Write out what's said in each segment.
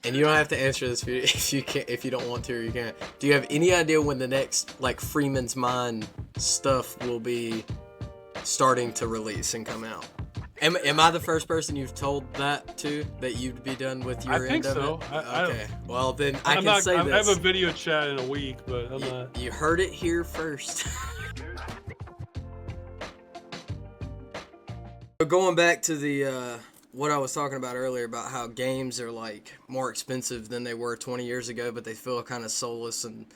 and you don't have to answer this if you can't, if you don't want to, or you can't. Do you have any idea when the next like Freeman's Mind stuff will be starting to release and come out? Am I the first person you've told that to, that you'd be done with your end of it? I think so. Okay. Well, then I I'm can not, say I this. have a video chat in a week, but I'm not. You heard it here first. Going back to the what I was talking about earlier about how games are like more expensive than they were 20 years ago, but they feel kind of soulless, and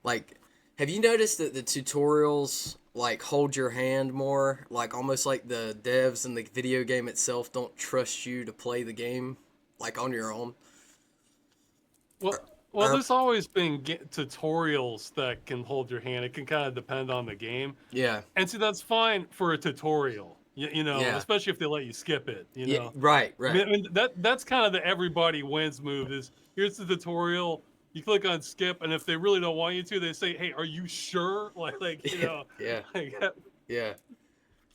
like, have you noticed that the tutorials like hold your hand more, like almost like the devs and the video game itself don't trust you to play the game like on your own? Well, there's always been tutorials that can hold your hand. It can kind of depend on the game. Yeah. And see, that's fine for a tutorial, you know, Yeah. especially if they let you skip it, you know. Yeah, right. I mean, that's kind of the everybody wins move is, here's the tutorial, you click on skip, and if they really don't want you to, they say, hey, are you sure? Like you know. Yeah. Like, Yeah.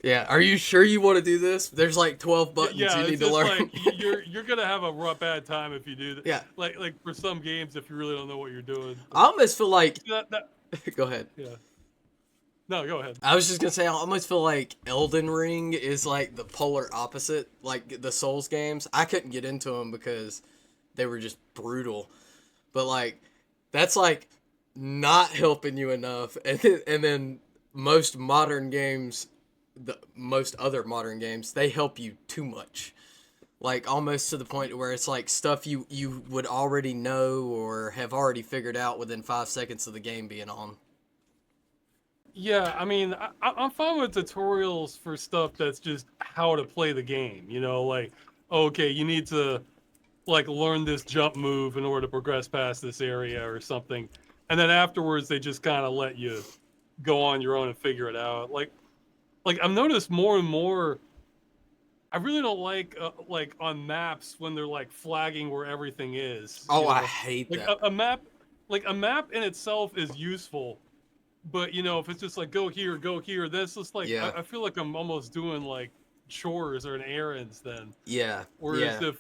Yeah. Are you sure you want to do this? There's like 12 buttons you need to learn. Like, you're gonna have a bad time if you do that. Yeah. Like for some games, if you really don't know what you're doing. I almost feel like. Go ahead. Yeah. No, go ahead. I was just gonna say, I almost feel like Elden Ring is like the polar opposite, like the Souls games. I couldn't get into them because they were just brutal. But like, that's like not helping you enough, and then most modern games, most other modern games, they help you too much, like almost to the point where it's like stuff you would already know or have already figured out within 5 seconds of the game being on. Yeah, I mean, I'm fine with tutorials for stuff that's just how to play the game. You know, like, okay, you need to like learn this jump move in order to progress past this area or something, and then afterwards they just kind of let you go on your own and figure it out. Like I've noticed more and more. I really don't like on maps when they're like flagging where everything is. Oh, you know? I hate like that. A map, like a map in itself is useful, but you know if it's just like go here, that's just like Yeah. I feel like I'm almost doing like chores or an errands then. Yeah. Whereas Yeah.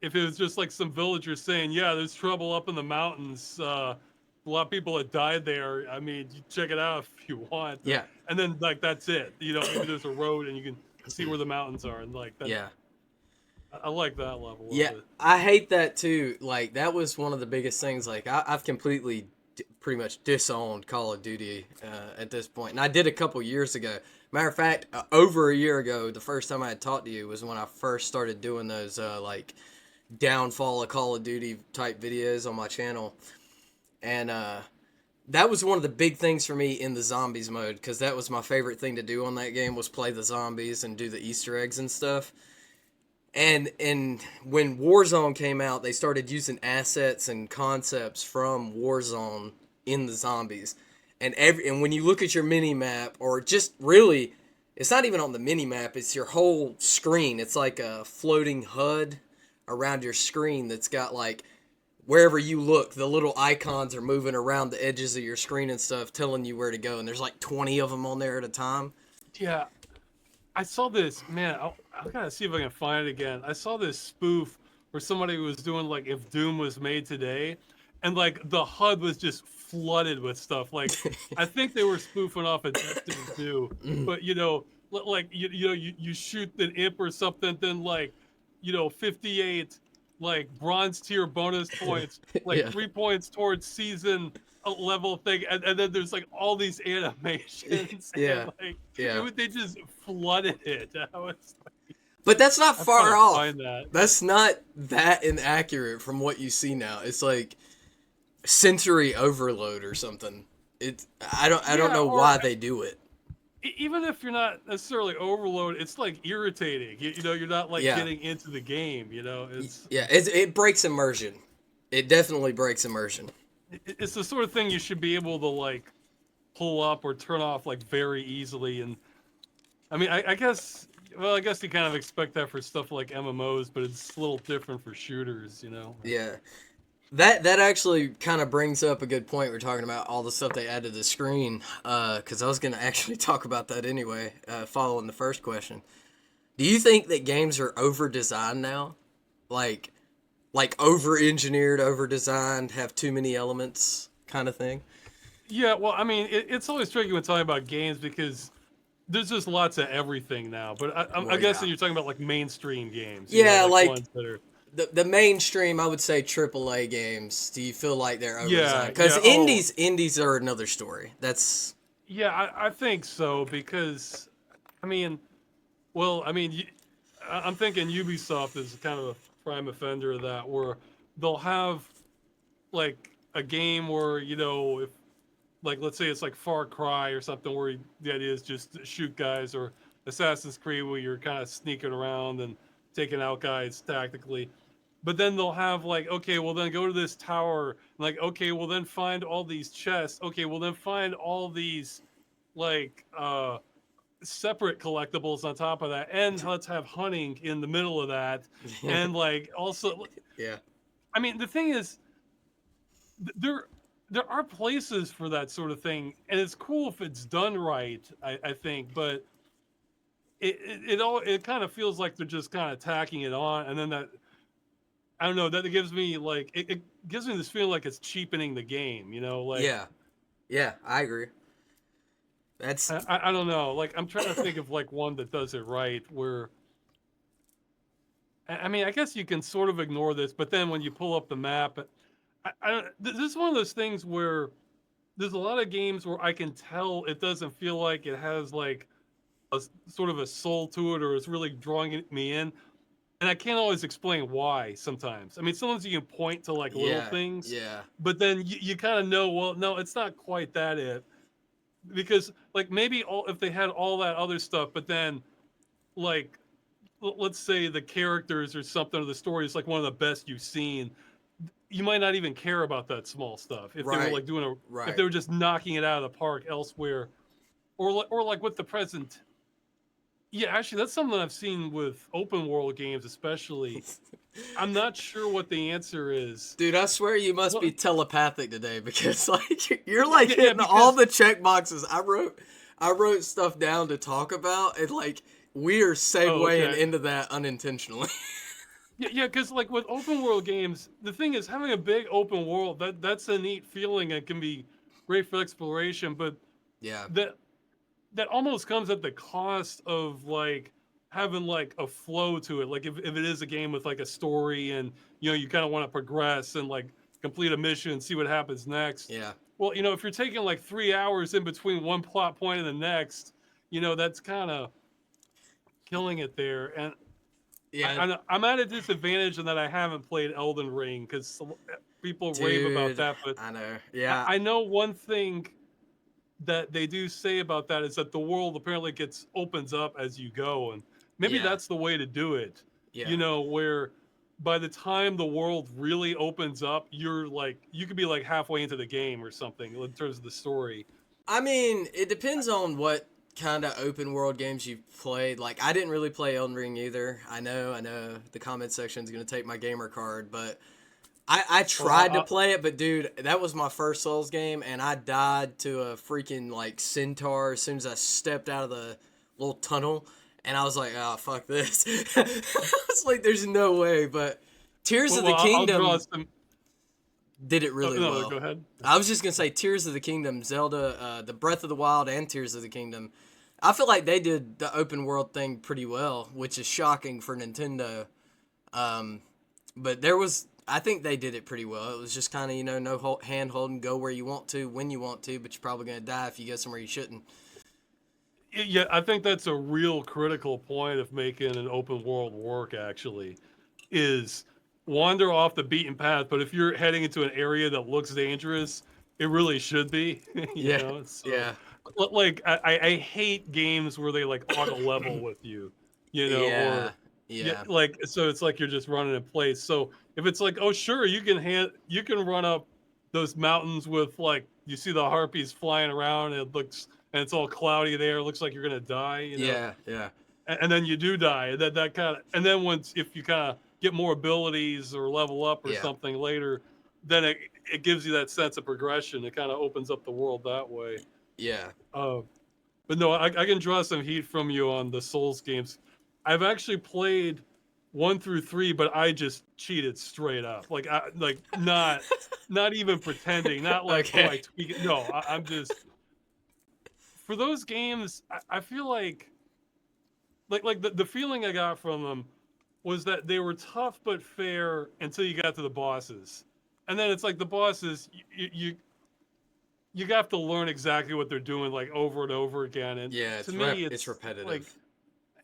if it was just like some villagers saying, yeah, there's trouble up in the mountains. A lot of people have died there. I mean, you check it out if you want. Yeah. And then like that's it. You know, maybe there's a road and you can see where the mountains are, and like that. Yeah. I like that level. Yeah, of it. I hate that too. Like, that was one of the biggest things. Like, I've completely pretty much disowned Call of Duty at this point. And I did a couple years ago. Matter of fact, over a year ago, the first time I had talked to you was when I first started doing those like downfall of Call of Duty type videos on my channel. And that was one of the big things for me in the zombies mode, because that was my favorite thing to do on that game, was play the zombies and do the Easter eggs and stuff. And when Warzone came out, they started using assets and concepts from Warzone in the zombies. And when you look at your mini map, or just really, it's not even on the mini map, it's your whole screen. It's like a floating HUD around your screen that's got like, wherever you look, the little icons are moving around the edges of your screen and stuff, telling you where to go. And there's like 20 of them on there at a time. Yeah. I saw this, man, I gotta see if I can find it again. I saw this spoof where somebody was doing like if Doom was made today, and like the HUD was just flooded with stuff. Like I think they were spoofing off a Destiny 2, but you know, like you shoot an imp or something, then like 58 like bronze tier bonus points, like 3 points towards season level thing, and then there's like all these animations. Yeah. And, like, they just flooded it. But that's not far off. That. That's not that inaccurate from what you see now. It's like sensory overload or something. I don't know why they do it. Even if you're not necessarily overloaded, it's like irritating. You're not like getting into the game. It breaks immersion. It definitely breaks immersion. It's the sort of thing you should be able to like pull up or turn off like very easily. And I mean, I guess you kind of expect that for stuff like MMOs, but it's a little different for shooters, Yeah. That actually kind of brings up a good point. We're talking about all the stuff they add to the screen, because I was going to actually talk about that anyway, following the first question. Do you think that games are over-designed now? Like, like over-engineered, over-designed, have too many elements kind of thing. Yeah, well, I mean, it's always tricky when talking about games because there's just lots of everything now. But I Well, guess yeah. that you're talking about like mainstream games, Yeah, like like ones that are. the mainstream, I would say AAA games. Do you feel like they're over-designed? Yeah, Because yeah. Oh, indies are another story. That's yeah, I think so because, I mean, well, I mean, I'm thinking Ubisoft is kind of a prime offender of that, where they'll have like a game where if like let's say it's like Far Cry or something where the idea is just to shoot guys, or Assassin's Creed where you're kind of sneaking around and taking out guys tactically. But then they'll have like, okay, well then go to this tower, like, okay, well then find all these chests. Okay, well then find all these like separate collectibles on top of that, and let's have hunting in the middle of that. And like also, yeah, I mean, the thing is, there there are places for that sort of thing, and it's cool if it's done right. I think, but it kind of feels like they're just kind of tacking it on, and then that I don't know that it gives me like it gives me this feeling like it's cheapening the game. Like yeah, yeah. I agree. That's I don't know. Like I'm trying to think of like one that does it right, where I mean I guess you can sort of ignore this, but then when you pull up the map, this is one of those things where there's a lot of games where I can tell it doesn't feel like it has like sort of a soul to it, or it's really drawing me in, and I can't always explain why. Sometimes, I mean, sometimes you can point to like little yeah, things, yeah, but then you kind of know, well, no, it's not quite that it, because like maybe all if they had all that other stuff, but then like let's say the characters or something, or the story is like one of the best you've seen, you might not even care about that small stuff if they were right, like doing a if right. they were just knocking it out of the park elsewhere, or like with the present. Yeah, actually, that's something I've seen with open world games, especially. I'm not sure what the answer is. Dude, I swear you must Well, be telepathic today because like you're yeah, like yeah, yeah, hitting all because the check boxes. I wrote stuff down to talk about, and like we are oh, segueing okay, into that unintentionally. yeah, yeah, because like with open world games, the thing is having a big open world that's a neat feeling and can be great for exploration, but yeah, that that almost comes at the cost of like having like a flow to it. Like if it is a game with like a story, and you kind of want to progress and like complete a mission and see what happens next. yeah, Well, if you're taking like 3 hours in between one plot point and the next, that's kind of killing it there. And yeah, I'm at a disadvantage in that I haven't played Elden Ring because people rave about dude. that. But I know. I, Yeah, I know one thing that they do say about that is that the world apparently opens up as you go, and maybe yeah, that's the way to do it. yeah. Where by the time the world really opens up, you could be like halfway into the game or something in terms of the story. I mean, it depends on what kind of open world games you've played. Like, I didn't really play Elden Ring either. I know. The comment section is gonna take my gamer card, but I Well, tried to play it. But dude, that was my first Souls game, and I died to a freaking like centaur as soon as I stepped out of the little tunnel, and I was like, oh fuck this. It's like there's no way. But Tears of the I'll draw Kingdom some. did it Oh, really no, go well. ahead. I was just gonna say Tears of the Kingdom, Zelda, the Breath of the Wild, and Tears of the Kingdom. I feel like they did the open world thing pretty well, which is shocking for Nintendo. Um, but I think they did it pretty well. It was just kind of no hand holding, go where you want to, when you want to, but you're probably gonna die if you go somewhere you shouldn't. Yeah, I think that's a real critical point of making an open world work. Actually, is wander off the beaten path. But if you're heading into an area that looks dangerous, it really should be. Yeah, So yeah, like I hate games where they like auto level with you, yeah, or yeah, yeah, like so it's like you're just running in place. So if it's like, oh sure, you can run up those mountains with like you see the harpies flying around, and and it's all cloudy there. It looks like you're gonna die, yeah, yeah, and then you do die. That kind of, and then once if you kind of get more abilities or level up or yeah, something later, then it gives you that sense of progression. It kind of opens up the world that way. yeah. Uh, but no, I can draw some heat from you on the Souls games. I've actually played 1 through 3, but I just cheated straight up. Like not even pretending. Not like, oh, I Okay. tweak it. No, I'm just for those games. I feel like the feeling I got from them was that they were tough but fair until you got to the bosses, and then it's like the bosses you have to learn exactly what they're doing like over and over again. And Yeah, to me, it's it's like repetitive.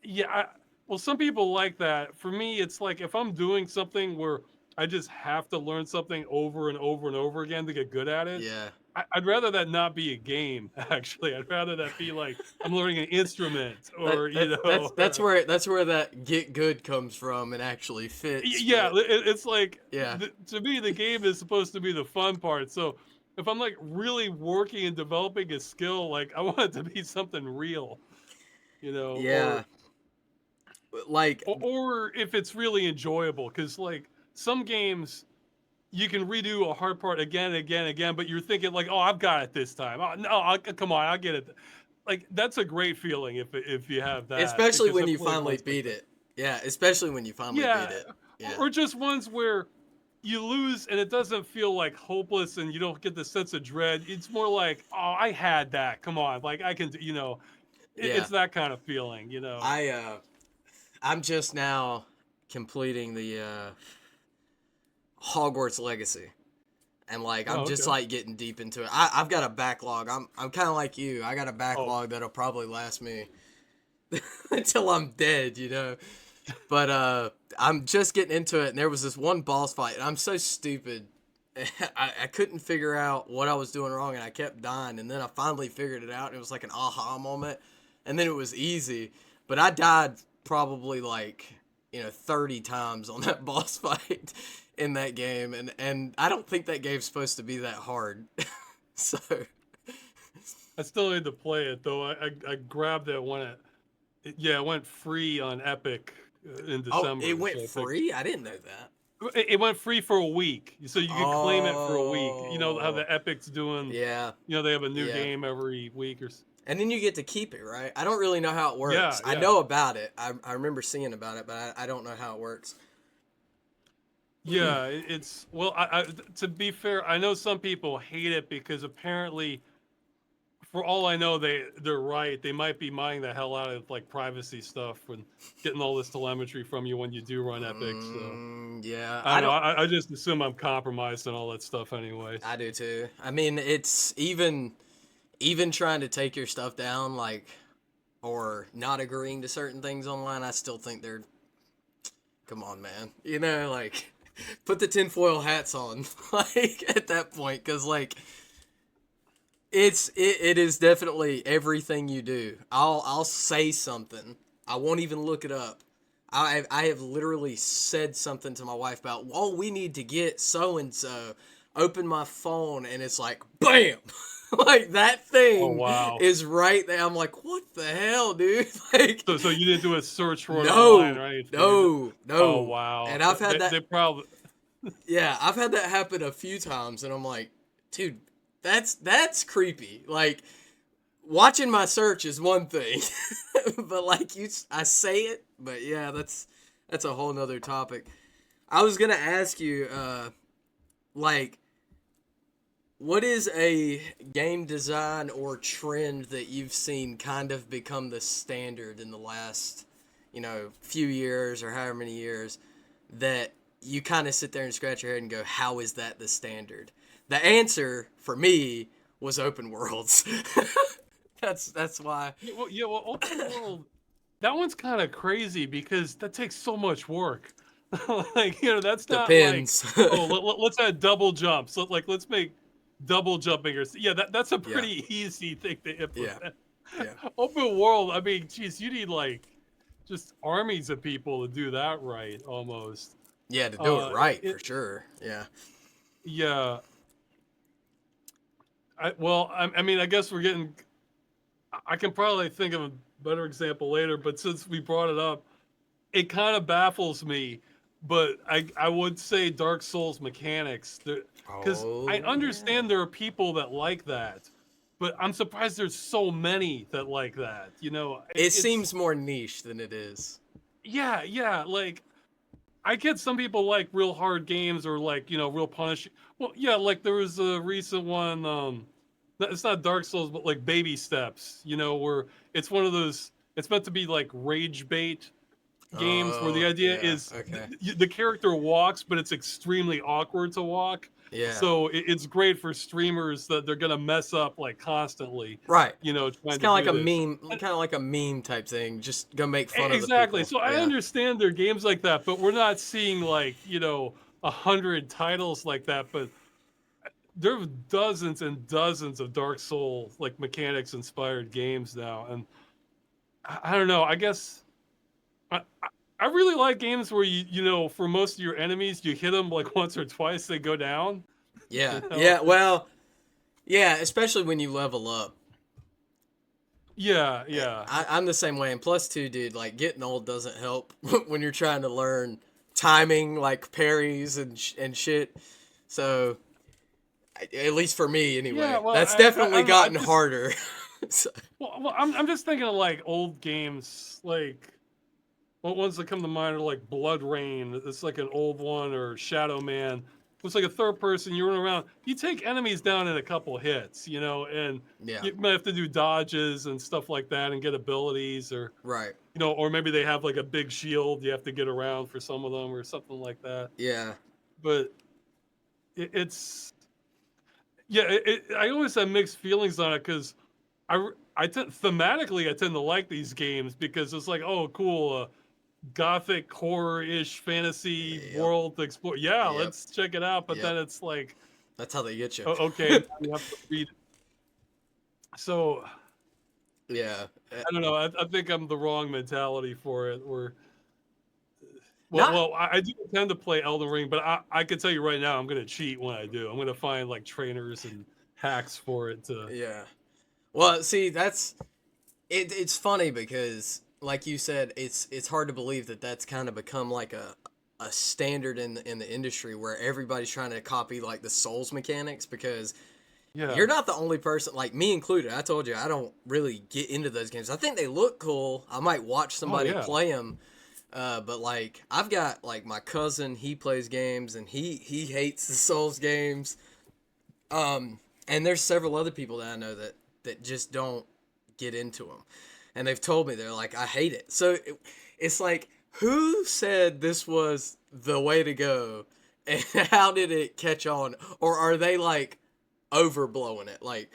yeah, well, some people like that. For me, it's like if I'm doing something where I just have to learn something over and over and over again to get good at it, Yeah. I'd rather that not be a game. Actually, I'd rather that be like I'm learning an instrument, or That's where that get good comes from and actually fits. yeah, But it's like yeah. to me the game is supposed to be the fun part. So if I'm like really working and developing a skill, like I want it to be something real, Yeah. Like or if it's really enjoyable, because like some games you can redo a hard part again and again and again, but you're thinking like, oh, I've got it this time. Oh, no, come on, I'll get it. Like that's a great feeling if you have that, especially because when I've you played finally ones like beat that. it. Yeah, especially when you finally beat Yeah, it. Yeah. or just ones where you lose and it doesn't feel like hopeless and you don't get the sense of dread. It's more like, oh, I had that. Come on, like I can, Yeah. it's that kind of feeling. I'm just now completing the Hogwarts Legacy. And like I'm Oh, just okay. like getting deep into it. I've got a backlog. I'm kind of like you. I got a Oh, backlog that'll probably last me until I'm dead, But I'm just getting into it, and there was this one boss fight, and I'm so stupid. I couldn't figure out what I was doing wrong, and I kept dying. And then I finally figured it out, and it was like an aha moment. And then it was easy, but I died probably like 30 times on that boss fight in that game, and I don't think that game's supposed to be that hard. So I still need to play it though. I grabbed it when it went free on Epic in oh, it December. went So I picked. free. I didn't know that. It went free for a week, so you could claim it for a week. You know how Oh, the Epic's doing. yeah, They have a new yeah. game every week And then you get to keep it, right? I don't really know how it yeah, works. I yeah. know about it. I remember seeing about it, but I don't know how it works. Yeah, it's well. To be fair, I know some people hate it because apparently, for all I know, they're right. They might be mining the hell out of like privacy stuff and getting all this telemetry from you when you do run Epic. So Yeah, I I don't know. don't. I just assume I'm compromised and all that stuff, anyways. I do too. I mean, it's even trying to take your stuff down, like, or not agreeing to certain things online. I still think they're. Come on, man. Like, put the tinfoil hats on, like at that point, because like it is definitely everything you do. I'll say something. I won't even look it up. I have literally said something to my wife about, oh, we need to get so and so. Open my phone and it's like bam, like that Oh thing wow. is right there. I'm like, what the hell, dude? Like, So you didn't do a search for it online, no, right? You figured it. no, Oh no. wow. And I've had They that. probably. Yeah, I've had that happen a few times, and I'm like, dude, that's creepy. Like, watching my search is one thing, but like I say it. But yeah, that's a whole nother topic. I was gonna ask you, like, what is a game design or trend that you've seen kind of become the standard in the last, few years or however many years that you kind of sit there and scratch your head and go, how is that the standard? The answer for me was open worlds. That's why. Well, open world. That one's kind of crazy because that takes so much work. Like that's not like, Depends. oh, let's add double jumps. Let's make double jumping yeah. That's a Yeah. pretty easy thing to Yeah. implement. Yeah. Open world. I mean, geez, you need like just armies of people to do that right, almost. Yeah, to do it right It for sure. Yeah. yeah. I mean, I guess we're getting. I can probably think of a better example later, but since we brought it up, it kind of baffles me. But I would say Dark Souls mechanics, because I Oh yeah. understand there are people that like that, but I'm surprised there's so many that like that. It It's seems more niche than it is. yeah, yeah. Like I get some people like real hard games or like, real punishing. Well, yeah, like there was a recent one, it's not Dark Souls, but like Baby Steps, where it's one of those, it's meant to be like rage bait games where the Oh, idea yeah. is Okay. the character walks, but it's extremely awkward to walk. Yeah. So it's great for streamers that they're gonna mess up like constantly, Right. It's trying to kind of like do a this. meme, kind of like a meme type thing. Just go make fun of the Exactly. people. So I Yeah. understand there are games like that, but we're not seeing like 100 titles like that. But there are dozens and dozens of Dark Souls like mechanics inspired games now, and I don't know. I guess I really like games where for most of your enemies you hit them like once or twice they go down. Yeah. You know? Yeah. Well. Yeah. Especially when you level up. Yeah, yeah. I'm the same way. And plus, too, dude, like getting old doesn't help when you're trying to learn timing, like parries and shit. So, at least for me, anyway, Yeah, well, that's I definitely don't know. gotten harder. So, Well, I'm just thinking of like old games, like ones that come to mind are like Blood Rain. It's like an old one, or Shadow Man. It's like a third person. You run around. You take enemies down in a couple hits, and yeah. you might have to do dodges and stuff like that, and get abilities, or Right. or maybe they have like a big shield you have to get around for some of them, or something like that. Yeah. But it's yeah. I always have mixed feelings on it because thematically I tend to like these games because it's like, oh cool, gothic horror-ish fantasy Yep. world to explore. Yeah, Yep. let's check it out. But Yep. then it's like, That's how they get you. okay, now you have to read. So Yeah. I don't know. I think I'm the wrong mentality for it. Or Not. well, I do intend to play Elden Ring, but I can tell you right now, I'm gonna cheat when I do. I'm gonna find like trainers and hacks for it to. Yeah. Well, see, that's it. It's funny because, like you said, it's hard to believe that that's kind of become like a standard in the industry where everybody's trying to copy like the Souls mechanics because Yeah. you're not the only person, like me included. I told you I don't really get into those games. I think they look cool. I might watch somebody yeah. play them. But like I've got like my cousin, he plays games and he hates the Souls games. And there's several other people that I know that just don't get into them. And they've told me, they're like, I hate it. So it's like, who said this was the way to go? And how did it catch on? Or are they like overblowing it? Like,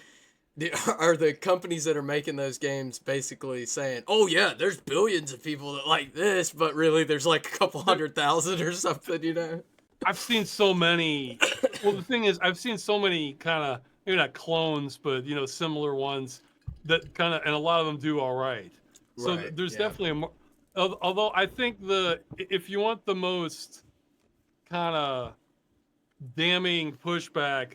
are the companies that are making those games basically saying, oh yeah, there's billions of people that like this, but really there's like a couple 100,000 or something, I've seen so many. Well, the thing is, I've seen so many kind of, maybe not clones, but similar ones that kind of, and a lot of them do all right. So Right, there's yeah. definitely although I think if you want the most kind of damning pushback,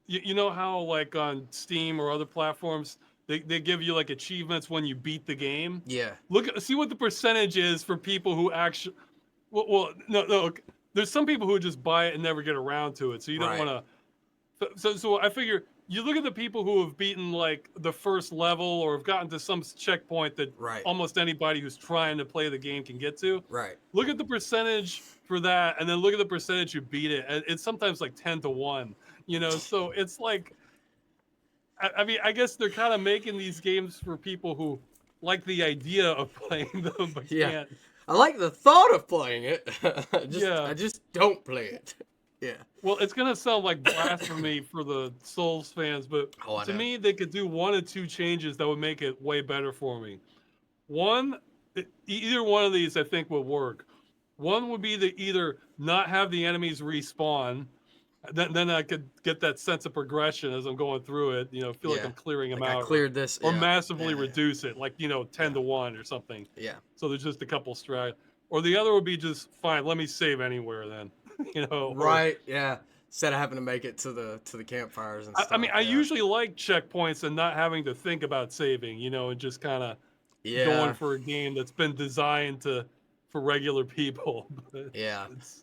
you know how like on Steam or other platforms they give you like achievements when you beat the game. Yeah. See what the percentage is for people who actually. Well, no. There's some people who just buy it and never get around to it, so you don't Right. want to. So I figure you look at the people who have beaten like the first level or have gotten to some checkpoint that Right. almost anybody who's trying to play the game can get to. Right. Look at the percentage for that, and then look at the percentage who beat it. And it's sometimes like 10-1. So it's like, I mean, I guess they're kind of making these games for people who like the idea of playing them, but Yeah. can't. I like the thought of playing it. Yeah. I just don't play it. Yeah. Well, it's gonna sound like blasphemy for the Souls fans, but Oh, I to know. me, they could do one or two changes that would make it way better for me. One, either one of these, I think, would work. One would be to either not have the enemies respawn, then I could get that sense of progression as I'm going through it. Feel like Yeah. I'm clearing them Like I out, cleared this. or Yeah. massively Yeah. reduce it, like 10-1 or something. Yeah. So there's just a couple strat. Or the other would be just fine. Let me save anywhere then. or- Right. Yeah. Instead of having to make it to the campfires and stuff. I mean, I yeah. usually like checkpoints and not having to think about saving, and just kind of Yeah. going for a game that's been designed for regular people. But Yeah. it's-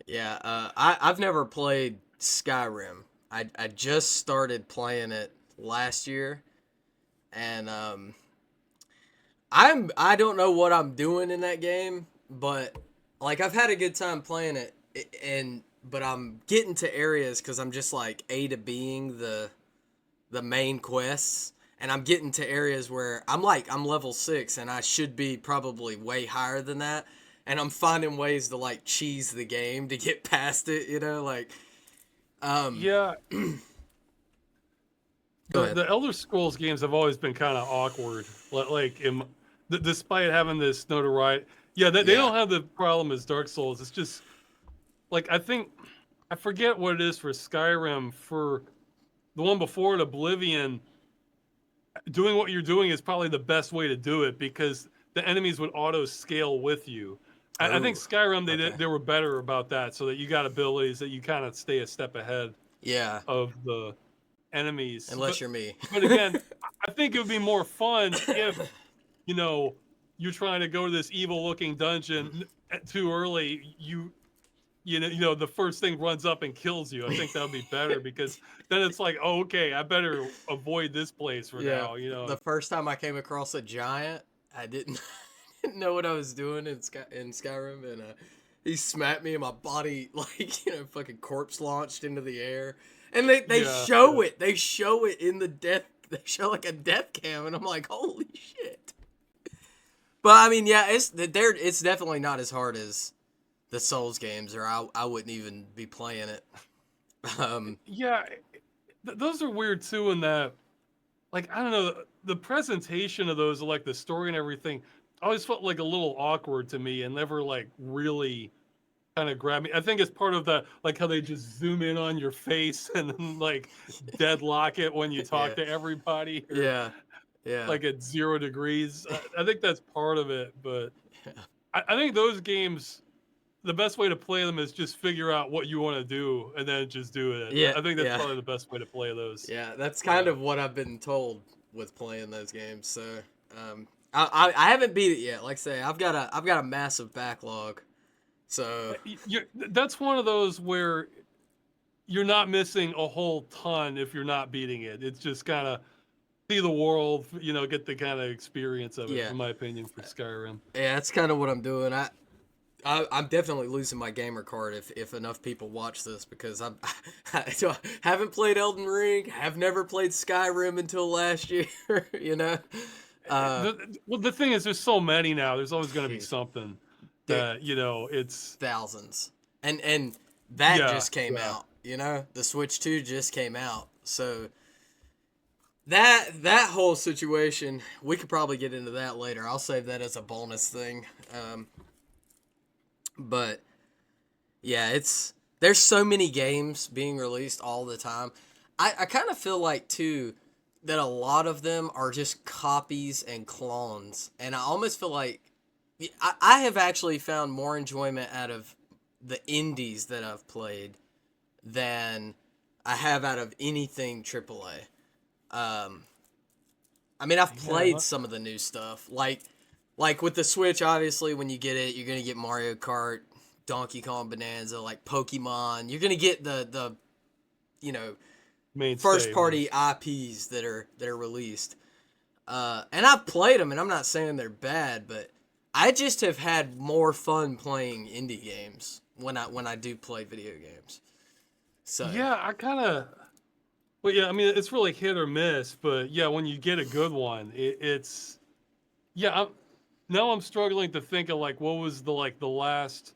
Yeah. I've never played Skyrim. I just started playing it last year, and I don't know what I'm doing in that game, but like I've had a good time playing it, but I'm getting to areas because I'm just like A to Bing the main quests, and I'm getting to areas where I'm level 6 and I should be probably way higher than that, and I'm finding ways to like cheese the game to get past it, you know, like Yeah, go the ahead. Elder Scrolls games have always been kind of awkward. Like, despite having this notoriety, yeah, they Yeah. don't have the problem as Dark Souls. It's just like I forget what it is for Skyrim. For the one before it, Oblivion, doing what you're doing is probably the best way to do it because the enemies would auto scale with you. I think Oh, Skyrim okay. they were better about that, so that you got abilities that you kind of stay a step ahead Yeah, of the enemies. unless you're me. But again, I think it would be more fun if you know you're trying to go to this evil looking dungeon too early. You know the first thing runs up and kills you. I think that would be better because then it's like, oh, okay, I better avoid this place for Yeah, now. You know. the first time I came across a giant, I didn't didn't know what I was doing in Skyrim, and he smacked me, and my body like fucking corpse launched into the air, and they Yeah, show it, they show it in the death, they show like a death cam, and I'm like, holy shit. But I mean, yeah, it's definitely not as hard as the Souls games, or I wouldn't even be playing it. yeah. Those are weird too. In that, like, I don't know, the presentation of those, like the story and everything, always felt like a little awkward to me and never like really kind of grabbed me. I think it's part of the like how they just zoom in on your face and then like deadlock it when you talk Yeah, to everybody or yeah, yeah, like at 0 degrees. I think that's part of it, but I think those games, the best way to play them is just figure out what you want to do and then just do it. yeah, I think that's yeah. probably the best way to play those. Yeah, that's kind Uh, of what I've been told with playing those games. So, I haven't beat it yet. Like I say, I've got a massive backlog. So, that's one of those where you're not missing a whole ton if you're not beating it. It's just kind of see the world, get the kind of experience of it, yeah, in my opinion, for Skyrim. yeah, that's kind of what I'm doing. I'm definitely losing my gamer card if enough people watch this because I haven't played Elden Ring, have never played Skyrim until last year. You know, uh, Well, the thing is, there's so many now. There's always going to be jeez, something there that it's thousands, and that yeah, just came yeah. out. You know, the Switch 2 just came out, so that whole situation, we could probably get into that later. I'll save that as a bonus thing. But yeah, there's so many games being released all the time. I kind of feel like too that a lot of them are just copies and clones, and I almost feel like I have actually found more enjoyment out of the indies that I've played than I have out of anything AAA. Um, I mean, I've played Yeah. some of the new stuff, like with the Switch. Obviously, when you get it, you're gonna get Mario Kart, Donkey Kong Bonanza, like Pokemon. You're gonna get the you know first Mainstay party ones. IPs that are released. And I've played them, and I'm not saying they're bad, but I just have had more fun playing indie games when I do play video games. So Yeah, I kind of. Well, yeah, I mean, it's really hit or miss, but yeah, when you get a good one, it's yeah. Now I'm struggling to think of like what was the last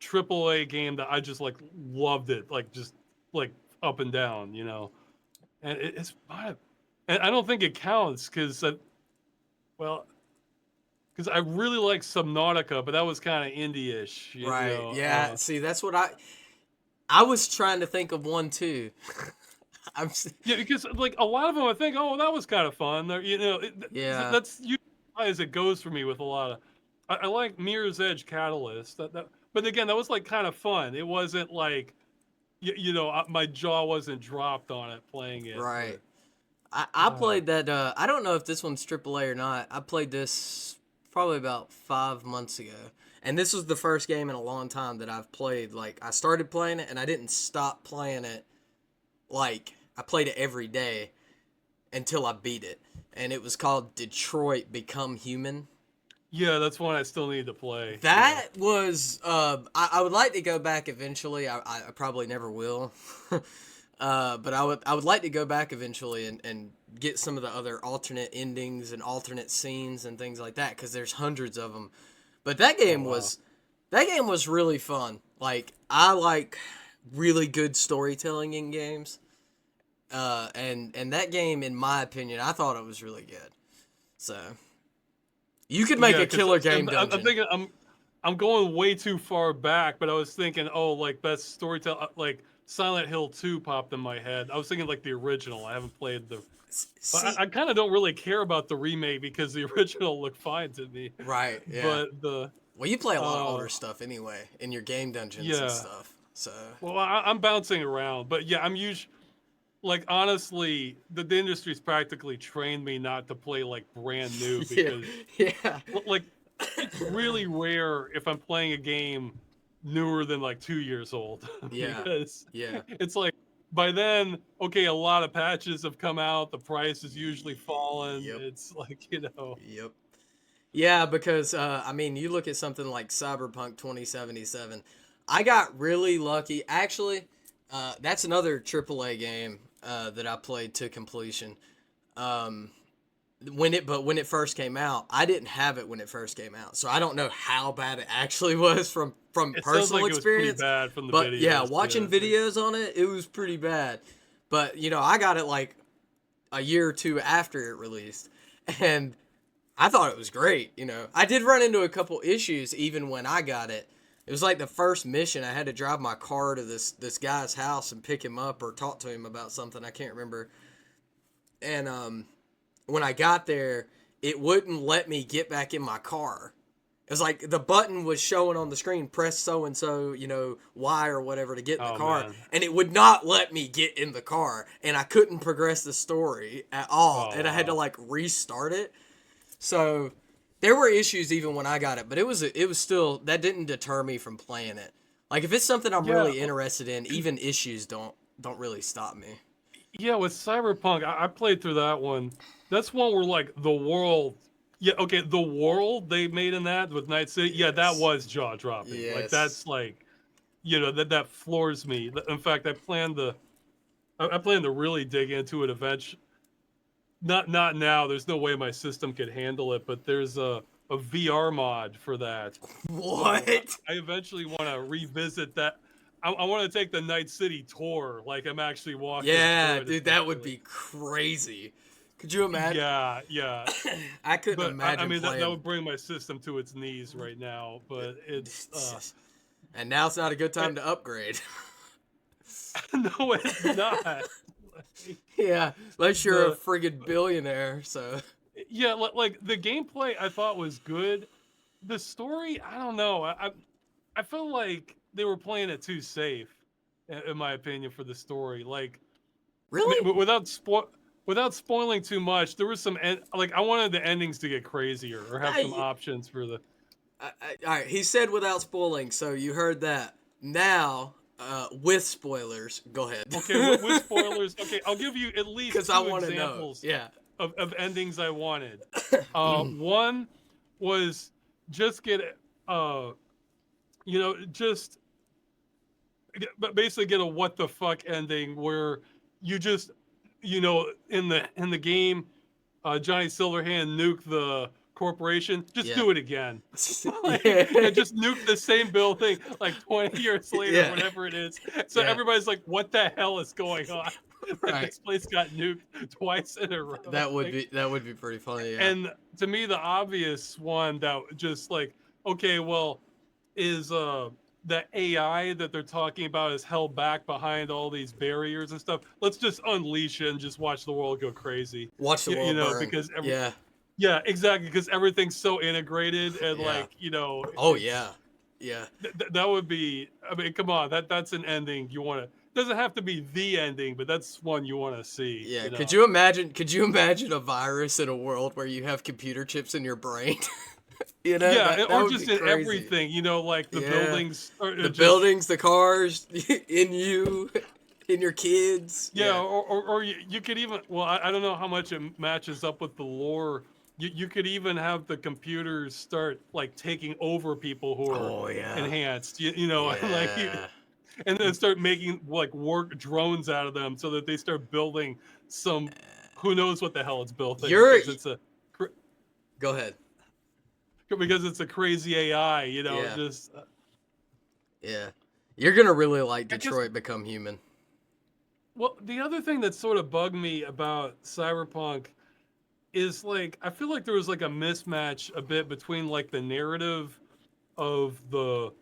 AAA game that I just like loved it, like just like up and down, and and I don't think it counts well, because I really like Subnautica, but that was kind of indie-ish, right, yeah. See, that's what I was trying to think of one too. I'm Yeah, because like a lot of them, I think, oh, that was kind of fun. yeah, That's usually as it goes for me with a lot of. I like Mirror's Edge Catalyst. But again, that was like kind of fun. It wasn't like, my jaw wasn't dropped on it playing it. right. But I played that. I don't know if this one's AAA or not. I played this probably about 5 months ago, and this was the first game in a long time that I've played. Like I started playing it, and I didn't stop playing it. Like I played it every day until I beat it, and it was called Detroit Become Human. Yeah, that's one I still need to play. That was I would like to go back eventually. I probably never will. But I would like to go back eventually and get some of the other alternate endings and alternate scenes and things like that, because there's hundreds of them. But that game was really fun. Like, I like really good storytelling in games. And that game, in my opinion, I thought it was really good. So you could make Yeah, a 'cause killer game I'm dungeon. thinking I'm going way too far back, but I was thinking, oh, like best storytelling, like Silent Hill 2 popped in my head. I was thinking like the original. I haven't played the. But See, I kind of don't really care about the remake because the original looked fine to me. right? Yeah. But the Well, you play a lot of uh older stuff anyway in your game dungeons and yeah, stuff. So well I'm bouncing around, but yeah, I'm usually like honestly the industry's practically trained me not to play like brand new yeah, because yeah, like it's really rare if I'm playing a game newer than like 2 years old yeah, because yeah. it's like by then, okay, a lot of patches have come out, the price is usually fallen. Yep, It's like, yep. Yeah, because I mean, you look at something like Cyberpunk 2077. I got really lucky. Actually, that's another AAA game that I played to completion. Um, when it first came out, I didn't have it when it first came out, so I don't know how bad it actually was from it sounds personal like it was pretty experience. bad from the But yeah, videos. watching Yeah, like, videos on it, it was pretty bad. But I got it like a year or two after it released, and I thought it was great. I did run into a couple issues even when I got it. It was like the first mission. I had to drive my car to this guy's house and pick him up or talk to him about something. I can't remember. And when I got there, it wouldn't let me get back in my car. It was like the button was showing on the screen, press so and so, Y or whatever to get in the oh car, man. and it would not let me get in the car, and I couldn't progress the story at all, Oh and I had to wow. like restart it. So there were issues even when I got it, but it was still, that didn't deter me from playing it. Like, if it's something I'm Yeah, really interested in, even issues don't really stop me. yeah, with Cyberpunk, I played through that one. That's one where like the world, yeah, okay, the world they made in that with Night City, yeah, that Yes. was jaw dropping. Like Yes. that's like, that floors me. In fact, I plan to really dig into it eventually. Not now. There's no way my system could handle it. But there's a VR mod for that. So What? I eventually want to revisit that. I want to take the Night City tour, like I'm actually walking Yeah, through it dude, that would essentially. be crazy. Could you imagine? Yeah, yeah. I couldn't But I imagine mean that playing. would bring my system to its knees right now. But it's And now it's not a good it, time to upgrade. no, it's not. Like, Yeah, unless you're a the friggin' billionaire. So yeah, like the gameplay I thought was good. The story, I don't know. I feel like they were playing it too safe, in my opinion, for the story. Like, I really, mean, without spoiling too much, there was like I wanted the endings to get crazier or have some I, options for the. all right. He said without spoiling, so you heard that. Now, with spoilers, go ahead. Okay, with spoilers. Okay, I'll give you at least Because I two want to know. examples Yeah. of endings I wanted. One was just get just but basically get a what the fuck ending where you just in the game Johnny Silverhand nuked the corporation, just Yeah. do it again. Like, Yeah. and just nuke the same building like 20 years later, Yeah. whatever it is. So Yeah. everybody's like, what the hell is going on? That Right. this place got nuked twice in a row. Like, That would be pretty funny. Yeah. and to me, the obvious one that just like, okay, well, is the AI that they're talking about is held back behind all these barriers and stuff. Let's just unleash it and just watch the world go crazy. Watch the You world know, burn. because Yeah. yeah, exactly, because everything's so integrated and Yeah. like, Oh it's yeah. Yeah. that would be. I mean, come on, that's an ending you want to. Doesn't have to be the ending, but that's one you want to see. Yeah. You Could know. you imagine? Could you imagine a virus in a world where you have computer chips in your brain? Yeah, That or would just be in crazy. everything. Like the Yeah. buildings, or The just buildings, the cars, in you, in your kids. yeah, Yeah. or you could even. Well, I don't know how much it matches up with the lore you could even have the computers start like taking over people who are Oh yeah. enhanced. You know, like Yeah. and then start making like work drones out of them so that they start building some who knows what the hell it's building You're. Go ahead. because it's a crazy AI, Yeah. just Yeah. You're gonna really like I guess. Detroit Become Human. Well, the other thing that sort of bugged me about Cyberpunk is like I feel like there was like a mismatch a bit between like the narrative of the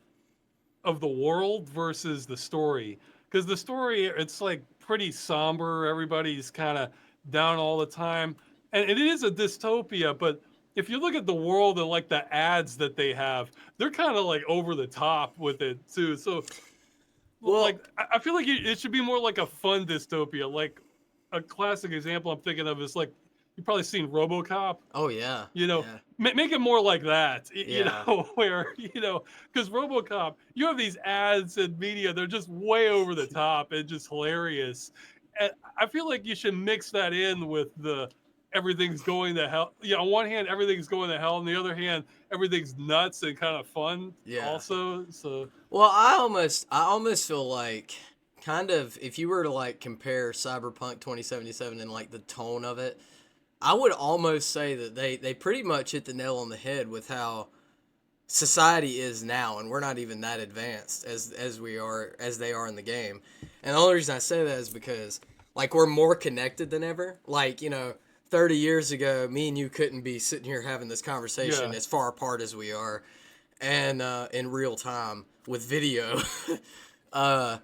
world versus the story, because the story it's like pretty somber, everybody's kind of down all the time, and it is a dystopia, but if you look at the world and like the ads that they have, they're kind of like over the top with it too. So Well. like I feel like it should be more like a fun dystopia. Like a classic example I'm thinking of is like you've probably seen RoboCop. Oh yeah. You know, Yeah. make it more like that. Yeah. Where because RoboCop, you have these ads and media, they're just way over the top and just hilarious. And I feel like you should mix that in with the everything's going to hell. Yeah, on one hand, everything's going to hell, on the other hand, everything's nuts and kind of fun Yeah. also. So Well, I almost feel like kind of if you were to like compare Cyberpunk 2077 and like the tone of it, I would almost say that they pretty much hit the nail on the head with how society is now, and we're not even that advanced as they are in the game. And the only reason I say that is because like we're more connected than ever. Like 30 years ago, me and you couldn't be sitting here having this conversation yeah, as far apart as we are, and in real time with video. uh,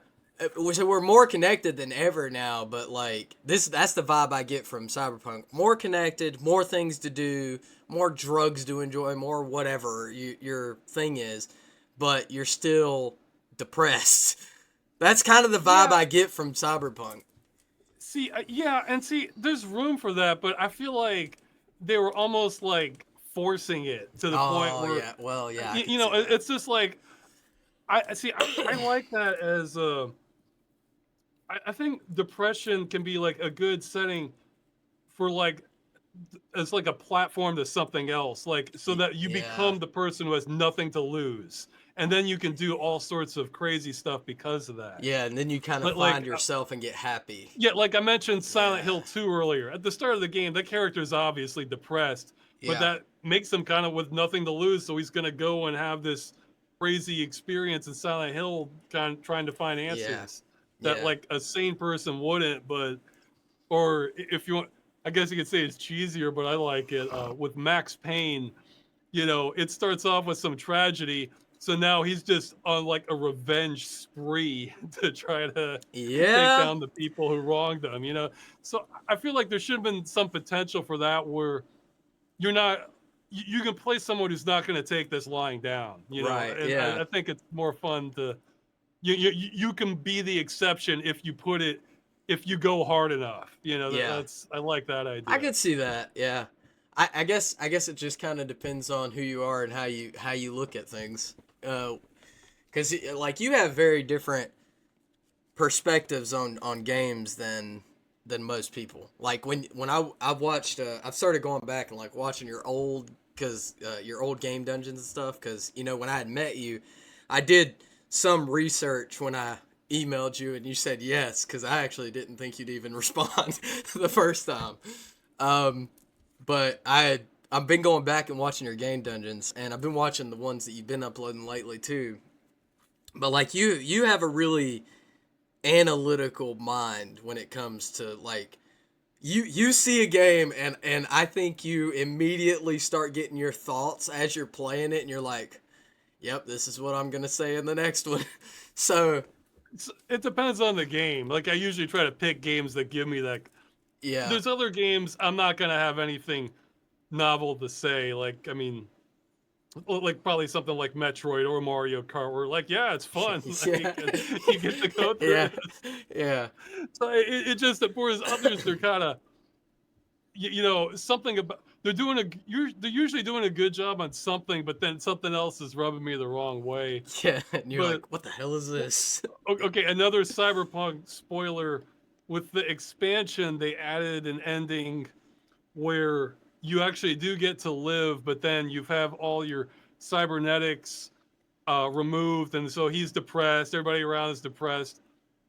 so we're more connected than ever now, but like that's the vibe I get from Cyberpunk. More connected, more things to do, more drugs to enjoy, more whatever your thing is, but you're still depressed. That's kind of the vibe yeah. I get from Cyberpunk. See, yeah, and see, there's room for that, but I feel like they were almost like forcing it to the point Oh where yeah, well yeah, I can see that. it's just like I see. I like that as I think depression can be like a good setting for like as like a platform to something else, like so that you Yeah, become the person who has nothing to lose, and then you can do all sorts of crazy stuff because of that. yeah, and then you kind of Like find yourself and get happy. yeah, like I mentioned Silent Yeah, Hill 2 earlier. At the start of the game, the character is obviously depressed, but yeah, that makes him kind of with nothing to lose, so he's going to go and have this crazy experience in Silent Hill kind of trying to find yeah, answers that yeah, like a sane person wouldn't, but or if you want I guess you could say it's cheesier, but I like it with Max Payne. It starts off with some tragedy, so now he's just on like a revenge spree to try to take yeah, down the people who wronged him. So I feel like there should have been some potential for that where you're not you can play someone who's not going to take this lying down. right, And yeah. I think it's more fun to you can be the exception if you go hard enough. Yeah, That's I like that I idea. could see that. Yeah, I guess it just kind of depends on who you are and how you look at things. Because like you have very different perspectives on games than most people. Like when I've watched I've started going back and like watching your old game dungeons and stuff. Because when I had met you, I did some research when I emailed you and you said yes because I actually didn't think you'd even respond the first time. Um, but I've been going back and watching your game dungeons, and I've been watching the ones that you've been uploading lately too. But like you have a really analytical mind when it comes to like you see a game and I think you immediately start getting your thoughts as you're playing it and you're like, "Yep, this is what I'm going to say in the next one." So, It depends on the game. Like I usually try to pick games that give me that. yeah. There's other games I'm not gonna have anything novel to say. Like I mean, like probably something like Metroid or Mario Kart, where like yeah, it's fun. Yeah. Like you get to go through Yeah. this. Yeah. So it just whereas others they're kind of something about they're usually doing a good job on something, but then something else is rubbing me the wrong way. Yeah, and you're But like, "What the hell is this?" okay, another Cyberpunk spoiler. With the expansion, they added an ending where you actually do get to live, but then you have all your cybernetics removed, and so he's depressed. Everybody around is depressed.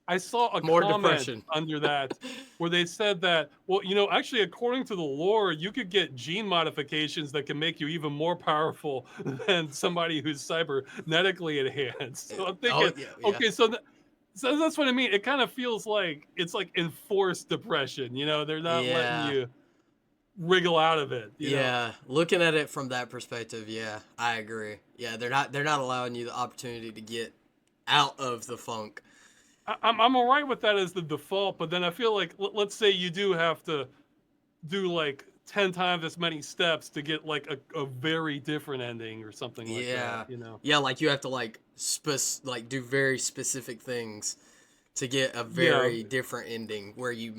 I saw a More comment depression. under that where they said that, well, actually, according to the lore, you could get gene modifications that can make you even more powerful than somebody who's cybernetically enhanced. So I'm Oh thinking, yeah, yeah, okay, so that's what I mean. It kind of feels like it's like enforced depression. They're not letting yeah. you wriggle out of it. Yeah, looking at it from that perspective, yeah, I agree. Yeah, they're not allowing you the opportunity to get out of the funk. I'm all right with that as the default, but then I feel like let's say you do have to do like 10 times as many steps to get like a very different ending or something like Yeah. that. Yeah, like you have to like do very specific things to get a Yeah. very different ending where you're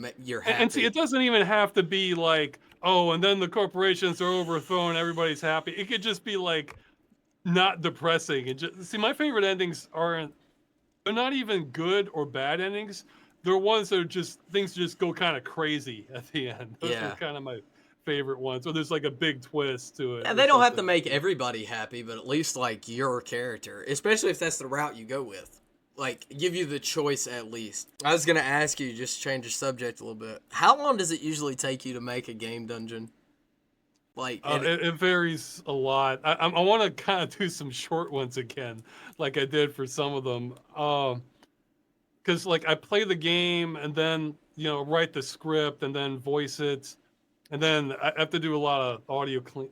And see, happy. it doesn't even have to be like, oh, and then the corporations are overthrown, everybody's happy. It could just be like not depressing. See, my favorite endings they're not even good or bad endings. They're ones that are just things just go kind of crazy at the end. Those are Yeah. kind of my favorite ones. Or there's like a big twist to it Yeah, or they don't have to something. make everybody happy, but at least like your character, especially if that's the route you go with. Like give you the choice at least. I was gonna ask you, just change the subject a little bit. How long does it usually take you to make a game dungeon? Like, It varies a lot. I want to kind of do some short ones again, like I did for some of them. Because like I play the game and then write the script and then voice it, and then I have to do a lot of audio clean.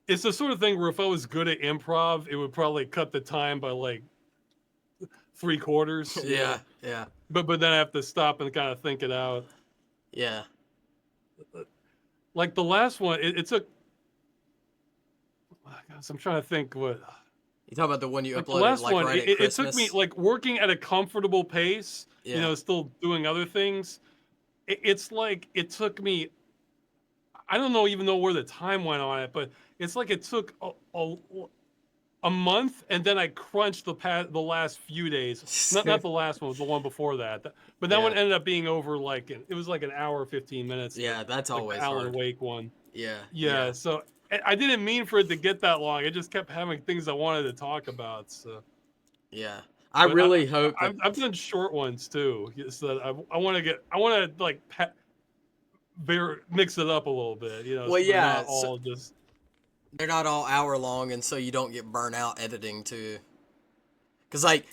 It's the sort of thing where if I was good at improv, it would probably cut the time by like 3/4. yeah, yeah, But then I have to stop and kind of think it out. yeah. Like the last one, it took. I'm trying to think what. You talk about the one you Like the uploaded last like one, right at it took me Christmas. like working at a comfortable pace, Yeah, still doing other things. It's like it took me, I don't know even know where the time went on it, but it's like it took a month, and then I crunched the last few days. Not the last one, the one before that. But that one yeah, ended up being over like it was like an hour 15 minutes. yeah. That's Like the always Alan hard. Wake one. Yeah, yeah, Yeah, so I didn't mean for it to get that long. I just kept having things I wanted to talk about. So. yeah. I But really hope that. I've done short ones too, so that I want to like mix it up a little bit, Well, so they're yeah. not all just. They're not all hour long, and so you don't get burnt out editing too. Cause like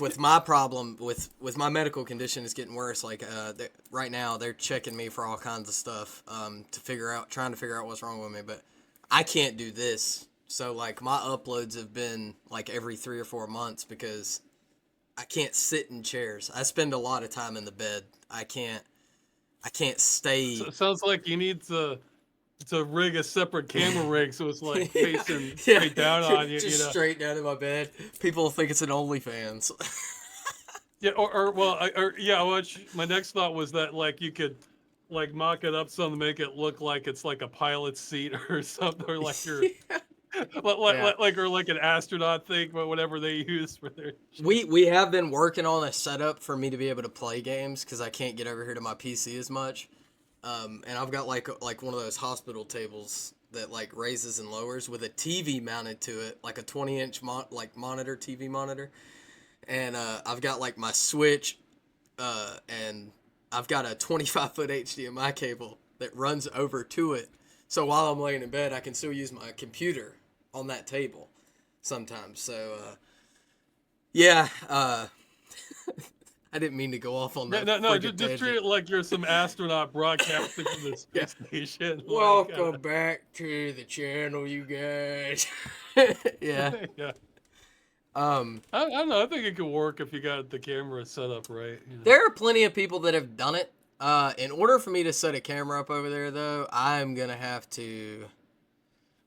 with my problem with my medical condition is getting worse. Like right now they're checking me for all kinds of stuff trying to figure out what's wrong with me, but I can't do this. So like my uploads have been like every 3 or 4 months because I can't sit in chairs. I spend a lot of time in the bed. I can't stay. So it sounds like you need to rig a separate camera rig so it's like facing Yeah, straight down on you. just straight down in my bed. People think it's an OnlyFans. Yeah, my next thought was that like you could like mock it up some to make it look like it's like a pilot's seat or something, or like you're Yeah. or like an astronaut thing, but whatever they use for their. We have been working on a setup for me to be able to play games because I can't get over here to my PC as much. And I've got like one of those hospital tables that like raises and lowers with a TV mounted to it, like a 20-inch monitor, TV monitor. And I've got like my Switch, and I've got a 25-foot HDMI cable that runs over to it. So while I'm laying in bed, I can still use my computer on that table sometimes. So yeah, I didn't mean to go off on that. No, just treat it like you're some astronaut broadcasting from the space station. Welcome back to the channel, you guys. Yeah. Yeah. I don't know. I think it could work if you got the camera set up right. There are plenty of people that have done it. In order for me to set a camera up over there, though, I'm gonna have to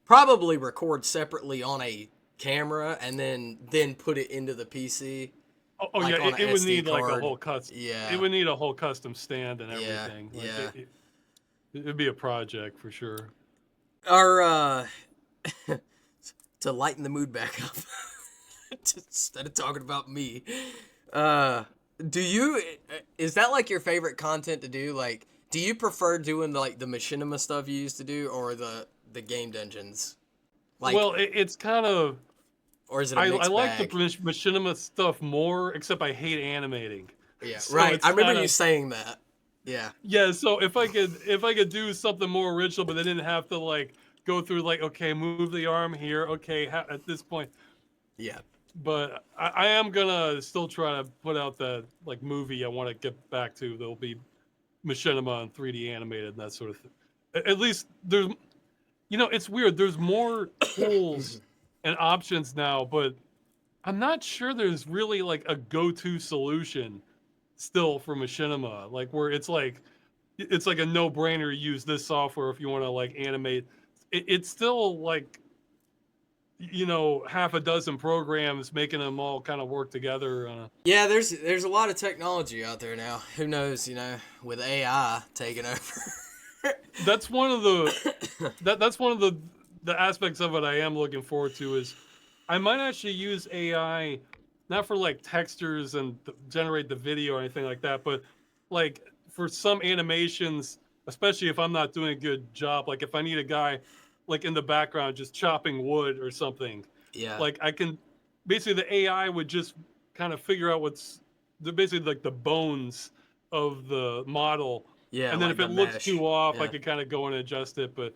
probably record separately on a camera and then put it into the PC. Oh like yeah, it would need card. like a whole custom. Yeah. It would need a whole custom stand and Yeah, everything. yeah. It'd be a project for sure. Our to lighten the mood back up, instead of talking about me, is that like your favorite content to do? Like, Do you prefer doing like the machinima stuff you used to do, or the game dungeons? Like, Well, it's kind of or is it a I mixed like the bag? machinima stuff more, except I hate animating. Yeah, So right. it's I remember kind you of saying that. Yeah, yeah. So if I could do something more original, but they didn't have to like go through like okay, move the arm here, okay, at this point. yeah, But I am gonna still try to put out the like movie I want to get back to. There'll be machinima and 3D animated and that sort of thing. At least there's, it's weird. There's more tools and options now, but I'm not sure there's really like a go-to solution still for machinima, like where it's like a no-brainer to use this software if you want to like animate. It's still like half a dozen programs making them all kind of work together. yeah. There's a lot of technology out there now. Who knows? With AI taking over. That's one of that's one of the aspects of it I am looking forward to is I might actually use AI not for like textures and generate the video or anything like that, but like for some animations, especially if I'm not doing a good job, like if I need a guy like in the background just chopping wood or something, Yeah, like I can basically the AI would just kind of figure out basically like the bones of the model, yeah, and then like if the it looks mesh. too off, I Yeah, could kind of go and adjust it. But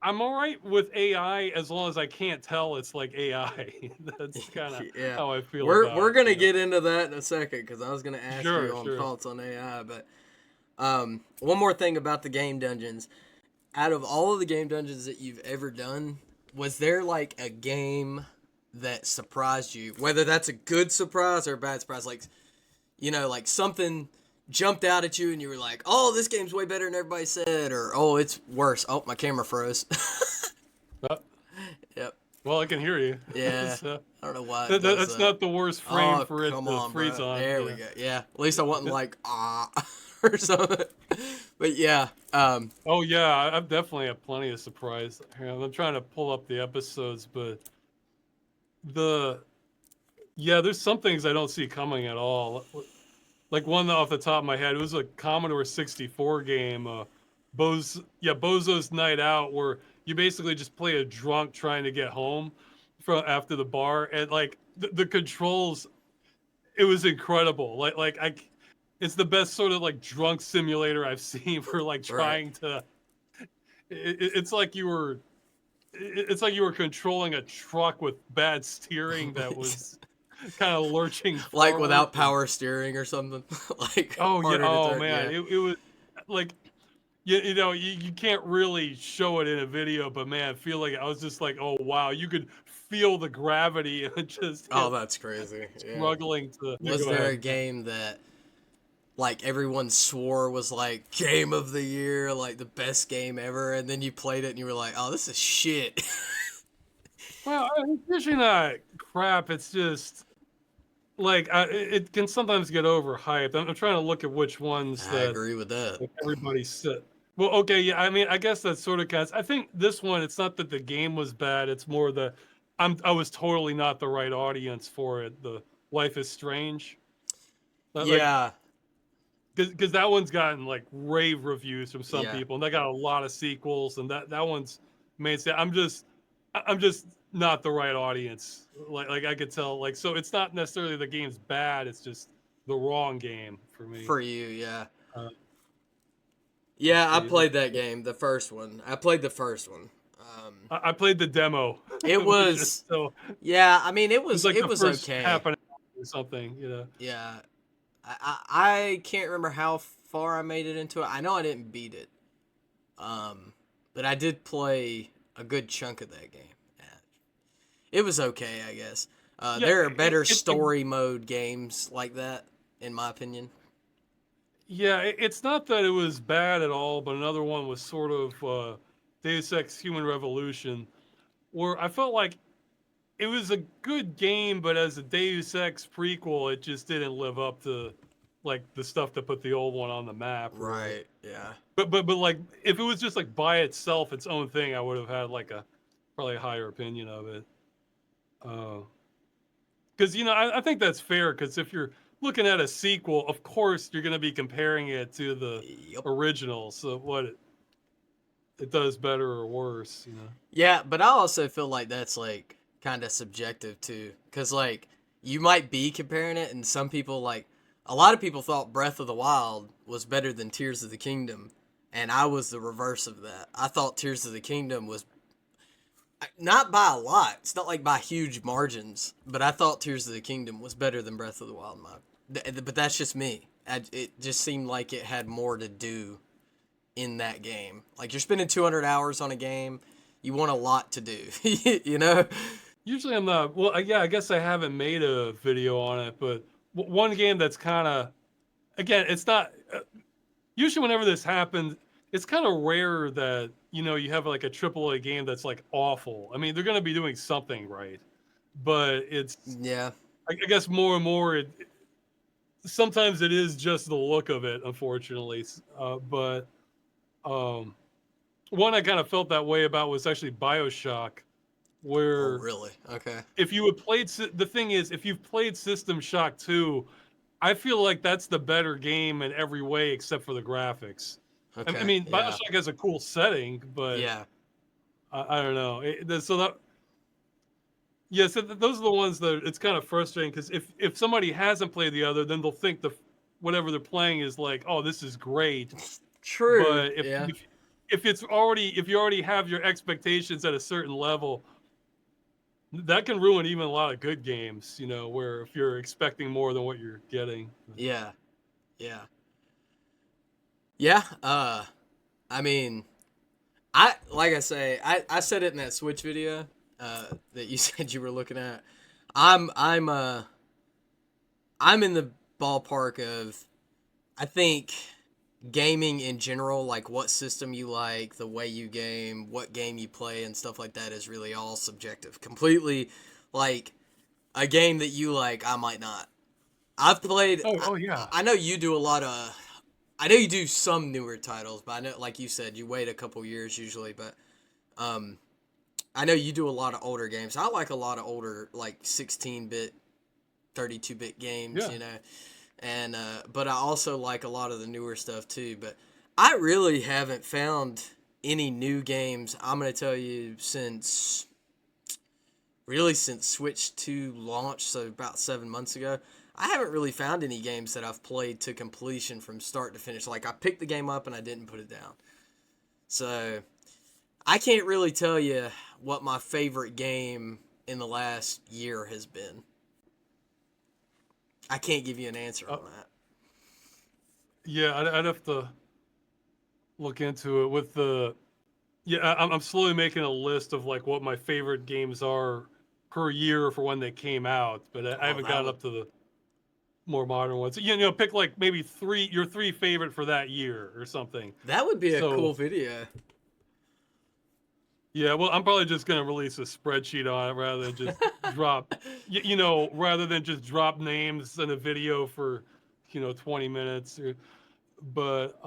I'm all right with AI as long as I can't tell it's like AI. That's kind of yeah. how I feel We're about gonna it. get into that in a second because I was gonna ask you Sure, on sure. thoughts on AI, but one more thing about the game dungeons. Out of all of the game dungeons that you've ever done, was there like a game that surprised you? Whether that's a good surprise or a bad surprise, like like something jumped out at you and you were like, "Oh, this game's way better than everybody said," or "Oh, it's worse." Oh, my camera froze. Uh, Yep. well, I can hear you. Yeah. So, I don't know why it does that's that. not the worst frame Oh, for it come to on, freeze bro. on. There we go. Yeah. At least I wasn't like or something. But yeah. Oh yeah, I've definitely had plenty of surprise. Here, I'm trying to pull up the episodes, but the yeah, there's some things I don't see coming at all. Like one off the top of my head, it was a Commodore 64 game, Bozo's Night Out, where you basically just play a drunk trying to get home from after the bar, and like the controls, it was incredible. It's the best sort of like drunk simulator I've seen for like Right. trying to. It's like it's like you were controlling a truck with bad steering that was kind of lurching Like forward. without power steering or something. Like Oh yeah, harder to oh turn. man, Yeah. it was like you can't really show it in a video, but man, I feel like I was just like, oh wow, you could feel the gravity and just Oh, that's crazy. Yeah. struggling to. Yeah, Was go there a ahead. game that like everyone swore was like game of the year, like the best game ever, and then you played it and you were like, "Oh, this is shit." Well, it's usually not crap. It's just like it can sometimes get overhyped. I'm trying to look at which ones I that agree with that. like everybody said. Well, okay, yeah. I mean, I guess that sort of counts. I think this one, it's not that the game was bad. It's more I was totally not the right audience for it. The Life is Strange, like Yeah. because that one's gotten like rave reviews from some Yeah. people, and they got a lot of sequels, and that one's mainstay. I'm just not the right audience. Like I could tell. Like so, it's not necessarily the game's bad. It's just the wrong game for me. For you, yeah. Uh, let's Yeah, I see. played that game, the first one. I played the first one. I played the demo, It which is was so yeah, I mean it's like it the was first okay. half an hour or something. Yeah. I can't remember how far I made it into it. I know I didn't beat it. But I did play a good chunk of that game. Yeah. It was okay, I guess. Yeah, There are better it's a, story mode games like that, in my opinion. yeah, it's not that it was bad at all, but another one was sort of Deus Ex Human Revolution, where I felt like it was a good game, but as a Deus Ex prequel, it just didn't live up to like the stuff that put the old one on the map, really. Right. Yeah. But like if it was just like by itself, its own thing, I would have had like a probably a higher opinion of it. Because I think that's fair. Because if you're looking at a sequel, of course you're going to be comparing it to the Yep. original. So what it does better or worse, Yeah, but I also feel like that's like kind of subjective too, because like you might be comparing it, and some people like a lot of people thought Breath of the Wild was better than Tears of the Kingdom, and I was the reverse of that. I thought Tears of the Kingdom was not by a lot. It's not like by huge margins, but I thought Tears of the Kingdom was better than Breath of the Wild. But that's just me. It just seemed like it had more to do in that game. Like you're spending 200 hours on a game, you want a lot to do, you know? Usually I'm not. Well, yeah, I guess I haven't made a video on it, but one game that's kind of, again, it's not. Usually, whenever this happens, it's kind of rare that you have like a AAA game that's like awful. I mean, they're going to be doing something right, but it's. Yeah. I guess more and more, sometimes it is just the look of it, unfortunately. But one I kind of felt that way about was actually BioShock, Oh, where really? Okay. if you had played, the thing is, if you've played System Shock 2, I feel like that's the better game in every way except for the graphics. I Okay. mean, Yeah. BioShock has a cool setting, but Yeah. I don't know. So that, yeah, so those are the ones that it's kind of frustrating because if somebody hasn't played the other, then they'll think whatever they're playing is like, oh, this is great. True. But Yeah. if you already have your expectations at a certain level, that can ruin even a lot of good games, where if you're expecting more than what you're getting. Yeah. Yeah. Yeah. I mean, like I say, I said it in that Switch video that you said you were looking at. I'm in the ballpark of, I think gaming in general, like what system you like, the way you game, what game you play, and stuff like that is really all subjective. Completely, like a game that you like, I might not. I've played. Oh yeah. I know you do a lot of. I know you do some newer titles, but I know, like you said, you wait a couple years usually. But I know you do a lot of older games. I like a lot of older, like 16-bit, 32-bit games. Yeah. And but I also like a lot of the newer stuff too. But I really haven't found any new games. I'm gonna tell you since Switch 2 launched, so about 7 months ago. I haven't really found any games that I've played to completion from start to finish. Like I picked the game up and I didn't put it down. So I can't really tell you what my favorite game in the last year has been. I can't give you an answer on that. Yeah, I'd have to look into it with the. Yeah, I'm slowly making a list of like what my favorite games are per year for when they came out, but I haven't gotten up to the more modern ones. Pick like maybe your three favorite for that year or something. That would be a cool video. Yeah, well, I'm probably just gonna release a spreadsheet on it rather than just drop, rather than just drop names in a video for, 20 minutes. But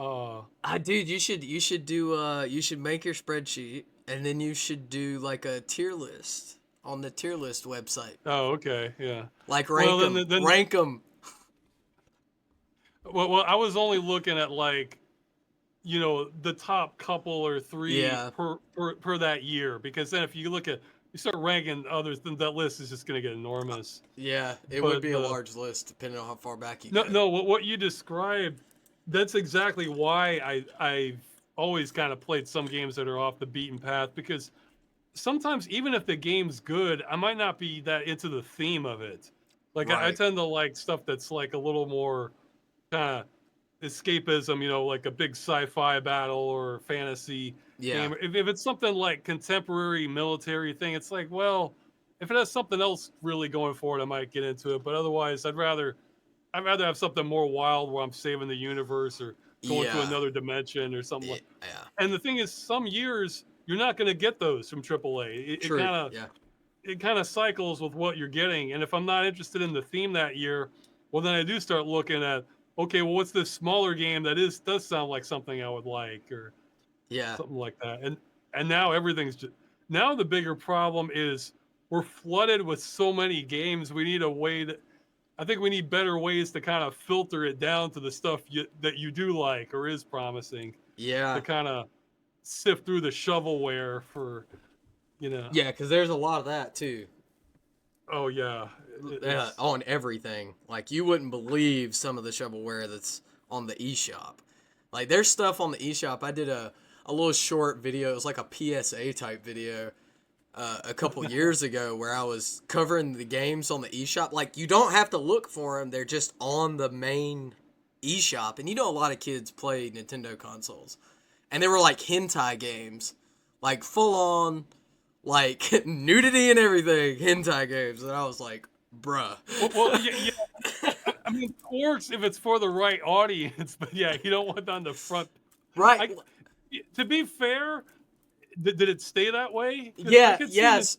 dude, you should do you should make your spreadsheet and then you should do like a tier list on the tier list website. Oh, okay, yeah. Like rank them. Well, I was only looking at like, the top couple or three per that year, because then if you start ranking others, then that list is just going to get enormous. Yeah, it would be a large list depending on how far back you go. No, what you described, that's exactly why I've always kind of played some games that are off the beaten path, because sometimes even if the game's good, I might not be that into the theme of it. Like Right. I tend to like stuff that's like a little more kind of escapism, like a big sci-fi battle or fantasy game. If it's something like contemporary military thing, it's like, well, if it has something else really going for it, I might get into it. But otherwise, I'd rather have something more wild where I'm saving the universe or going to another dimension or something like. Yeah. And the thing is, some years you're not going to get those from AAA. It kind of cycles with what you're getting. And if I'm not interested in the theme that year, well, then I do start looking at, okay, well, what's this smaller game that does sound like something I would like, or something like that. And now now the bigger problem is we're flooded with so many games. We need a way I think we need better ways to kind of filter it down to the stuff that you do like or is promising, to Yeah. kind of sift through the shovelware for, Yeah, because there's a lot of that too. Oh yeah, it's On everything. Like you wouldn't believe some of the shovelware that's on the eShop. Like there's stuff on the eShop. I did a little short video. It was like a PSA type video a couple years ago where I was covering the games on the eShop. Like you don't have to look for them. They're just on the main eShop. And you know a lot of kids play Nintendo consoles. And they were like hentai games. Like full on like nudity and everything hentai games. And I was like, bruh. well yeah. I mean, it works if it's for the right audience, but yeah, you don't want it on the front. Right. To be fair, did it stay that way? Yeah, yes.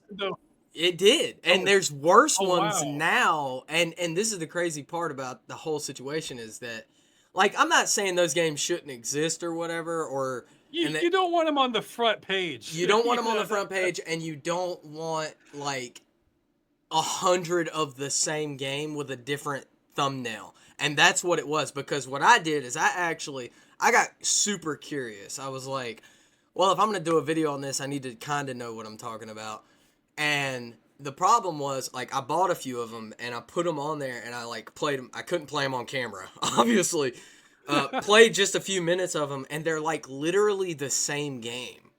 It did. And there's worse ones wow. now. And this is the crazy part about the whole situation is that, like, I'm not saying those games shouldn't exist or whatever, or... You don't want them on the front page. You don't want them on the front page, and you don't want, like, 100 of the same game with a different thumbnail. And that's what it was, because what I did is I got super curious. I was like, well, if I'm going to do a video on this, I need to kind of know what I'm talking about. And the problem was, like, I bought a few of them, and I put them on there, and I, like, played them. I couldn't play them on camera, obviously. Played just a few minutes of them, and they're, like, literally the same game.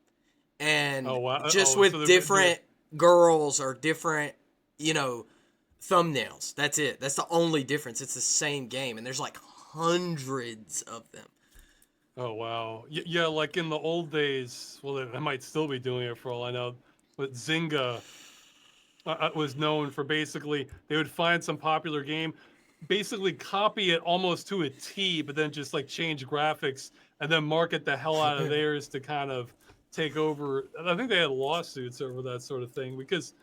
And just with different girls or different, thumbnails. That's it. That's the only difference. It's the same game, and there's, like, hundreds of them. Oh, wow. Yeah, like in the old days, well, they might still be doing it for all I know, but Zynga was known for basically, they would find some popular game, basically copy it almost to a T, but then just like change graphics and then market the hell out of theirs to kind of take over. I think they had lawsuits over that sort of thing because,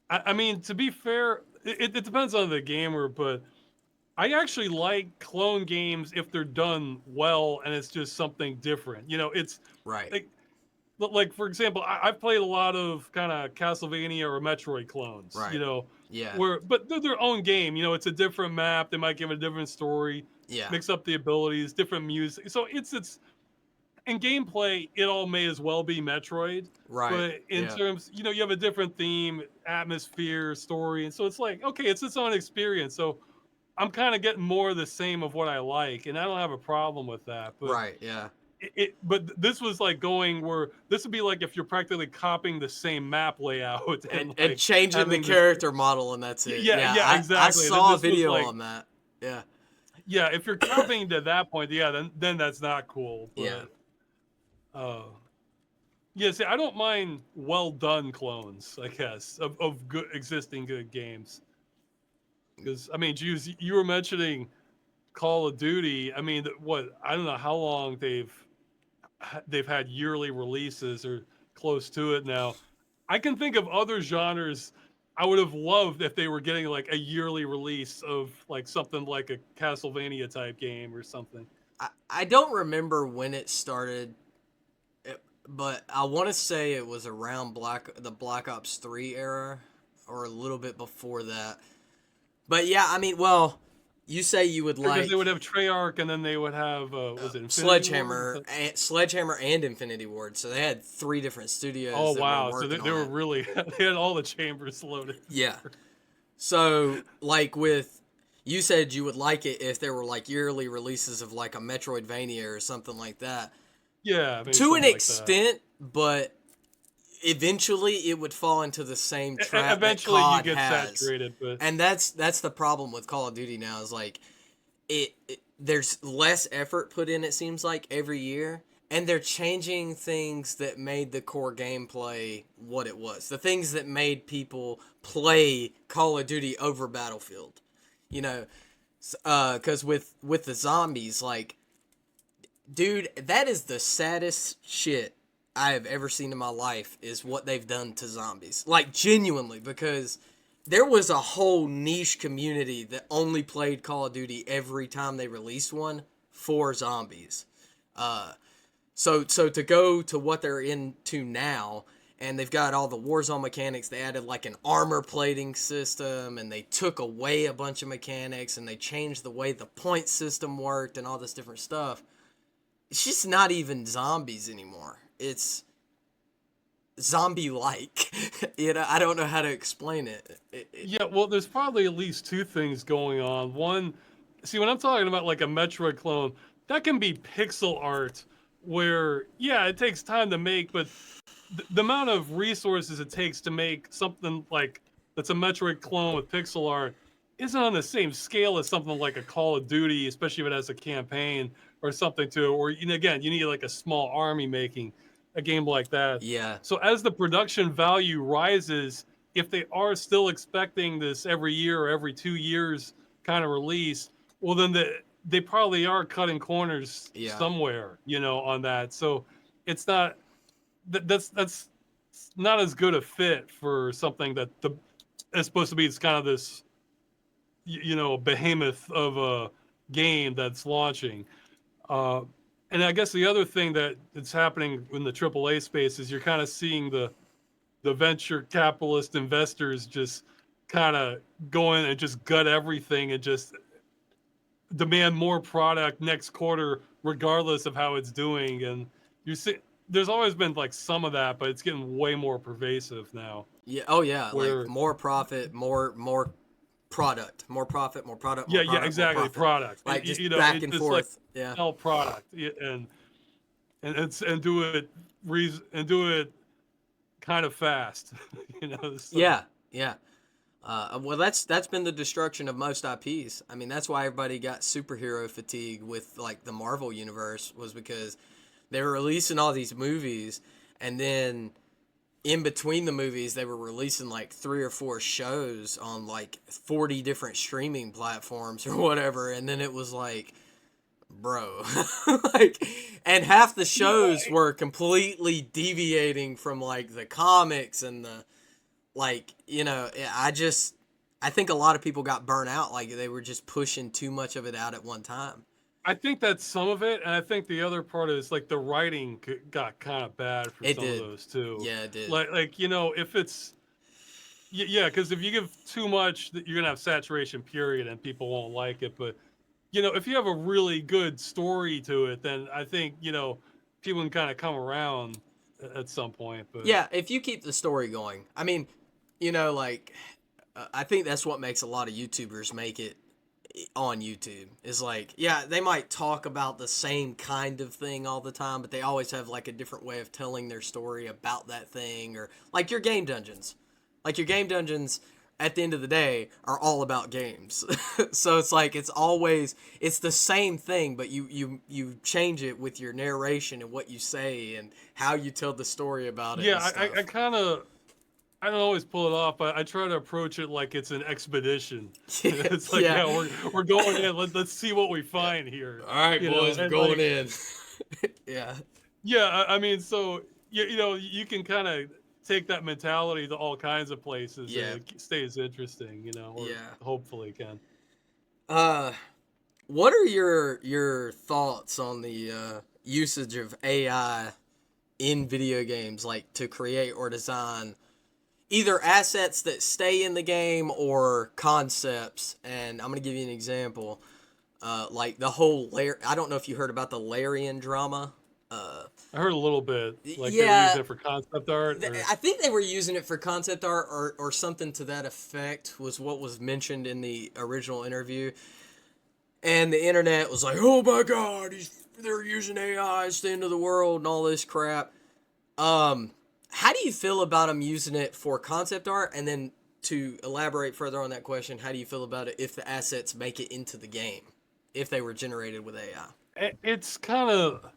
I mean, to be fair, it depends on the gamer, but I actually like clone games if they're done well and it's just something different. It's right. Like for example, I've played a lot of kind of Castlevania or Metroid clones. Right. Yeah. But they're their own game. It's a different map. They might give it a different story. Yeah. Mix up the abilities, different music. So it's in gameplay, it all may as well be Metroid. Right. But in terms, you have a different theme, atmosphere, story, and so it's like, okay, it's its own experience. So I'm kind of getting more of the same of what I like, and I don't have a problem with that. But right, yeah. But this was like going where this would be like if you're practically copying the same map layout and changing the character model, and that's it. Yeah, exactly. I saw a video on that. Yeah. Yeah, if you're copying to that point, then that's not cool. But, yeah. See, I don't mind well done clones, I guess, of good existing good games. Because I mean, Jews, you were mentioning Call of Duty. I mean, I don't know how long they've had yearly releases or close to it now. I can think of other genres I would have loved if they were getting like a yearly release of like something like a Castlevania type game or something. I don't remember when it started, but I want to say it was around the Black Ops 3 era or a little bit before that. But yeah, I mean, well, you say you would like... Because they would have Treyarch and then they would have, was it Sledgehammer and Infinity Ward. So they had 3 different studios. Oh, wow. So they were really... They had all the chambers loaded. Yeah. So, like with... You said you would like it if there were like yearly releases of like a Metroidvania or something like that. Yeah. To an extent, but... Eventually, it would fall into the same trap. Eventually, that COD you get has. saturated, but and that's the problem with Call of Duty now. Is like, there's less effort put in. It seems like every year, and they're changing things that made the core gameplay what it was. The things that made people play Call of Duty over Battlefield. Because with the zombies, like, dude, that is the saddest shit I have ever seen in my life is what they've done to zombies. Like, genuinely, because there was a whole niche community that only played Call of Duty every time they released one for zombies. So to go to what they're into now and they've got all the Warzone mechanics. They added like an armor plating system, and they took away a bunch of mechanics, and they changed the way the point system worked and all this different stuff. It's just not even zombies anymore. It's zombie-like. I don't know how to explain it. Yeah, well, there's probably at least two things going on. One, see, when I'm talking about like a Metroid clone, that can be pixel art where, yeah, it takes time to make, but the amount of resources it takes to make something like that's a Metroid clone with pixel art isn't on the same scale as something like a Call of Duty, especially if it has a campaign or something to it. Or, again, you need like a small army making a game like that. Yeah. So as the production value rises, if they are still expecting this every year or every 2 years kind of release, well, then they probably are cutting corners somewhere, on that. So it's not that's not as good a fit for something that is supposed to be. It's kind of this, behemoth of a game that's launching. And I guess the other thing that's happening in the AAA space is you're kind of seeing the venture capitalist investors just kind of go in and just gut everything and just demand more product next quarter, regardless of how it's doing. And you see, there's always been like some of that, but it's getting way more pervasive now. Yeah. Oh yeah. Like more profit, more product, more profit, more product. More yeah, product, exactly. More Product, like just back and forth. Like sell product and do it kind of fast. So. Yeah. Well, that's been the destruction of most IPs. I mean, that's why everybody got superhero fatigue with like the Marvel universe, was because they were releasing all these movies, and then in between the movies they were releasing like 3 or 4 shows on like 40 different streaming platforms or whatever, and then it was like, bro, like, and half the shows were completely deviating from like the comics and the, like, I think a lot of people got burnt out. Like they were just pushing too much of it out at one time. I think that's some of it, and I think the other part is like the writing got kind of bad for some of those too. Yeah, it did. Like if it's because if you give too much, you're gonna have saturation period, and people won't like it. But if you have a really good story to it, then I think people can kind of come around at some point. But yeah, if you keep the story going, I mean, I think that's what makes a lot of YouTubers make it on YouTube. Is like, yeah, they might talk about the same kind of thing all the time, but they always have like a different way of telling their story about that thing. Or like your game dungeons, at the end of the day are all about games. So it's like it's the same thing, but you change it with your narration and what you say and how you tell the story about it. Yeah, I don't always pull it off, but I try to approach it like it's an expedition. It's like, we're going in. Let's see what we find here. All right, boys, we're going in. Yeah. Yeah, I mean, so you can kind of take that mentality to all kinds of places. Yeah. And it stays interesting, or hopefully can. What are your thoughts on the usage of AI in video games, like to create or design either assets that stay in the game or concepts? And I'm going to give you an example. Like the whole I don't know if you heard about the Larian drama. I heard a little bit. Like they were using it for concept art? I think they were using it for concept art or something to that effect was what was mentioned in the original interview. And the internet was like, oh my God, they're using AI, it's the end of the world and all this crap. How do you feel about them using it for concept art? And then to elaborate further on that question, how do you feel about it if the assets make it into the game, if they were generated with AI? It's kind of,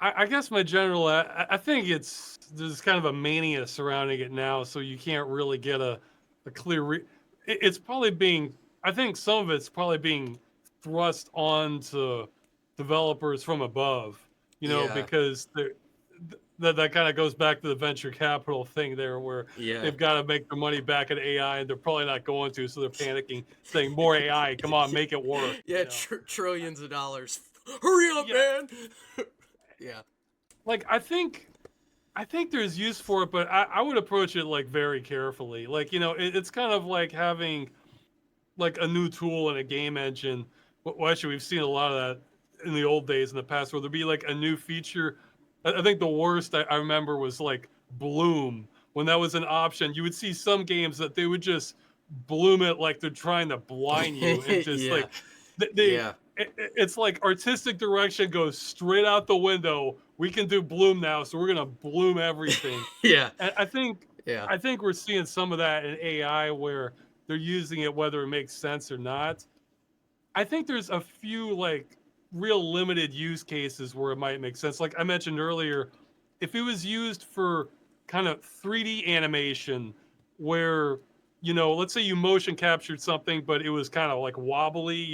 I guess my general, I think there's kind of a mania surrounding it now, so you can't really get a clear, it's probably I think some of it's probably being thrust onto developers from above, because that kind of goes back to the venture capital thing there, where they've got to make their money back at AI, and they're probably not going to, so they're panicking, saying more AI, come on, make it work. Yeah, trillions of dollars. Hurry up, man. Yeah. Like, I think I think there's use for it, but I would approach it like very carefully. Like, it's kind of like having like a new tool in a game engine. Well, actually, we've seen a lot of that in the old days in the past, where there'd be like a new feature. I think the worst I remember was like bloom. When that was an option, you would see some games that they would just bloom it like they're trying to blind you, and just Yeah. like they Yeah. it's like artistic direction goes straight out the window. We can do bloom now, so we're gonna bloom everything. Yeah. And I think Yeah. I think we're seeing some of that in AI where they're using it whether it makes sense or not. I think there's a few like real limited use cases where it might make sense. Like I mentioned earlier, if it was used for kind of 3D animation where, let's say you motion captured something, but it was kind of like wobbly,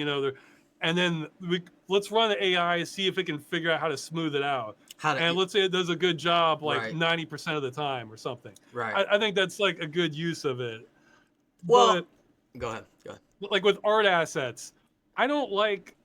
and then let's run the AI, see if it can figure out how to smooth it out. How to? And let's say it does a good job like Right. 90% of the time or something. Right. I think that's like a good use of it. Well, But go ahead. Go ahead. like with art assets, I don't like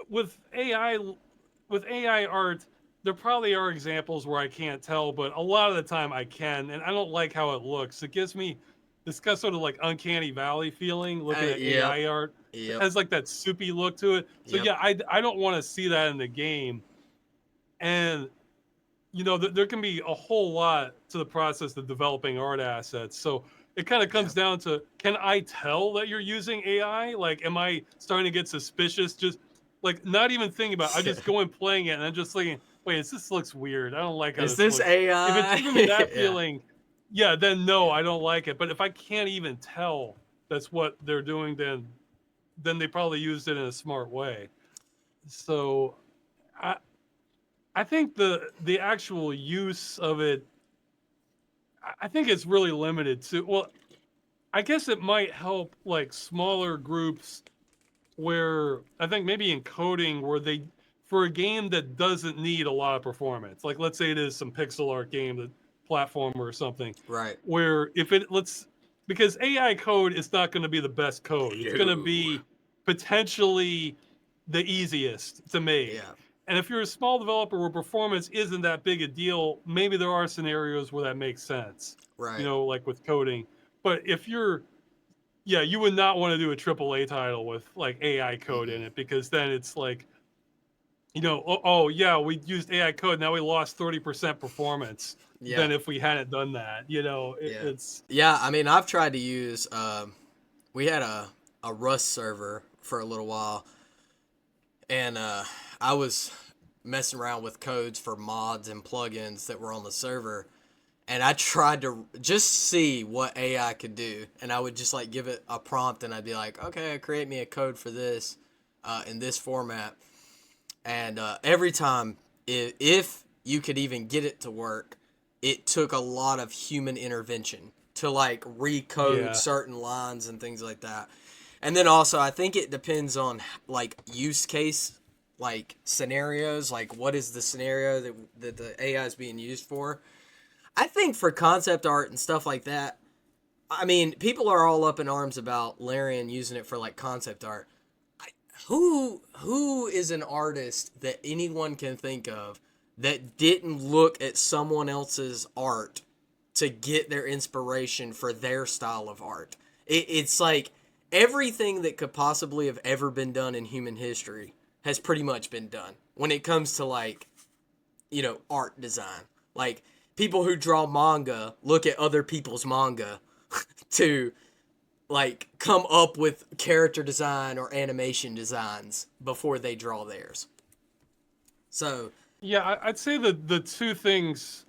with AI art. There probably are examples where I can't tell, but a lot of the time I can, and I don't like how it looks. It gives me this kind of sort of like uncanny valley feeling looking at Yep. AI art. It Yep. has like that soupy look to it. So Yep. yeah, I don't want to see that in the game. And there can be a whole lot to the process of developing art assets. So it kind of Yeah. comes down to, can I tell that you're using AI? Like, am I starting to get suspicious? Just like not even thinking about it. I just go in playing it and I'm just thinking, wait, this looks weird. I don't like how Is this this looks. If it's AI? giving me that Yeah. feeling, yeah, then no, I don't like it. But if I can't even tell that's what they're doing, then they probably used it in a smart way. So I I think the actual use of it, I think it's really limited to, well, I guess it might help like smaller groups where I think maybe in coding where for a game that doesn't need a lot of performance, like let's say it is some pixel art game, the platformer or something, Right. where if it let's because AI code is not going to be the best code. It's going to No. be potentially the easiest to make. Yeah. And if you're a small developer where performance isn't that big a deal, maybe there are scenarios where that makes sense, Right. like with coding. But if yeah, you would not want to do a AAA title with like AI code in Mm-mm. it because then it's like, oh yeah, we used AI code. Now we lost 30% performance Yeah. than if we hadn't done that. Yeah. It's, Yeah. I mean, I've tried to use. We had a Rust server for a little while, and I was messing around with codes for mods and plugins that were on the server, and I tried to just see what AI could do, and I would just like give it a prompt, and I'd be like, okay, create me a code for this, in this format, and every time, if you could even get it to work, it took a lot of human intervention to like recode yeah, certain lines and things like that. And then also, I think it depends on like use case, like scenarios, like what is the scenario that the AI is being used for. I think for concept art and stuff like that, I mean, people are all up in arms about Larian using it for like concept art. Who is an artist that anyone can think of that didn't look at someone else's art to get their inspiration for their style of art? It's like everything that could possibly have ever been done in human history has pretty much been done when it comes to like, art design. Like people who draw manga look at other people's manga to like come up with character design or animation designs before they draw theirs. So, yeah. I'd say the two things.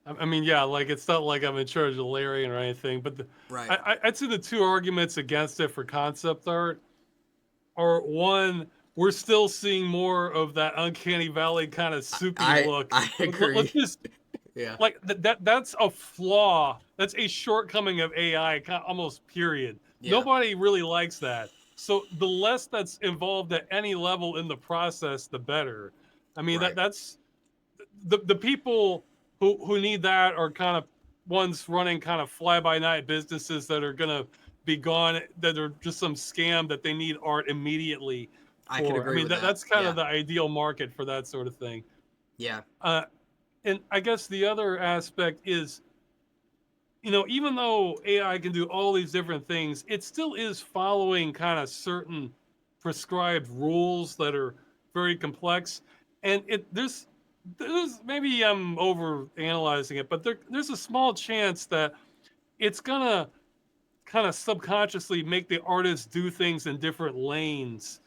I mean, yeah, like it's not like I'm in charge of Larian or anything, but right. I'd say the two arguments against it for concept art are one, we're still seeing more of that uncanny valley kind of soupy look. I Let's agree. just Yeah. like that's a flaw. That's a shortcoming of AI, almost period. Yeah. Nobody really likes that. So the less that's involved at any level in the process, the better. I mean Right. that's the people who need that are kind of ones running kind of fly by night businesses that are gonna be gone, that are just some scam that they need art immediately I could for. I agree mean with that. that's kind Yeah. of the ideal market for that sort of thing. Yeah. Uh, and I guess the other aspect is, even though AI can do all these different things, it still is following kind of certain prescribed rules that are very complex. And there's maybe I'm over analyzing it, but there's a small chance that it's gonna kind of subconsciously make the artist do things in different lanes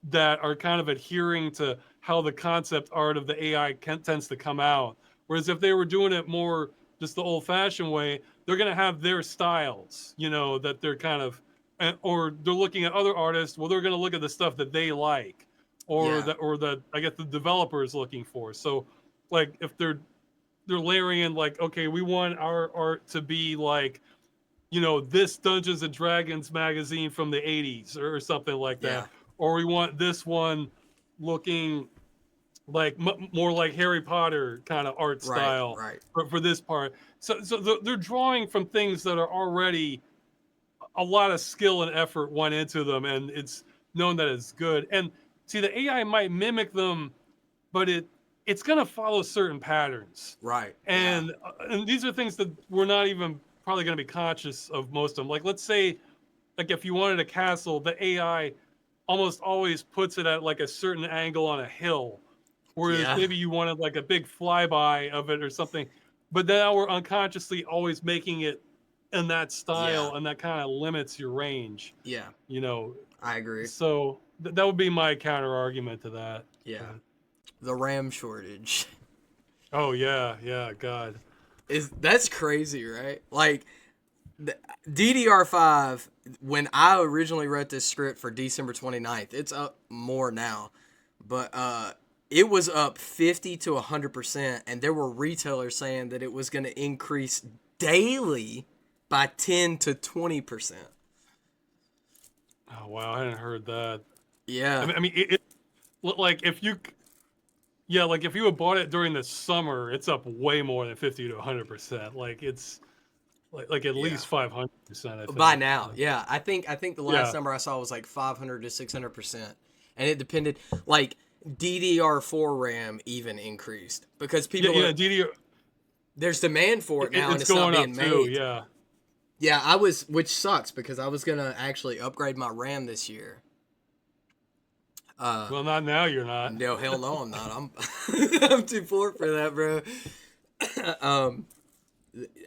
that are kind of adhering to how the concept art of the AI tends to come out. Whereas if they were doing it more just the old-fashioned way, they're going to have their styles, that they're kind of, or they're looking at other artists. Well, they're going to look at the stuff that they like, or Yeah. that I guess the developer is looking for. So, like if they're layering in like, okay, we want our art to be like, this Dungeons and Dragons magazine from the 80s or something like Yeah. that. Or we want this one looking like more like Harry Potter kind of art Right. style Right. for this part. So they're drawing from things that are already a lot of skill and effort went into them, and it's known that it's good. And see, the AI might mimic them, but it's going to follow certain patterns. Right. Yeah. And these are things that we're not even probably going to be conscious of most of them. Like let's say, like if you wanted a castle, the AI almost always puts it at like a certain angle on a hill, whereas Yeah. maybe you wanted like a big flyby of it or something. But now we're unconsciously always making it in that Yeah. style, and that kind of limits your range. Yeah. You know, I agree. so that would be my counter argument to that. Yeah. The RAM shortage. Oh yeah, God. That's crazy, right? Like DDR5, when I originally wrote this script for December 29th, it's up more now. But it was up 50 to 100%, and there were retailers saying that it was going to increase daily by 10 to 20%. Oh wow, I hadn't heard that. Yeah. I mean it like if you yeah, like if you had bought it during the summer, it's up way more than 50 to 100%. Like it's like at Yeah. least 500%, I think. By now, yeah. I think the last Yeah. number I saw was like 500 to 600%, and it depended. Like DDR4 RAM even increased because people Yeah, DDR there's demand for it now, and it's it's not going up being too, made. yeah. Yeah, which sucks because I was gonna actually upgrade my RAM this year. Well, not now you're not. No, hell no, I'm not. I'm I'm too poor for that, bro.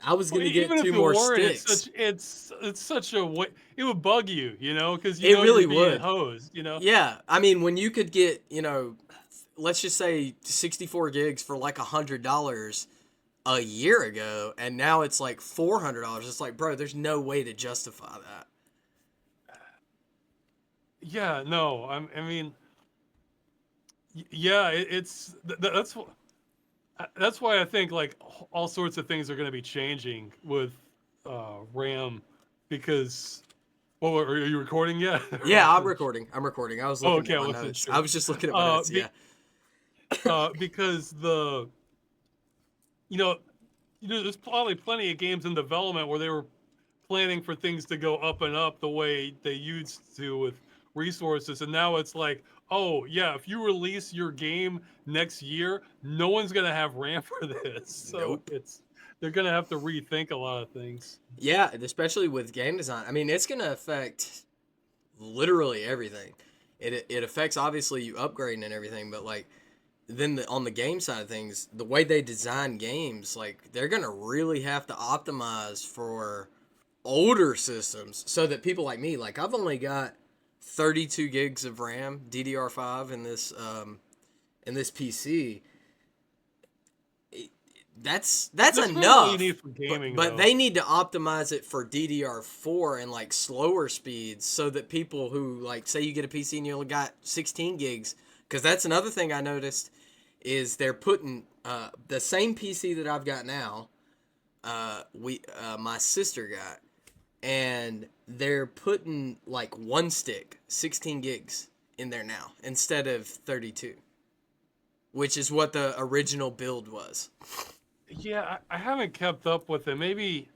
I was Well, gonna get even if two you more weren't, sticks. it's such a way, it would bug you, because It really you're being would. hosed. Yeah, I mean, when you could get, let's just say 64 gigs for like $100 a year ago, and now it's like $400. It's like, bro, there's no way to justify that. Yeah, no, I mean, yeah, that's why I think like all sorts of things are going to be changing with RAM because. Well, are you recording yet? Yeah, I'm recording. I was Oh, looking okay, at I my wasn't notes. sure. I was just looking at my notes. Yeah. Because there's probably plenty of games in development where they were planning for things to go up and up the way they used to with resources, and now it's like, oh yeah, if you release your game next year, no one's gonna have RAM for this, so Nope. they're gonna have to rethink a lot of things. Yeah, and especially with game design. I mean, it's gonna affect literally everything. It affects obviously you upgrading and everything, but like then on the game side of things, the way they design games, like they're gonna really have to optimize for older systems so that people like me, like I've only got 32 gigs of RAM DDR5 in this PC. That's That's really enough. all you need for gaming, But though. they need to optimize it for DDR4 and like slower speeds so that people who like say you get a PC and you only got 16 gigs, because that's another thing I noticed is they're putting the same PC that I've got now. My sister got, and they're putting like one stick, 16 gigs in there now instead of 32, which is what the original build was. Yeah, I haven't kept up with it. Maybe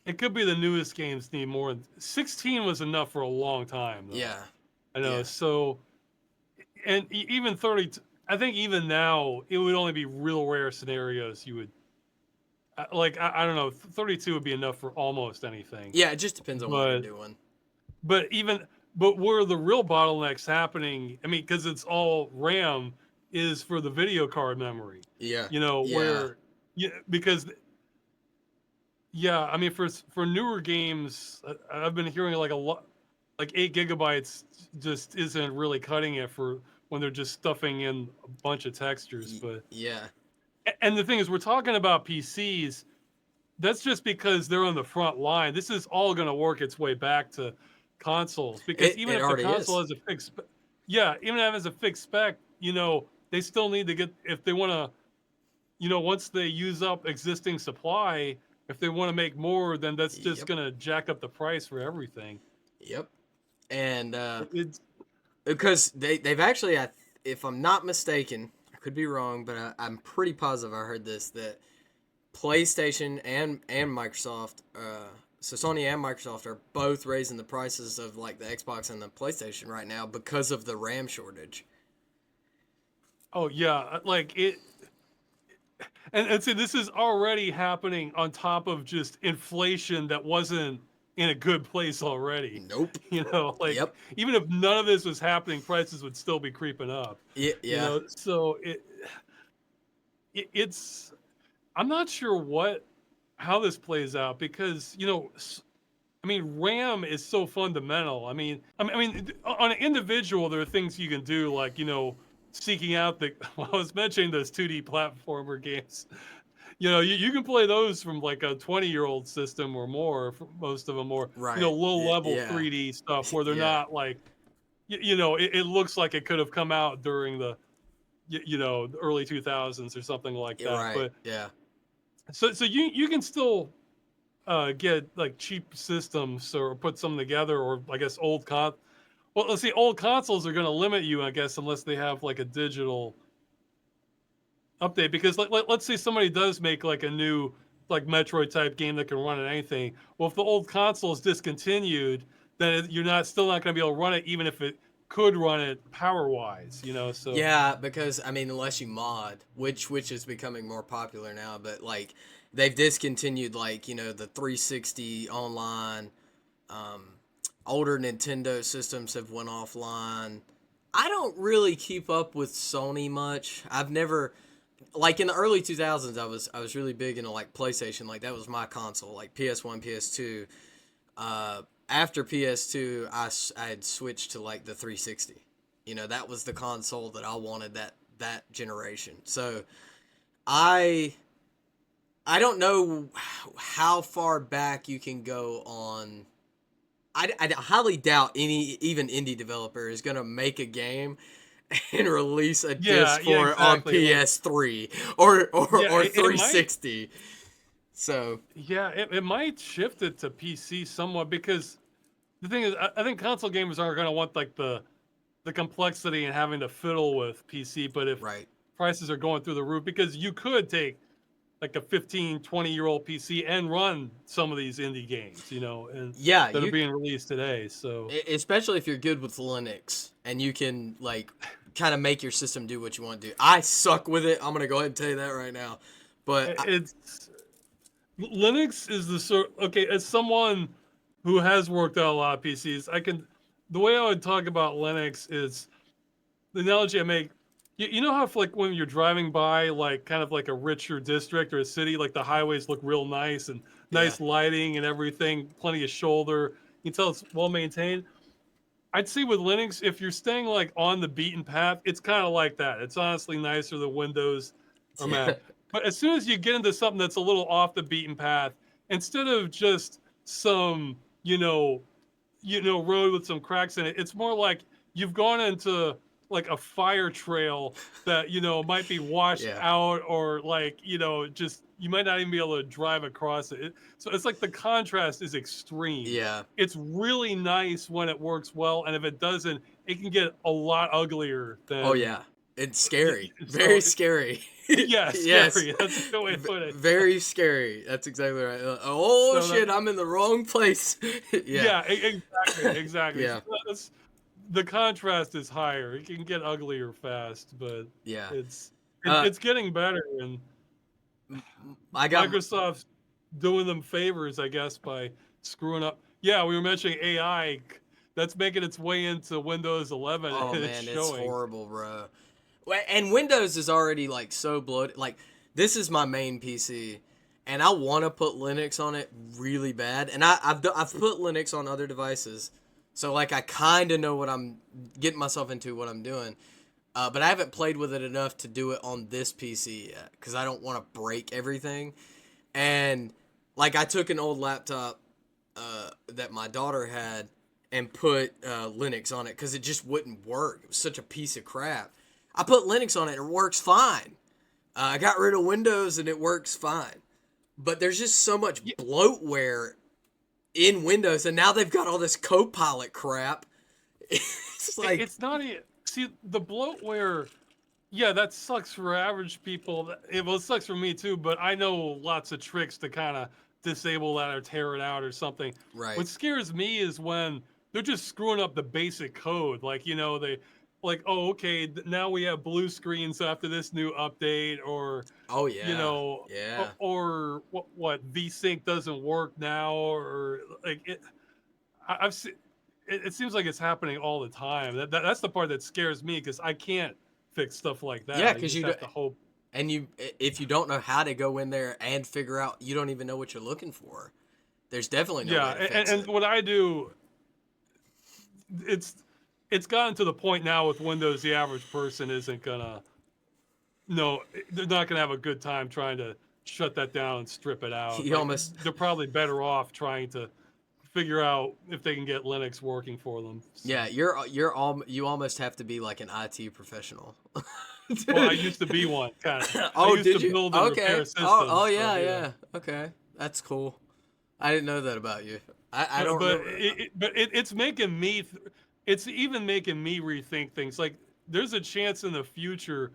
it could be the newest games need more. 16 was enough for a long time, though. Yeah. I know. Yeah. So, and even 30. I think even now it would only be real rare scenarios you would I don't know, 32 would be enough for almost anything. Yeah, it just depends on what you're But doing. but even but where the real bottlenecks happening, I mean, because it's all RAM, is for the video card memory. Yeah. You know, Yeah. where because yeah, I mean for newer games, I've been hearing like a lot, like 8 GB just isn't really cutting it for when they're just stuffing in a bunch of textures. But Yeah. and the thing is, we're talking about PCs. That's just because they're on the front line. This is all going to work its way back to consoles, because even It if the already console is. has a fixed, yeah, even if it has a fixed spec, you know, they still need to get, if they want to, you know, once they use up existing supply, if they want to make more, then that's just Yep. going to jack up the price for everything. Yep. And It's because they've actually, if I'm not mistaken, I could be wrong, but I'm pretty positive I heard this, that PlayStation and Microsoft, so Sony and Microsoft are both raising the prices of like the Xbox and the PlayStation right now because of the RAM shortage. oh yeah, like it. And so this is already happening on top of just inflation that wasn't in a good place already. Nope. You know, like Yep. even if none of this was happening, prices would still be creeping up. Yeah. You know, so it's I'm not sure how this plays out, because you know, I mean, RAM is so fundamental. I mean, on an individual, there are things you can do, like, you know, seeking out the. Well, I was mentioning those 2D platformer games. You know, you can play those from like a 20-year-old system or more. For most of them, or Right. you know, low level Yeah. 3D stuff where they're Yeah. not like, you know, it looks like it could have come out during the, you know, the early 2000s or something like that. Right. But Yeah. so you can still get like cheap systems or put some together, or I guess well, let's see, old consoles are going to limit you, I guess, unless they have like a digital update. Because let's say somebody does make like a new like Metroid type game that can run at anything. Well, if the old console is discontinued, then you're still not going to be able to run it, even if it could run it power wise. You know, so Yeah, because I mean, unless you mod, which is becoming more popular now, but like they've discontinued, like, you know, the 360 online. Older Nintendo systems have went offline. I don't really keep up with Sony much. I've never, like in the early 2000s, I was really big into like PlayStation. Like that was my console, like PS1, PS2. After PS2, I had switched to like the 360. You know, that was the console that I wanted that generation. So I don't know how far back you can go on. I highly doubt even indie developer is gonna make a game and release a disc for it on exactly. PS3 or Yeah, it 360. So yeah, it might shift it to PC somewhat, because the thing is, I think console gamers aren't going to want like the complexity and having to fiddle with PC. But if right. prices are going through the roof, because you could take like a 15, 20-year-old PC and run some of these indie games, you know, and Yeah, that are being released today. So especially if you're good with Linux and you can like kind of make your system do what you want to do. I suck with it. I'm gonna go ahead and tell you that right now. But Linux is the sort. Okay, as someone who has worked on a lot of PCs, the way I would talk about Linux is the analogy I make. You know how if, like, when you're driving by like kind of like a richer district or a city, like the highways look real nice and nice lighting and everything, plenty of shoulder. You can tell it's well maintained. I'd say with Linux, if you're staying like on the beaten path, it's kind of like that. It's honestly nicer than Windows or Mac. But as soon as you get into something that's a little off the beaten path, instead of just some, road with some cracks in it, it's more like you've gone into like a fire trail that, might be washed out, or like, just, you might not even be able to drive across it. So it's like the contrast is extreme. Yeah. It's really nice when it works well, and if it doesn't, it can get a lot uglier than. Oh yeah. It's scary. Very scary. Yeah, scary. Yes. That's a good way to put it. Very scary. That's exactly right. Shit, I'm in the wrong place. Yeah, exactly. Yeah. So the contrast is higher. It can get uglier fast, but Yeah. it's Uh, it's getting better, and I got. Microsoft's doing them favors, I guess, by screwing up. Yeah, we were mentioning AI. That's making its way into Windows 11, Oh and it's man, it's showing. horrible, bro. And Windows is already like so bloated. Like this is my main PC, and I want to put Linux on it really bad. And I've put Linux on other devices, so like I kind of know what I'm getting myself into, what I'm doing. But I haven't played with it enough to do it on this PC yet because I don't want to break everything. And like I took an old laptop that my daughter had and put Linux on it because it just wouldn't work. It was such a piece of crap. I put Linux on it and it works fine. I got rid of Windows and it works fine. But there's just so much bloatware in Windows, and now they've got all this Copilot crap. It's like It's not see the bloatware. Yeah, that sucks for average people. Well, it sucks for me too. But I know lots of tricks to kind of disable that or tear it out or something. right. What scares me is when they're just screwing up the basic code. Like they like, oh, okay, now we have blue screens after this new update, or Oh yeah, yeah, or what VSync doesn't work now, or like it. I've seen. It seems like it's happening all the time. That's the part that scares me because I can't fix stuff like that. yeah. You Because just have to hope. and if you don't know how to go in there and figure out, you don't even know what you're looking for. There's definitely no Yeah, way to fix and it. what I do, it's it's gotten to the point now with Windows, the average person isn't gonna. No, they're not gonna have a good time trying to shut that down and strip it out. You Like almost they're probably better off trying to figure out if they can get Linux working for them. yeah, So. you almost have to be like an IT professional. Well, I used to be one kind of. I Oh, used to did you? build and Okay. repair systems. Oh yeah, So, yeah. yeah. Okay, that's cool. I didn't know that about you. I But don't but remember. it's making me. It's even making me rethink things. Like there's a chance in the future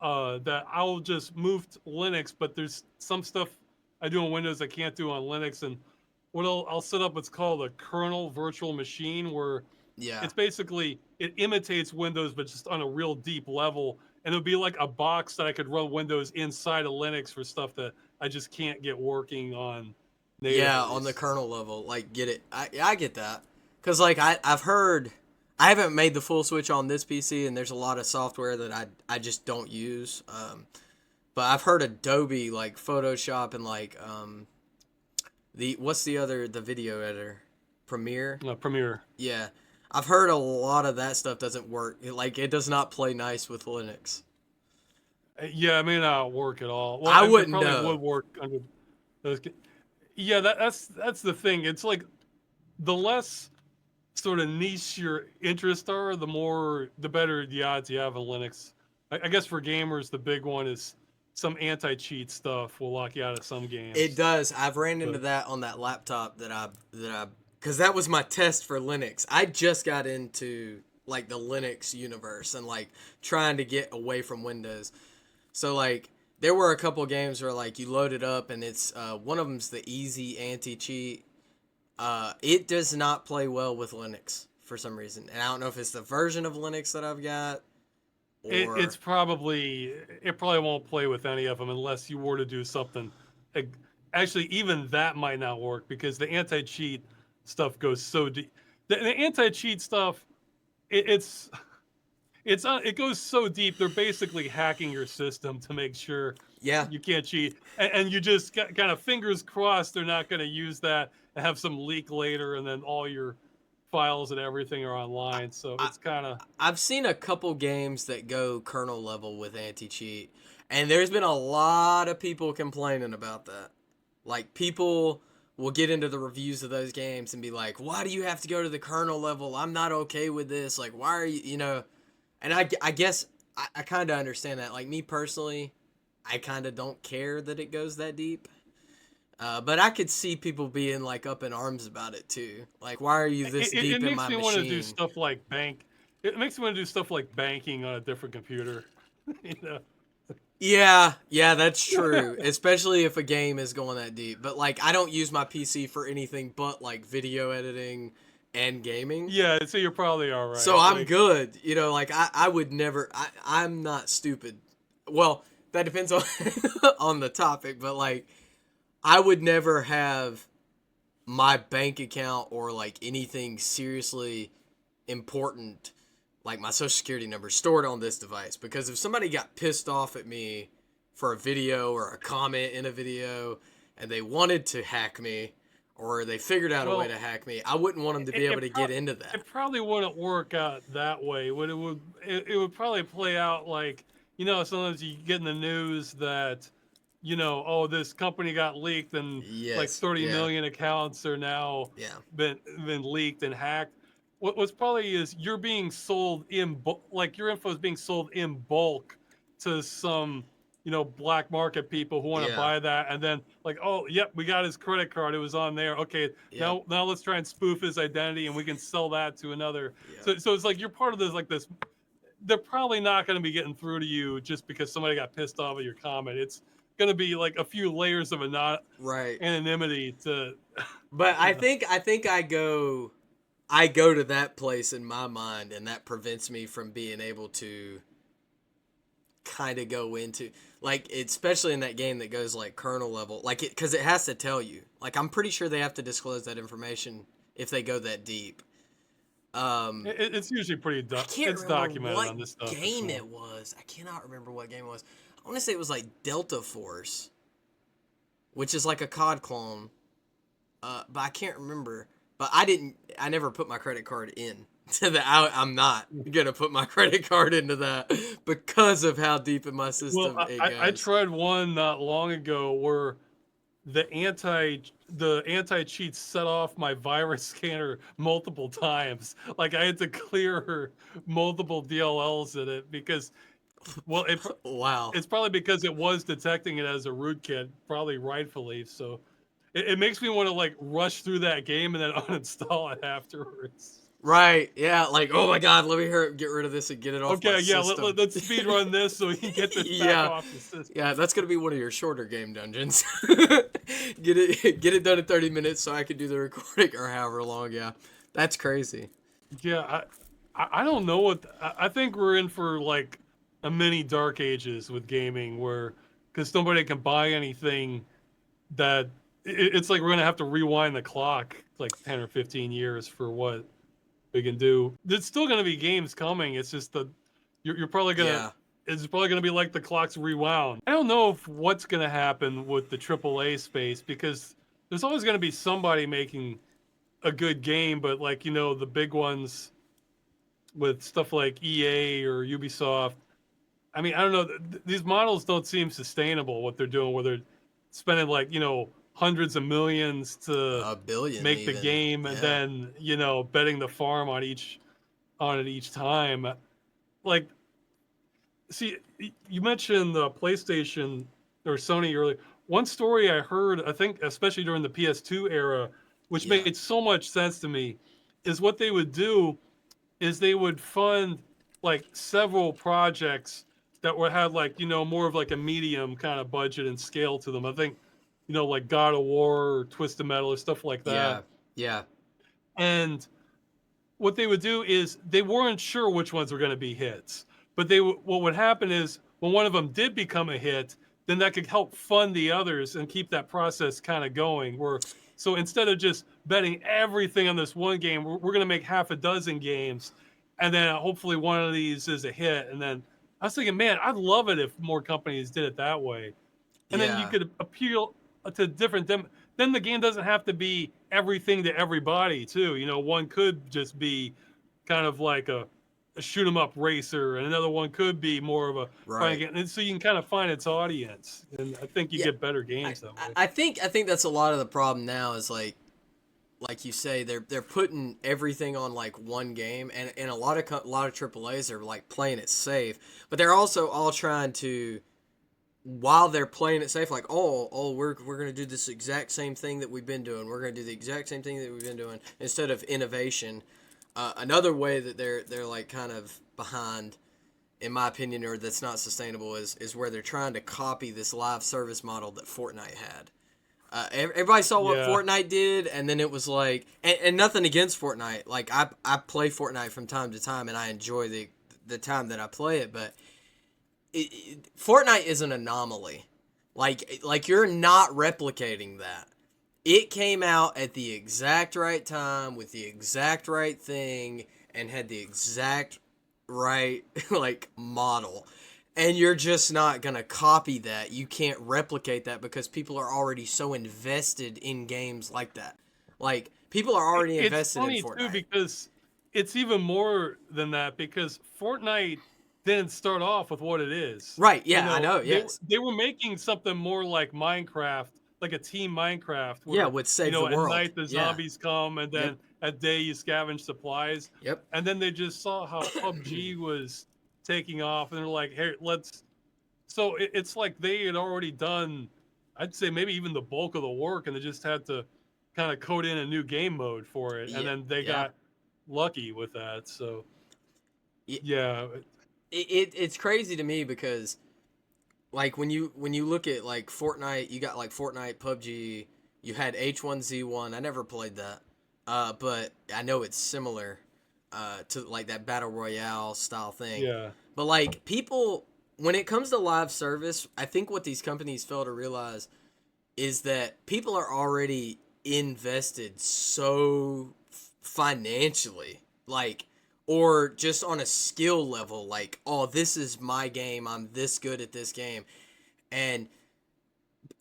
that I'll just move to Linux, but there's some stuff I do on Windows I can't do on Linux, and what I'll set up what's called a kernel virtual machine, where Yeah, it's basically it imitates Windows but just on a real deep level, and it'll be like a box that I could run Windows inside of Linux for stuff that I just can't get working on yeah. natively. On the kernel level, like get it. I get that. Cause like I've heard. I haven't made the full switch on this PC, and there's a lot of software that I just don't use. But I've heard Adobe like Photoshop and like what's the video editor, Premiere. Premiere. Yeah, I've heard a lot of that stuff doesn't work. It does not play nice with Linux. Yeah, it may not work at all. Well, I it wouldn't probably know. would work under those. Yeah, that's the thing. It's like the less sort of niche your interests are, the better the odds you have of Linux. I guess for gamers, the big one is some anti-cheat stuff will lock you out of some games. It does. I've ran into But that on that laptop because that was my test for Linux. I just got into like the Linux universe and like trying to get away from Windows. So like there were a couple games where like you load it up and it's one of them's the easy anti-cheat. It does not play well with Linux for some reason, and I don't know if it's the version of Linux that I've got or it probably won't play with any of them unless you were to do something. Actually, even that might not work because the anti-cheat stuff goes so deep. The anti-cheat stuff, it goes so deep. They're basically hacking your system to make sure yeah. you can't cheat, and you just kind of fingers crossed they're not going to use that and have some leak later, and then all your files and everything are online. So it's kind of I've seen a couple games that go kernel level with anti-cheat, and there's been a lot of people complaining about that. Like people will get into the reviews of those games and be like, "Why do you have to go to the kernel level? I'm not okay with this. Like, why are you, you know?" And I guess I kind of understand that. Like me personally, I kind of don't care that it goes that deep. But I could see people being like up in arms about it too. Like, why are you this deep it in makes my me want to do machine? stuff like It makes me want to do stuff like banking on a different computer. you know. Yeah, that's true. Especially if a game is going that deep. But like, I don't use my PC for anything but like video editing and gaming. Yeah, so you're probably all right. So I'm Like, good. You know, like I would never. I'm not stupid. Well, that depends on on the topic, but like I would never have my bank account or like anything seriously important, like my social security number, stored on this device, because if somebody got pissed off at me for a video or a comment in a video and they wanted to hack me or they figured out a way well, to hack me, I wouldn't want them to be able to get into that. it probably wouldn't work out that way. It would probably play out like, sometimes you get in the news that, oh, this company got leaked and like Yes. 30 Yeah. million accounts are now Yeah. been leaked and hacked. What's probably is you're being sold like your info is being sold in bulk to some black market people who want to Yeah. buy that, and then like, oh yep, we got his credit card, it was on there, okay, Yep. now let's try and spoof his identity and we can sell that to another. Yep. So it's like you're part of this, like this, they're probably not going to be getting through to you just because somebody got pissed off at your comment. It's going to be like a few layers of Right. anonymity to But I think I go to that place in my mind, and that prevents me from being able to kind of go into, like, especially in that game that goes like kernel level, like it, because it has to tell you. Like, I'm pretty sure they have to disclose that information if they go that deep. it's usually pretty I can't it's remember documented what on this stuff game before. it was. I cannot remember what game it was. I want to say it was like Delta Force, which is like a COD clone. But I can't remember. But I never put my credit card in to the. I'm not gonna put my credit card into that because of how deep in my system Well, it I goes. tried one not long ago where the anti cheat set off my virus scanner multiple times. Like I had to clear multiple DLLs in it because, well, Wow. it's probably because it was detecting it as a rootkit, probably rightfully. So it makes me want to like rush through that game and then uninstall it afterwards. Right. Yeah. Like, oh my God, let me get rid of this and get it off my Okay, yeah, system. let's speed run this so we can get this back Yeah. off the system. Yeah, that's gonna be one of your shorter game dungeons. Get it done in 30 minutes so I can do the recording or however long. Yeah, that's crazy. Yeah, I don't know I think we're in for like a mini dark ages with gaming where because nobody can buy anything that it's like we're gonna have to rewind the clock like 10 or 15 years for what we can do. There's still gonna be games coming. It's just you're probably gonna Yeah. it's probably gonna be like the clock's rewound. I don't know if what's gonna happen with the AAA space because there's always gonna be somebody making a good game, but like the big ones with stuff like EA or Ubisoft. I mean, I don't know. These models don't seem sustainable. What they're doing, where they're spending like hundreds of millions to A billion make the even. game, and Yeah. then betting the farm on it each time. Like, see, you mentioned the PlayStation or Sony earlier. One story I heard, I think, especially during the PS2 era, which Yeah. made so much sense to me, is what they would do is they would fund like several projects that would have like more of like a medium kind of budget and scale to them. I think like God of War or Twisted Metal or stuff like that. Yeah. Yeah. And what they would do is they weren't sure which ones were going to be hits, but what would happen is when one of them did become a hit, then that could help fund the others and keep that process kind of going. So instead of just betting everything on this one game, we're going to make half a dozen games, and then hopefully one of these is a hit. And then I was thinking, man, I'd love it if more companies did it that way. And then you Yeah. could appeal to different then the game doesn't have to be everything to everybody too. One could just be kind of like a shoot 'em up racer, and another one could be more of a fighting Right. game. And so you can kind of find its audience, and I think you Yeah. get better games that way. I think that's a lot of the problem now is like you say they're putting everything on like one game, and a lot of AAAs are like playing it safe, but they're also all trying to, while they're playing it safe, like we're gonna do this exact same thing that we've been doing. We're gonna do the exact same thing that we've been doing instead of innovation. Another way that they're like kind of behind, in my opinion, or that's not sustainable is where they're trying to copy this live service model that Fortnite had. Everybody saw what Yeah. Fortnite did, and then it was like, and nothing against Fortnite. Like I play Fortnite from time to time, and I enjoy the time that I play it. But Fortnite is an anomaly. Like you're not replicating that. It came out at the exact right time with the exact right thing and had the exact right like model. And you're just not going to copy that. You can't replicate that because people are already so invested in games like that. Like people are already It's invested in funny too Fortnite. because it's even more than that because Fortnite didn't start off with what it is. Right, You yeah, I know, know, they were yes. they were making something more like Minecraft, like a team Minecraft Yeah, where, would save the at world. night the Yeah. zombies come and Yep. then at day you scavenge supplies. Yep. And then they just saw how PUBG was taking off and they're like, "Hey, let's." So it's like they had already done, I'd say maybe even the bulk of the work, and they just had to kind of code in a new game mode for it, and Yeah. then they Yeah. got lucky with that. So It, yeah, it's crazy to me because like when you look at like Fortnite, you got like Fortnite, PUBG, you had H1Z1. I never played that. But I know it's similar to like that battle royale style thing. yeah, But like people when it comes to live service, I think what these companies fail to realize is that people are already invested so financially, like, or just on a skill level, like, oh, this is my game, I'm this good at this game, and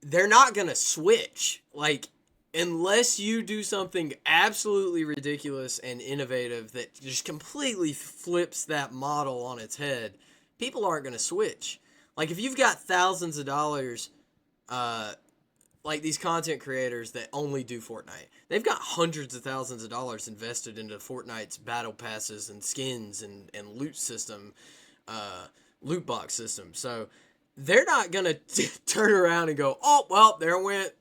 they're not gonna switch, like, unless you do something absolutely ridiculous and innovative that just completely flips that model on its head. People aren't gonna switch. Like if you've got thousands of dollars, uh, like these content creators that only do Fortnite. They've got hundreds of thousands of dollars invested into Fortnite's battle passes and skins and loot system, uh, loot box system. So they're not gonna turn around and go, oh well, there went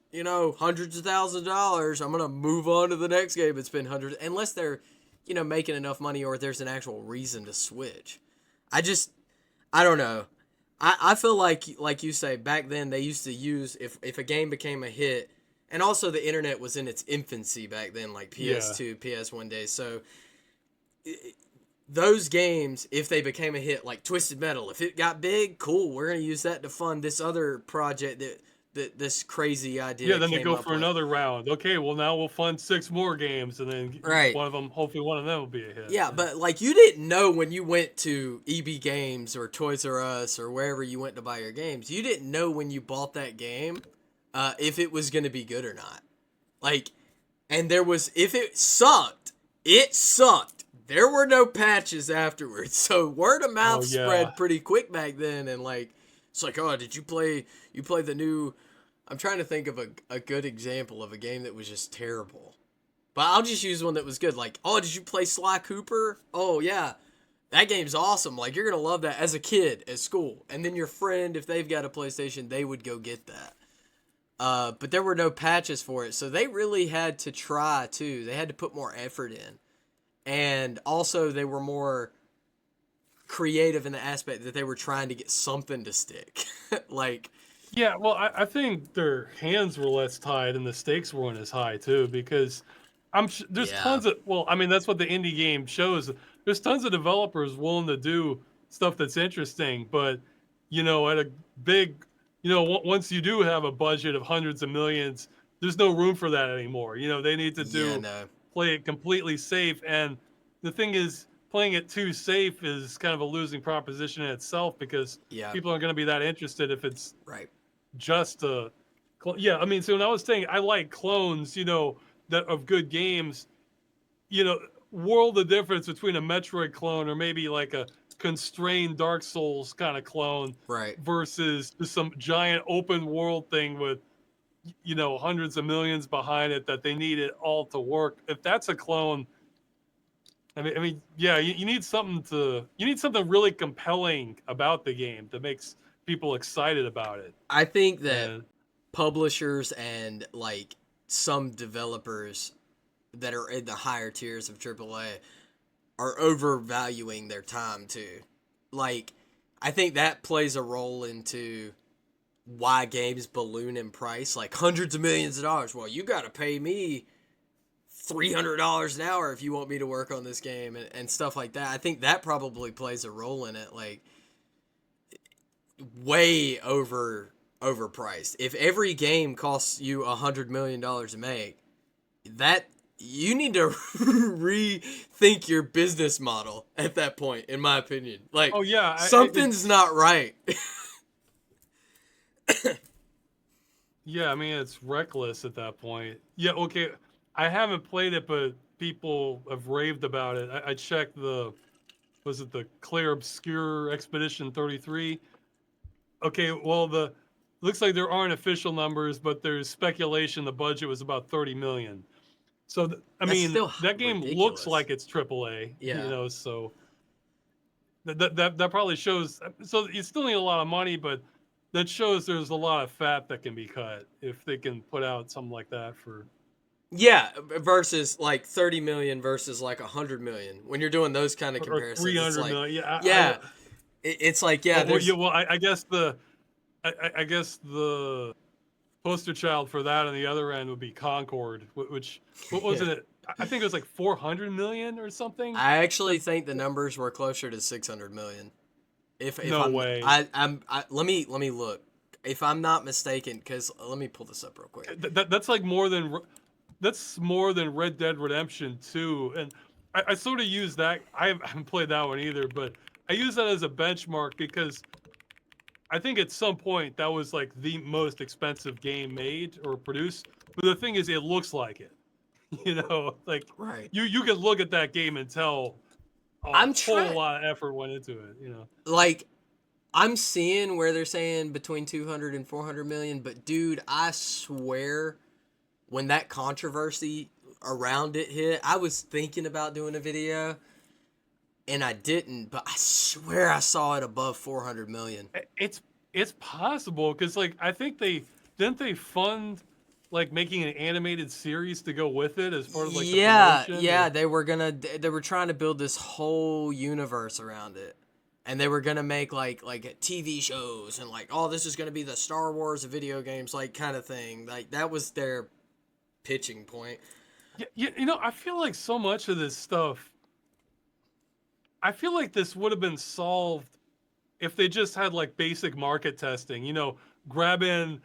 hundreds of thousands of dollars. I'm gonna move on to the next game and spend hundreds, unless they're making enough money or there's an actual reason to switch. I don't know. I feel like you say back then they used to use if a game became a hit, and also the internet was in its infancy back then, like yeah, PS2, PS1 days. So those games, if they became a hit, like Twisted Metal, if it got big, cool, we're gonna use that to fund this other project that this crazy yeah. idea Then they came go up for with. another round. Okay, well now we'll fund 6 more games, and then Right. one of them, hopefully one of them will be a hit. Yeah, Yeah, but like you didn't know when you went to EB Games or Toys R Us or wherever you went to buy your games, you didn't know when you bought that game if it was going to be good or not. Like, and if it sucked. There were no patches afterwards. So word of oh mouth yeah, spread pretty quick back then. And like, it's like, oh, did you play the new, I'm trying to think of a good example of a game that was just terrible. But I'll just use one that was good. Like, oh, did you play Sly Cooper? Oh, yeah. That game's awesome. Like, you're going to love that as a kid at school. And then your friend, if they've got a PlayStation, they would go get that. But there were no patches for it. So they really had to try, too. They had to put more effort in. And also, they were more creative in the aspect that they were trying to get something to stick. Like, yeah. Well, I think their hands were less tied and the stakes weren't as high too because there's yeah. tons of, well, I mean that's what the indie game shows. There's tons of developers willing to do stuff that's interesting, but at a big, once you do have a budget of hundreds of millions, there's no room for that anymore. They need to Yeah, no. play it completely safe, and the thing is, playing it too safe is kind of a losing proposition in itself because Yeah, people aren't going to be that interested if it's right. just a yeah. I mean, so when I was saying I like clones, that of good games, world of difference between a Metroid clone or maybe like a constrained Dark Souls kind of clone Right. versus just some giant open world thing with hundreds of millions behind it that they need it all to work. If that's a clone, I mean, yeah, you need something really compelling about the game that makes people excited about it. I think that And publishers and like some developers that are in the higher tiers of AAA are overvaluing their time too. Like, I think that plays a role into why games balloon in price, like hundreds of millions of dollars. Well, you got to pay me $300 an hour if you want me to work on this game, and stuff like that. I think that probably plays a role in it, like way overpriced. If every game costs you $100 million to make, that you need to rethink your business model at that point, in my opinion. Like, Oh yeah, something's not right. yeah. I mean, it's reckless at that point. Yeah. Okay. I haven't played it, but people have raved about it. I checked was it the Clear Obscure Expedition 33? Okay. Well, looks like there aren't official numbers, but there's speculation the budget was about 30 million. So I That's mean, still that game looks ridiculous. like it's AAA. Yeah. So that probably shows. So you still need a lot of money, but that shows there's a lot of fat that can be cut if they can put out something like that for. Yeah, versus like 30 million versus like 100 million. When you're doing those kind of Or comparisons, 300 it's like, million. Yeah. yeah, it's like, yeah, there's, I guess I guess the poster child for that on the other end would be Concord, which what wasn't it? I think it was like 400 million or something. I actually think the numbers were closer to 600 million. If No I'm, way. let me look. If I'm not mistaken, because let me pull this up real quick. That's like more than Red Dead Redemption 2, and I sort of use that. I haven't played that one either, but I use that as a benchmark because I think at some point that was like the most expensive game made or produced. But the thing is, it looks like it. Like Right. you can look at that game and tell a whole lot of effort went into it. Like, I'm seeing where they're saying between 200 and 400 million, but dude, I swear, when that controversy around it hit, I was thinking about doing a video, and I didn't, but I swear I saw it above 400 million. It's possible because like I think they fund like making an animated series to go with it as part of like the promotion. Yeah, they were trying to build this whole universe around it. And they were gonna make like TV shows and like, oh, this is gonna be the Star Wars of video games, like, kind of thing. Like, that was their pitching point. Yeah, I feel like so much of this stuff. I feel like this would have been solved if they just had like basic market testing. Grab in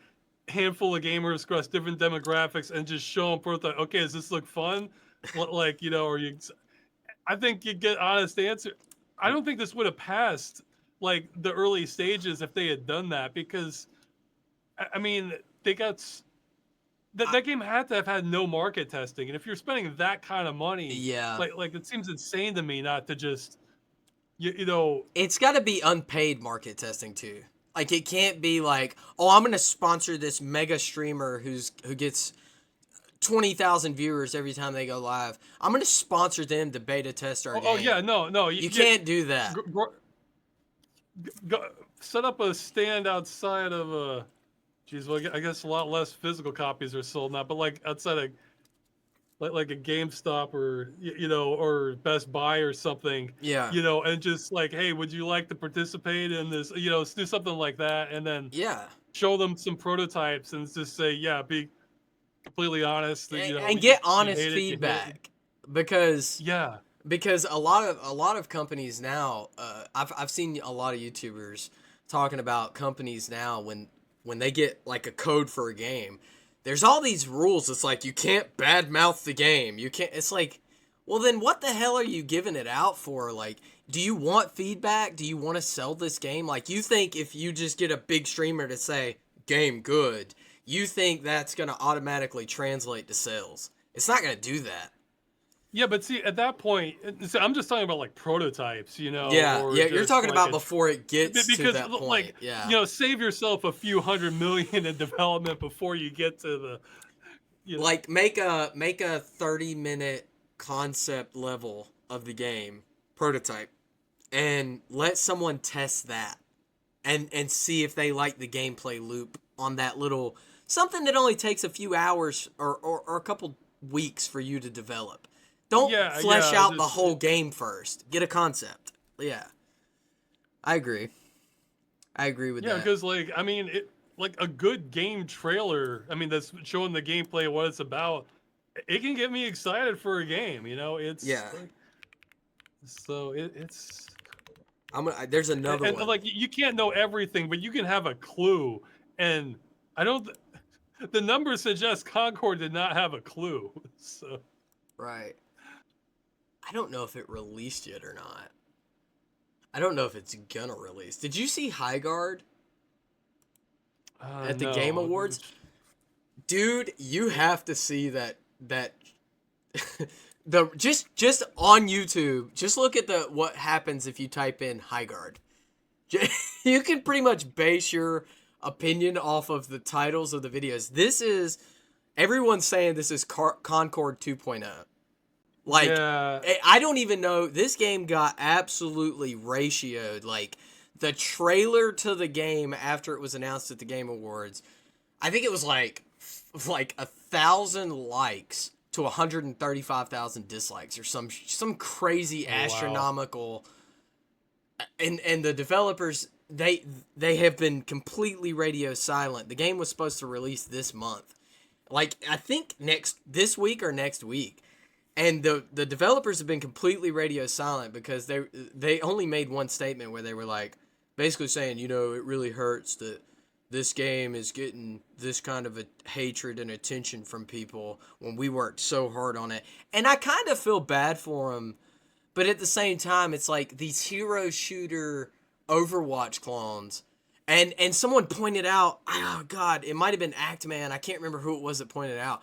a handful of gamers across different demographics and just show them both. Okay, does this look fun? Like, or you. I think you get honest answer. I don't think this would have passed like the early stages if they had done that, because I mean they got that game had to have had no market testing, and if you're spending that kind of money, Yeah. like it seems insane to me not to just you know. It's got to be unpaid market testing too. Like, it can't be like, oh, I'm gonna sponsor this mega streamer who gets 20,000 viewers every time they go live. I'm gonna sponsor them to beta test our game. Oh yeah, no, you can't do that. Set up a stand outside of a. Geez, well, I guess a lot less physical copies are sold now, but like outside of like a GameStop or or Best Buy or something. Yeah. And just like, hey, would you like to participate in this? Let's do something like that, and then show them some prototypes and just say, yeah, be completely honest, and get honest feedback, because a lot of companies now, I've seen a lot of YouTubers talking about companies now when they get like a code for a game, there's all these rules. It's like, you can't badmouth the game. You can't. It's like, well, then what the hell are you giving it out for? Like, do you want feedback? Do you want to sell this game? Like, you think if you just get a big streamer to say game good, you think that's going to automatically translate to sales? It's not going to do that. Yeah, but see, at that point, I'm just talking about like prototypes, Yeah, you're talking about before it gets to that point. Like, save yourself a few $100 million in development before you get to the. Like, make a 30-minute concept level of the game prototype, and let someone test that, and see if they like the gameplay loop on that little something that only takes a few hours or a couple weeks for you to develop. Don't flesh out the whole game first. Get a concept. Yeah. I agree with that. Yeah, because, like, I mean, like a good game trailer, I mean, that's showing the gameplay, what it's about, it can get me excited for a game, you know? It's Yeah. like, so it's There's another and one. like you can't know everything, but you can have a clue. And I don't. The numbers suggest Concord did not have a clue. So Right. I don't know if it released yet or not. I don't know if it's gonna release. Did you see High Guard at the Game no. Awards? Dude, you have to see that the just on YouTube, just look at the what happens if you type in High Guard. You can pretty much base your opinion off of the titles of the videos. This is everyone's saying this is Concord 2.0. Like, Yeah. I don't even know. This game got absolutely ratioed. Like, the trailer to the game after it was announced at the Game Awards, I think it was like 1,000 likes to 135,000 dislikes or some crazy astronomical. And the developers, they have been completely radio silent. The game was supposed to release this month, like I think this week or next week. And the developers have been completely radio silent because they only made one statement where they were like, basically saying, you know, it really hurts that this game is getting this kind of a hatred and attention from people when we worked so hard on it. And I kind of feel bad for them, but at the same time, it's like these hero shooter Overwatch clones. And someone pointed out, oh God, it might have been Actman. I can't remember who it was that pointed out.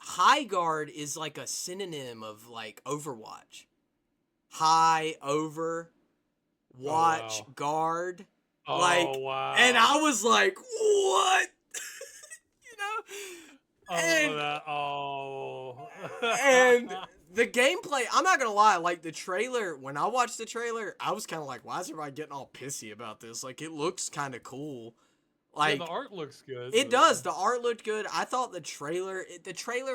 High Guard is like a synonym of like Overwatch. High, over, watch, guard. Oh, wow. And I was like, what? You know? And the gameplay, I'm not gonna lie, like the trailer, when I watched the trailer, I was kind of like, why is everybody getting all pissy about this? Like, it looks kind of cool. Like, yeah, the art looks good. It does. The art looked good. I thought the trailer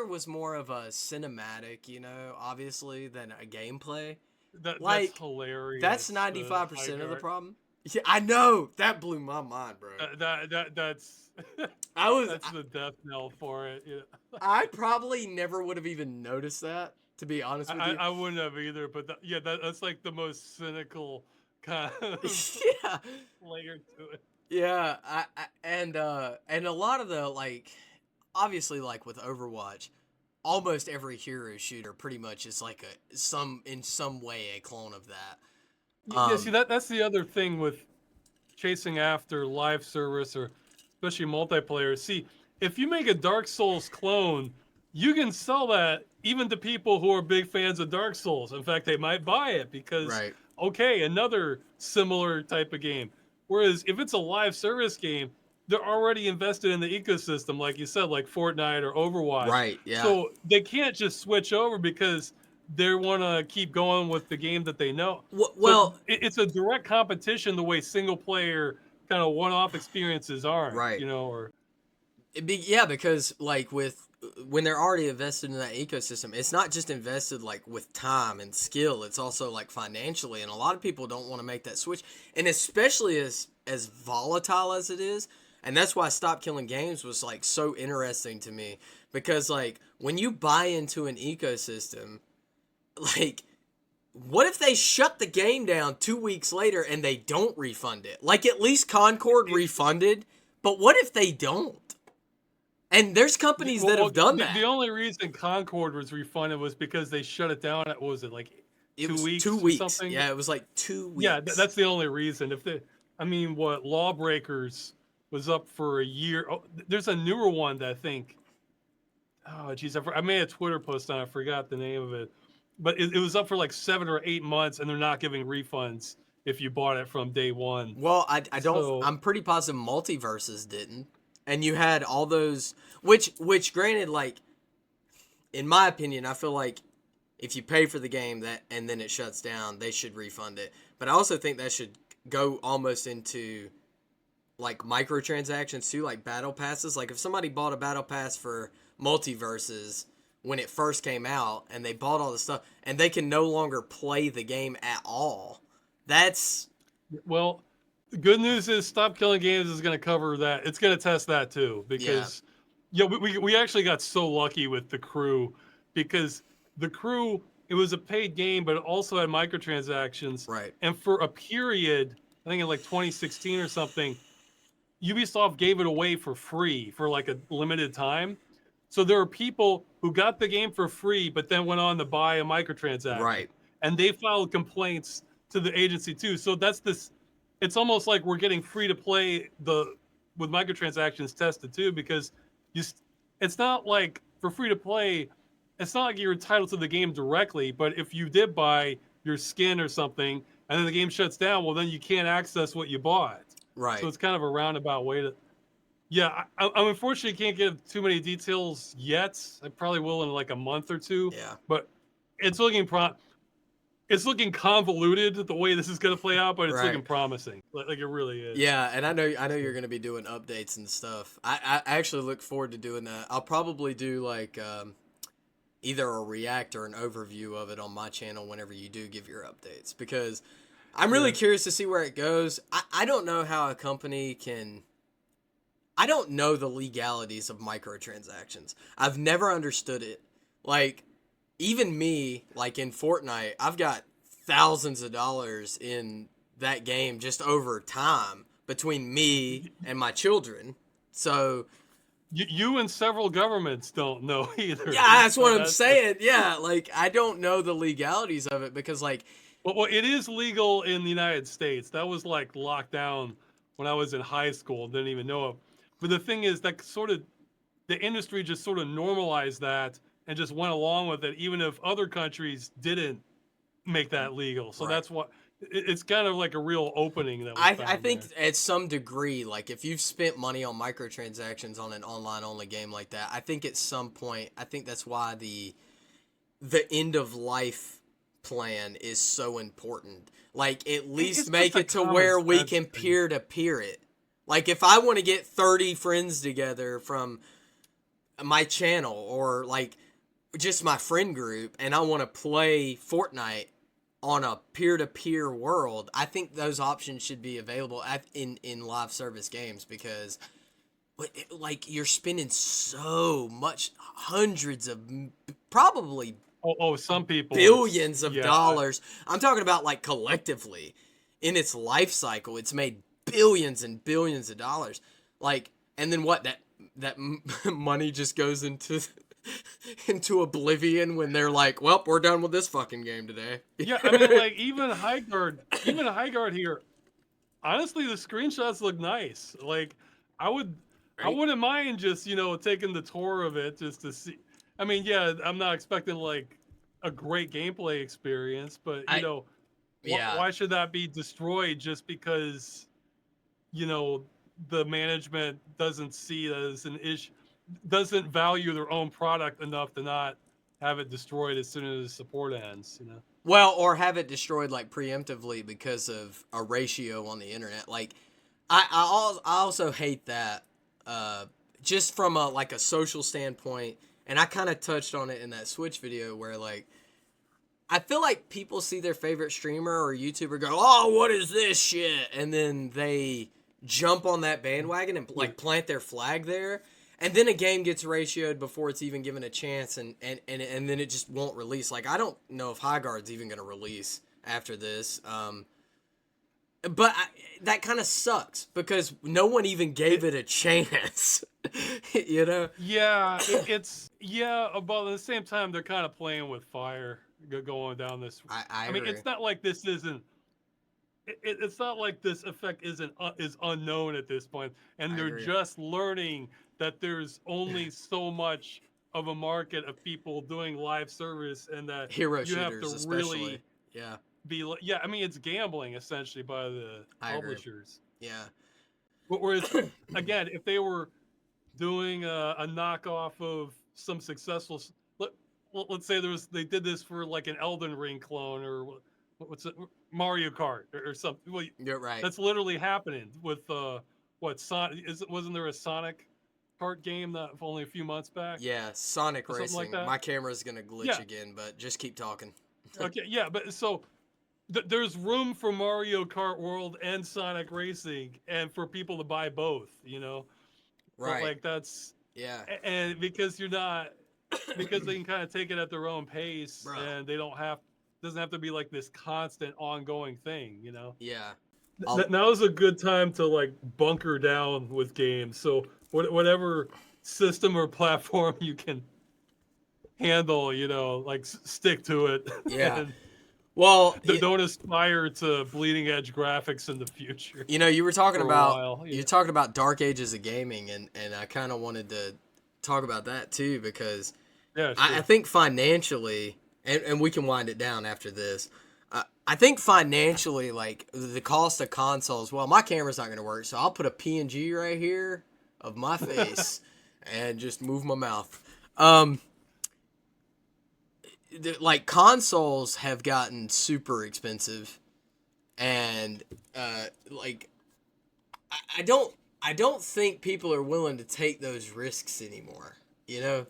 was more of a cinematic, you know, obviously, than a gameplay. That's hilarious. That's 95% of the problem. Yeah, I know. That blew my mind, bro. That's that's the death knell for it. Yeah. I probably never would have even noticed that, to be honest with you. I wouldn't have either, but that's like the most cynical kind of yeah. layer to it. Yeah, and a lot of the, like, obviously, like with Overwatch, almost every hero shooter pretty much is like in some way a clone of that. Yeah, see that's the other thing with chasing after live service or especially multiplayer. See, if you make a Dark Souls clone, you can sell that even to people who are big fans of Dark Souls. In fact, they might buy it because okay, another similar type of game. Whereas if it's a live service game, they're already invested in the ecosystem, like you said, like Fortnite or Overwatch. Right, yeah. So they can't just switch over because they want to keep going with the game that they know. Well, so it's a direct competition the way single player kind of one-off experiences are. Right. You know, or because like when they're already invested in that ecosystem, it's not just invested like with time and skill, it's also like financially, and a lot of people don't want to make that switch, and especially as volatile as it is. And that's why Stop Killing Games was like so interesting to me, because like when you buy into an ecosystem, like what if they shut the game down 2 weeks later and they don't refund it? Like at least Concord refunded, but what if they don't? And there's companies that have done that. The only reason Concord was refunded was because they shut it down at, what was it, like 2 weeks? 2 weeks. Or something? Yeah, it was like 2 weeks. Yeah, that's the only reason. What Lawbreakers was up for a year. Oh, there's a newer one that I think. Oh, geez, I made a Twitter post on it. I forgot the name of it. But it was up for like 7 or 8 months, and they're not giving refunds if you bought it from day one. Well, I don't. So, I'm pretty positive Multiverses didn't. And you had all those, which granted, like, in my opinion, I feel like if you pay for the game and then it shuts down, they should refund it. But I also think that should go almost into like microtransactions too, like battle passes. Like if somebody bought a battle pass for Multiverses when it first came out and they bought all the stuff and they can no longer play the game at all, that's... Well, The good news is Stop Killing Games is going to cover that. It's going to test that too, because we actually got so lucky with The Crew, because The Crew, it was a paid game, but it also had microtransactions. Right. And for a period, I think in like 2016 or something, Ubisoft gave it away for free for like a limited time. So there are people who got the game for free, but then went on to buy a microtransaction. Right. And they filed complaints to the agency too. So that's this. It's almost like we're getting free to play with microtransactions tested too, because it's not like for free to play. It's not like you're entitled to the game directly, but if you did buy your skin or something and then the game shuts down, well, then you can't access what you bought. Right. So it's kind of a roundabout way to. Yeah, I unfortunately can't give too many details yet. I probably will in like a month or two. Yeah. But it's looking convoluted the way this is going to play out, but it's looking promising. Like it really is. Yeah, and I know you're going to be doing updates and stuff. I actually look forward to doing that. I'll probably do like either a react or an overview of it on my channel whenever you do give your updates, because I'm really curious to see where it goes. I don't know how a company can. I don't know the legalities of microtransactions. I've never understood it. Like, even me, like in Fortnite, I've got thousands of dollars in that game just over time between me and my children. So you and several governments don't know either. yeah, that's what I'm saying. Yeah, like I don't know the legalities of it, because like, well, it is legal in the United States. That was like locked down when I was in high school. Didn't even know it. But the thing is that the industry just sort of normalized that and just went along with it, even if other countries didn't make that legal. So that's what it's kind of like a real opening that I think at some degree, like if you've spent money on microtransactions on an online only game like that, I think at some point, I think that's why the end of life plan is so important. Like at least make it to where we can peer to peer it. Like if I want to get 30 friends together from my channel or like just my friend group and I want to play Fortnite on a peer-to-peer world, I think those options should be available in live service games, because like you're spending so much, hundreds of, probably some people billions of dollars. I'm talking about like collectively in its life cycle, it's made billions and billions of dollars. Like, and then what, that money just goes into oblivion when they're like, well, we're done with this fucking game today. Yeah, I mean, like even High Guard here, honestly, the screenshots look nice. Like I wouldn't mind just, taking the tour of it just to see. I mean, yeah, I'm not expecting like a great gameplay experience, but why should that be destroyed just because the management doesn't see that as an issue, doesn't value their own product enough to not have it destroyed as soon as support ends, Well, or have it destroyed like preemptively because of a ratio on the internet. Like, I also hate that, just from a social standpoint, and I kind of touched on it in that Switch video where like, I feel like people see their favorite streamer or YouTuber go, oh, what is this shit? And then they jump on that bandwagon and like plant their flag there. And then a game gets ratioed before it's even given a chance, and then it just won't release. Like, I don't know if High Guard's even going to release after this. But that kind of sucks because no one even gave it a chance, Yeah, but at the same time, they're kind of playing with fire going down this. I mean, agree. it's not like this isn't. It's not like this effect is unknown at this point, and they're just learning that there's only so much of a market of people doing live service, and that hero you shooters, have to especially. Really I mean, it's gambling essentially by the publishers. Yeah. But whereas again, if they were doing a knockoff of some successful, let's say they did this for like an Elden Ring clone or what's it, Mario Kart or something. Well, you're right. That's literally happening with Sonic. Wasn't there a Sonic Kart game that only a few months back? Yeah, Sonic Racing. Like that? My camera's gonna glitch again, but just keep talking. Okay, yeah, but so there's room for Mario Kart World and Sonic Racing, and for people to buy both. Right. Like that's Yeah. and because you're not because they can kind of take it at their own pace, Bruh. and they don't have doesn't have to be like this constant ongoing thing. Yeah. I'll, Now is a good time to like bunker down with games. So whatever system or platform you can handle, like stick to it, yeah. and Well, don't aspire to bleeding edge graphics in the future you were talking for a about while. you Yeah, talked about dark ages of gaming, and I kind of wanted to talk about that too because yeah, I sure. think financially, and we can wind it down after this. I think financially, like the cost of consoles. Well, my camera's not going to work, so I'll put a PNG right here of my face and just move my mouth. Like consoles have gotten super expensive, and like I don't I don't think people are willing to take those risks anymore. You know?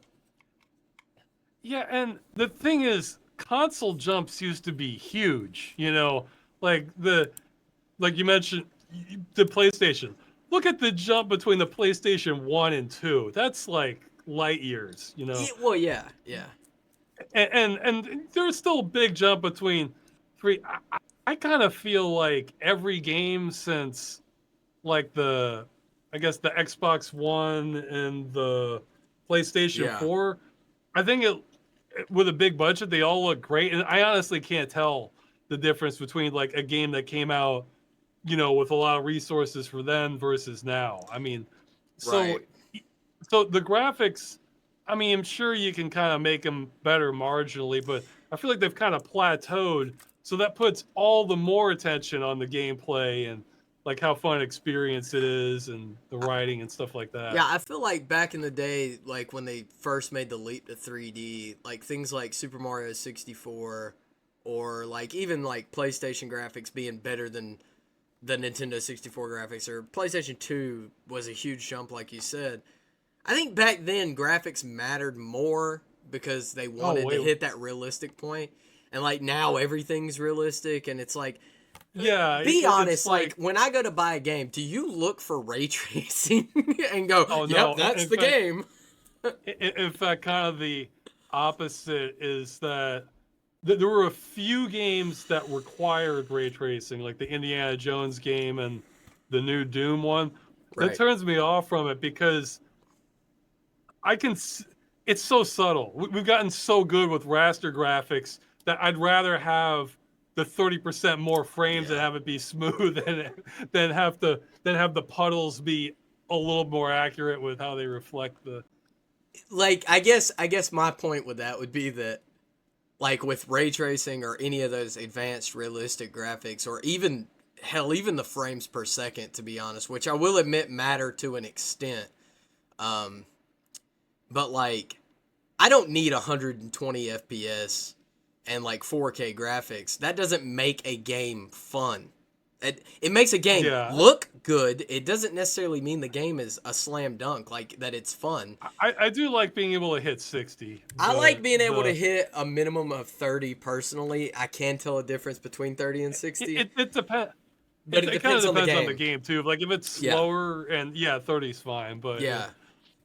Yeah, and the thing is, console jumps used to be huge. Like like you mentioned, the PlayStation. Look at the jump between the PlayStation 1 and 2. That's like light years. Yeah, well, yeah, yeah, And there's still a big jump between three. I kind of feel like every game since like I guess the Xbox One and the PlayStation yeah. 4. I think with a big budget, they all look great, and I honestly can't tell the difference between like a game that came out, with a lot of resources for then versus now. I mean, so Right. so the graphics, I mean, I'm sure you can kind of make them better marginally, but I feel like they've kind of plateaued. So that puts all the more attention on the gameplay and like how fun experience it is and the writing and stuff like that. Yeah, I feel like back in the day, like when they first made the leap to 3D, like things like Super Mario 64 or like even like PlayStation graphics being better than the Nintendo 64 graphics, or PlayStation 2 was a huge jump like you said. I think back then graphics mattered more because they Oh wanted to wait, hit that realistic point. And like now everything's realistic and it's like yeah, be it's honest, like like, when I go to buy a game, do you look for ray tracing and go, oh "Yep, no, that's in the fact, game." in fact, kind of the opposite is that there were a few games that required ray tracing, like the Indiana Jones game and the new Doom one. That Right. turns me off from it because I can. It's so subtle. We've gotten so good with raster graphics that I'd rather have the 30% more frames and Yeah. have it be smooth than have the puddles be a little more accurate with how they reflect the. Like I guess my point with that would be that like with ray tracing or any of those advanced realistic graphics or even hell even the frames per second to be honest, which I will admit matter to an extent. Um but like I don't need 120 FPS and like 4K graphics. That doesn't make a game fun. It makes a game Yeah, look good. It doesn't necessarily mean the game is a slam dunk, like that it's fun. I do like being able to hit 60, I like but being able to hit a minimum of 30 personally. I can tell a difference between 30 and it 60, it, it depends. but it It kind of depends on the depends on the game. game too. Like if it's Yeah. slower, and yeah, 30 is fine. But Yeah.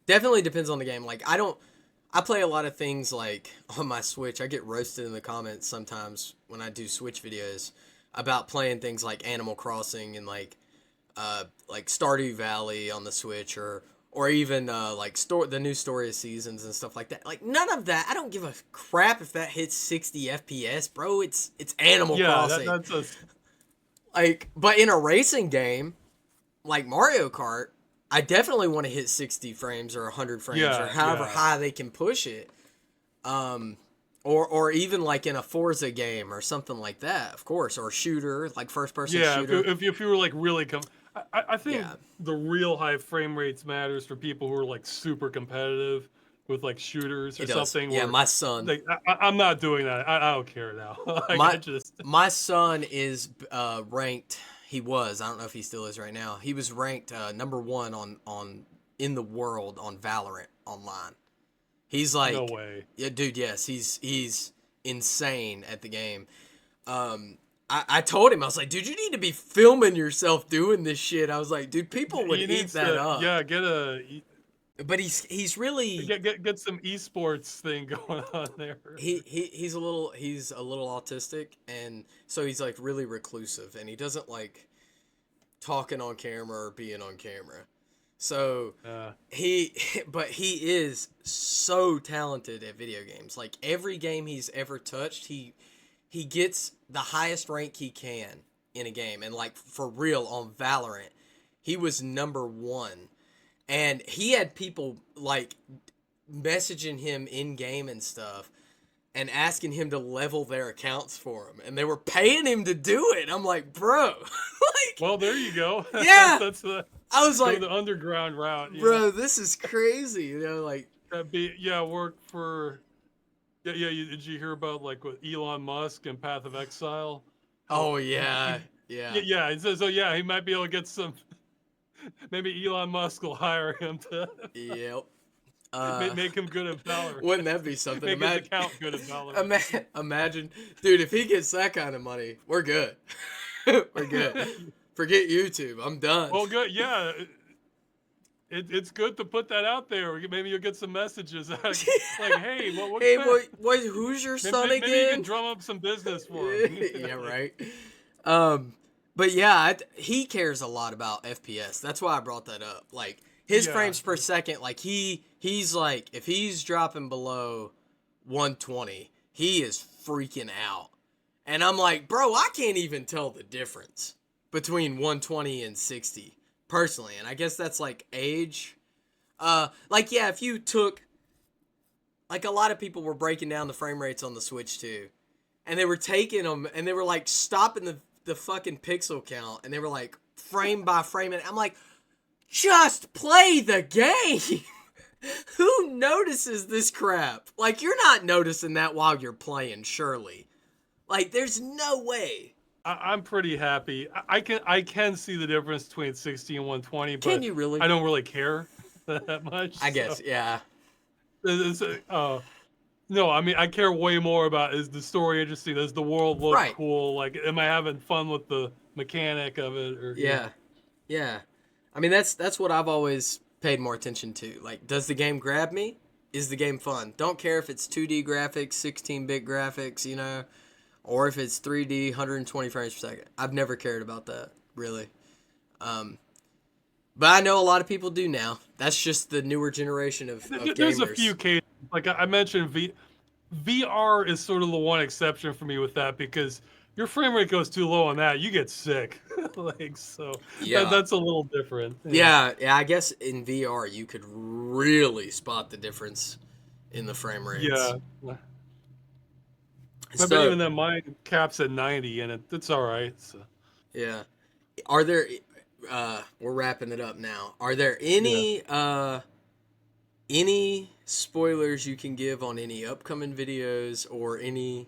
Definitely depends on the game. Like I play a lot of things like on my Switch. I get roasted in the comments sometimes when I do Switch videos about playing things like Animal Crossing and like Stardew Valley on the Switch or even the new Story of Seasons and stuff like that. Like none of that. I don't give a crap if that hits 60 FPS, bro. It's Animal yeah, Crossing. that's a Like but in a racing game like Mario Kart, I definitely want to hit 60 frames or 100 frames or yeah, however yeah. high they can push it. Or even like in a Forza game or something like that, of course, or shooter, like first person Yeah, shooter. if you were like really I think Yeah, the real high frame rates matters for people who are like super competitive with like shooters it or does. something Yeah, where my son, like I'm not doing that. I don't care now. Like my I just my son is ranked. He was. I don't know if he still is right now. He was ranked number one on in the world on Valorant online. He's no like, way. yeah, dude. Yes, he's insane at the game. I told him, I was like, dude, you need to be filming yourself doing this shit. I was like, dude, people would eat that up. Yeah, But he's really get some esports thing going on there. he's a little autistic, and so he's like really reclusive, and he doesn't like talking on camera or being on camera. So but he is so talented at video games. Like every game he's ever touched, he gets the highest rank he can in a game. And like for real on Valorant, he was number 1. And he had people like messaging him in game and stuff and asking him to level their accounts for him, and they were paying him to do it. I'm like, bro, like, well, there you go. Yeah, I was like, the underground route, bro. This is crazy, like work for. Yeah. Did you hear about like with Elon Musk and Path of Exile? Oh yeah. So yeah, he might be able to get some. Maybe Elon Musk will hire him to. Yep. Make him good at Valorant. Wouldn't that be something? Make his account good at Valorant. Imagine, dude, if he gets that kind of money, we're good. We're good. Forget YouTube. I'm done. Well, good. Yeah. It's good to put that out there. Maybe you'll get some messages like, "Hey, who's your son again?" Maybe you can drum up some business for him. Yeah, right. But yeah, he cares a lot about FPS. That's why I brought that up. Like his frames per second, like he's like, if he's dropping below 120, he is freaking out. And I'm like, bro, I can't even tell the difference between 120 and 60 personally. And I guess that's like age. Like, yeah, if you took, like a lot of people were breaking down the frame rates on the Switch too. And they were taking them and they were like stopping the fucking pixel count. And they were like frame by frame. And I'm like, just play the game. Who notices this crap? Like, you're not noticing that while you're playing, surely. Like, there's no way. I'm pretty happy. I can see the difference between 60 and 120, but Can you really? I don't really care that much. I guess, yeah. No, I mean, I care way more about, is the story interesting? Does the world look cool? Like, am I having fun with the mechanic of it? Or, yeah. I mean, that's what I've always paid more attention to. Like, does the game grab me? Is the game fun? Don't care if it's 2D graphics, 16-bit graphics, or if it's 3D, 120 frames per second. I've never cared about that, really. But I know a lot of people do now. That's just the newer generation of gamers. There's a few cases. Like I mentioned, VR is sort of the one exception for me with that, because your frame rate goes too low on that, you get sick. That's a little different. Yeah, I guess in VR you could really spot the difference in the frame rates. Yeah. But even then, mine caps at 90, and it's all right. So. Yeah. Are there? We're wrapping it up now. Are there any spoilers you can give on any upcoming videos or anything?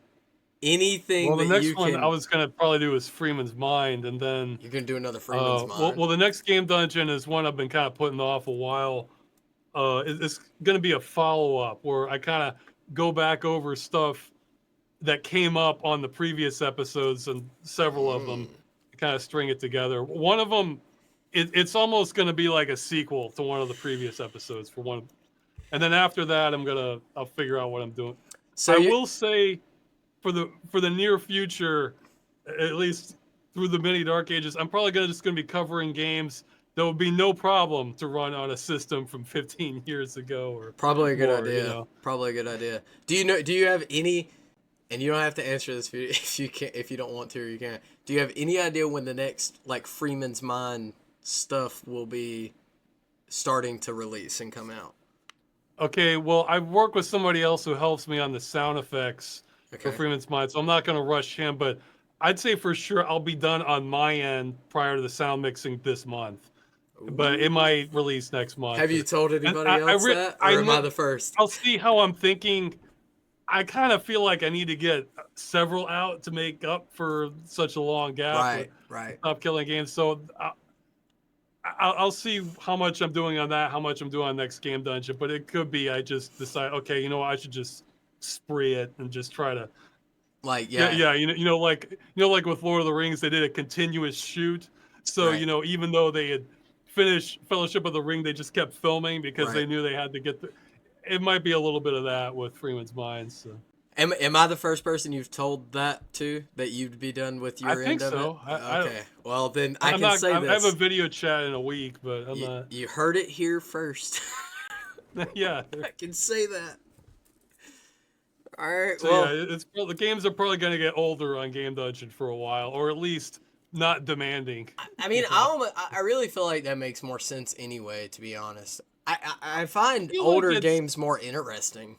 Well, the that next you one can... I was gonna probably do is Freeman's Mind, and then you're gonna do another Freeman's Mind. Well, the next game dungeon is one I've been kind of putting off a while. It's gonna be a follow up where I kind of go back over stuff that came up on the previous episodes, and several of them, kind of string it together. One of them, it's almost going to be like a sequel to one of the previous episodes for one. And then after that, I'll figure out what I'm doing. So I will say, for the near future, at least through the mini Dark Ages, I'm probably just going to be covering games that would be no problem to run on a system from 15 years ago. Or probably a good more, idea. Probably a good idea. Do you have any? And you don't have to answer this if you don't want to, or you can't. Do you have any idea when the next like Freeman's Mind stuff will be starting to release and come out? Okay, well, I've worked with somebody else who helps me on the sound effects for Freeman's Mind, so I'm not going to rush him, but I'd say for sure I'll be done on my end prior to the sound mixing this month. Ooh. But it might release next month. Have you told anybody else that, or am I the first? I'll see how I'm thinking. I kind of feel like I need to get several out to make up for such a long gap. Right. Stop killing games. So I'll see how much I'm doing on that, how much I'm doing on next game dungeon. But it could be I just decide, okay, I should just spree it and just try to Like, Yeah, yeah, yeah. Like with Lord of the Rings, they did a continuous shoot. So right, even though they had finished Fellowship of the Ring, they just kept filming because right. they knew they had to get the. It might be a little bit of that with Freeman's Mind. So Am I the first person you've told that to, that you'd be done with I your think end of it? so. Okay. Well, then I I'm can not. say I have a this. video chat in a week, but I'm You, not. you heard it here first. Yeah. I can say that. All right. So yeah, Well, the games are probably going to get older on Game Dungeon for a while, or at least not demanding. I mean, I really feel like that makes more sense anyway. To be honest, I find feel like older it's games more interesting.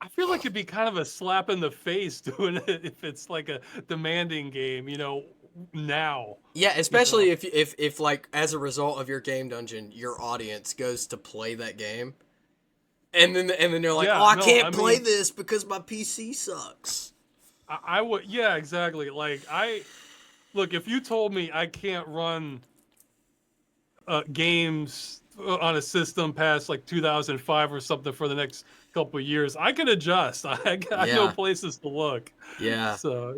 I feel like it'd be kind of a slap in the face doing it if it's like a demanding game, now. Yeah, You know. especially if like as a result of your game dungeon, your audience goes to play that game, and then they're like, oh, Yeah, I no, can't I play mean, this because my PC sucks. I would, yeah, exactly. Like look, if you told me I can't run games on a system past like 2005 or something for the next couple of years, I can adjust. I know Yeah, places to look. yeah. So,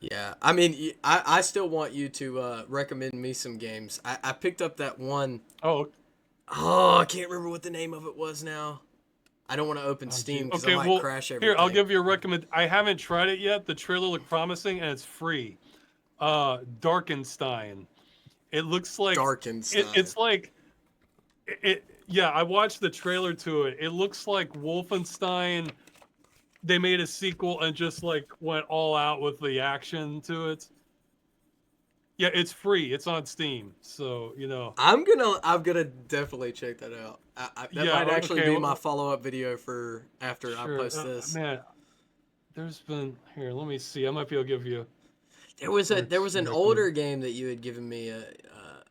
Yeah, I mean, I still want you to recommend me some games. I picked up that one. oh, Oh, I can't remember what the name of it was now. I don't want to open oh geez. Steam because I Okay, might well, crash here, I'll everything. give you a recommend. I haven't tried it yet. The trailer looked promising and it's free. Darkenstein. It looks like Darkenstein. it's like yeah, I watched the trailer to it. It looks like Wolfenstein. They made a sequel and just like went all out with the action to it. Yeah, it's free. It's on Steam. So, I'm gonna definitely check that out. That yeah, might actually okay. be my follow up video for after I Sure. post this. Man, there's been here, let me see. I might be able to give you There was an recommend. older game that you had given me a Yeah,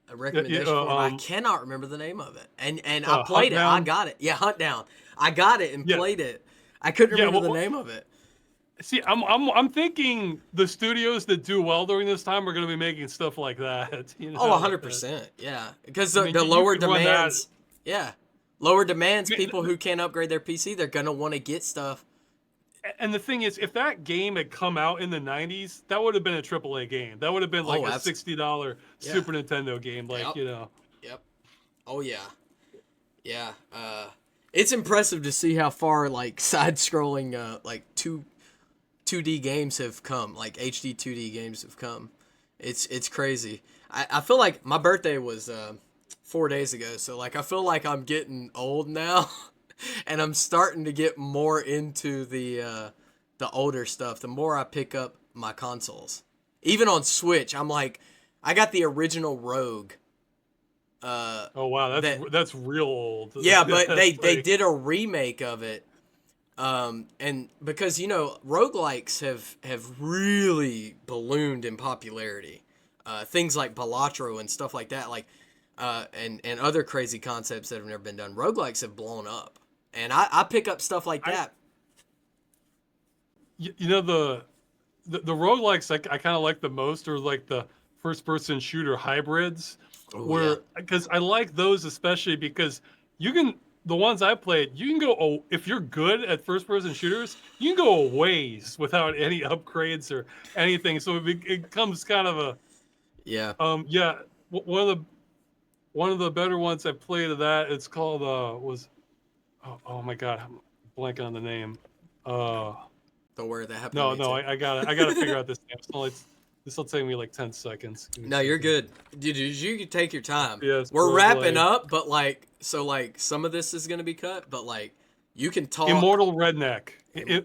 yeah, recommendation for, and I cannot remember the name of it. And I Hunt played it. I Down. got it. Yeah, Hunt Down. I got it and Yeah. played it. I couldn't Yeah, remember the well, name of it. see, I'm thinking the studios that do well during this time are going to be making stuff like that. Oh, Like that. 100%. Yeah. Because I the, mean, the you lower could run that. demands, yeah. Lower demands, I mean, people who can't upgrade their PC, they're going to want to get stuff. and the thing is, if that game had come out in the '90s, that would have been a AAA game. That would have been like Oh, a absolutely. $60 Yeah. Super Nintendo game. Like, Yep. Yep. Oh, yeah. Yeah. It's impressive to see how far, like, side-scrolling, like, 2D games have come. Like, HD 2D games have come. It's crazy. I feel like my birthday was 4 days ago, so like I feel like I'm getting old now, and I'm starting to get more into the older stuff. The more I pick up my consoles, even on Switch, I'm like, I got the original Rogue. oh wow, That that's real old. Yeah, but they That's they like, did a remake of it. And because roguelikes have really ballooned in popularity. Things like Balatro and stuff like that, like and other crazy concepts that have never been done. Roguelikes have blown up, and I pick up stuff like I, that. the roguelikes I kind of like the most are like the first person shooter hybrids, Oh yeah, where because I like those especially because you can the ones I played, you can go, oh, if you're good at first person shooters, you can go a ways without any upgrades or anything. So it becomes kind of a yeah. yeah, one of the better ones I played of that, it's called was oh my god, I'm blanking on the name. Don't worry, that happened to No, me no, too. I gotta figure out this name. This will take me like 10 seconds. Give me a No, you're second. good. Dude, you can take your time. FPS We're wrapping roguelike. up, but like, so like some of this is gonna be cut, but like you can talk. Immortal Redneck.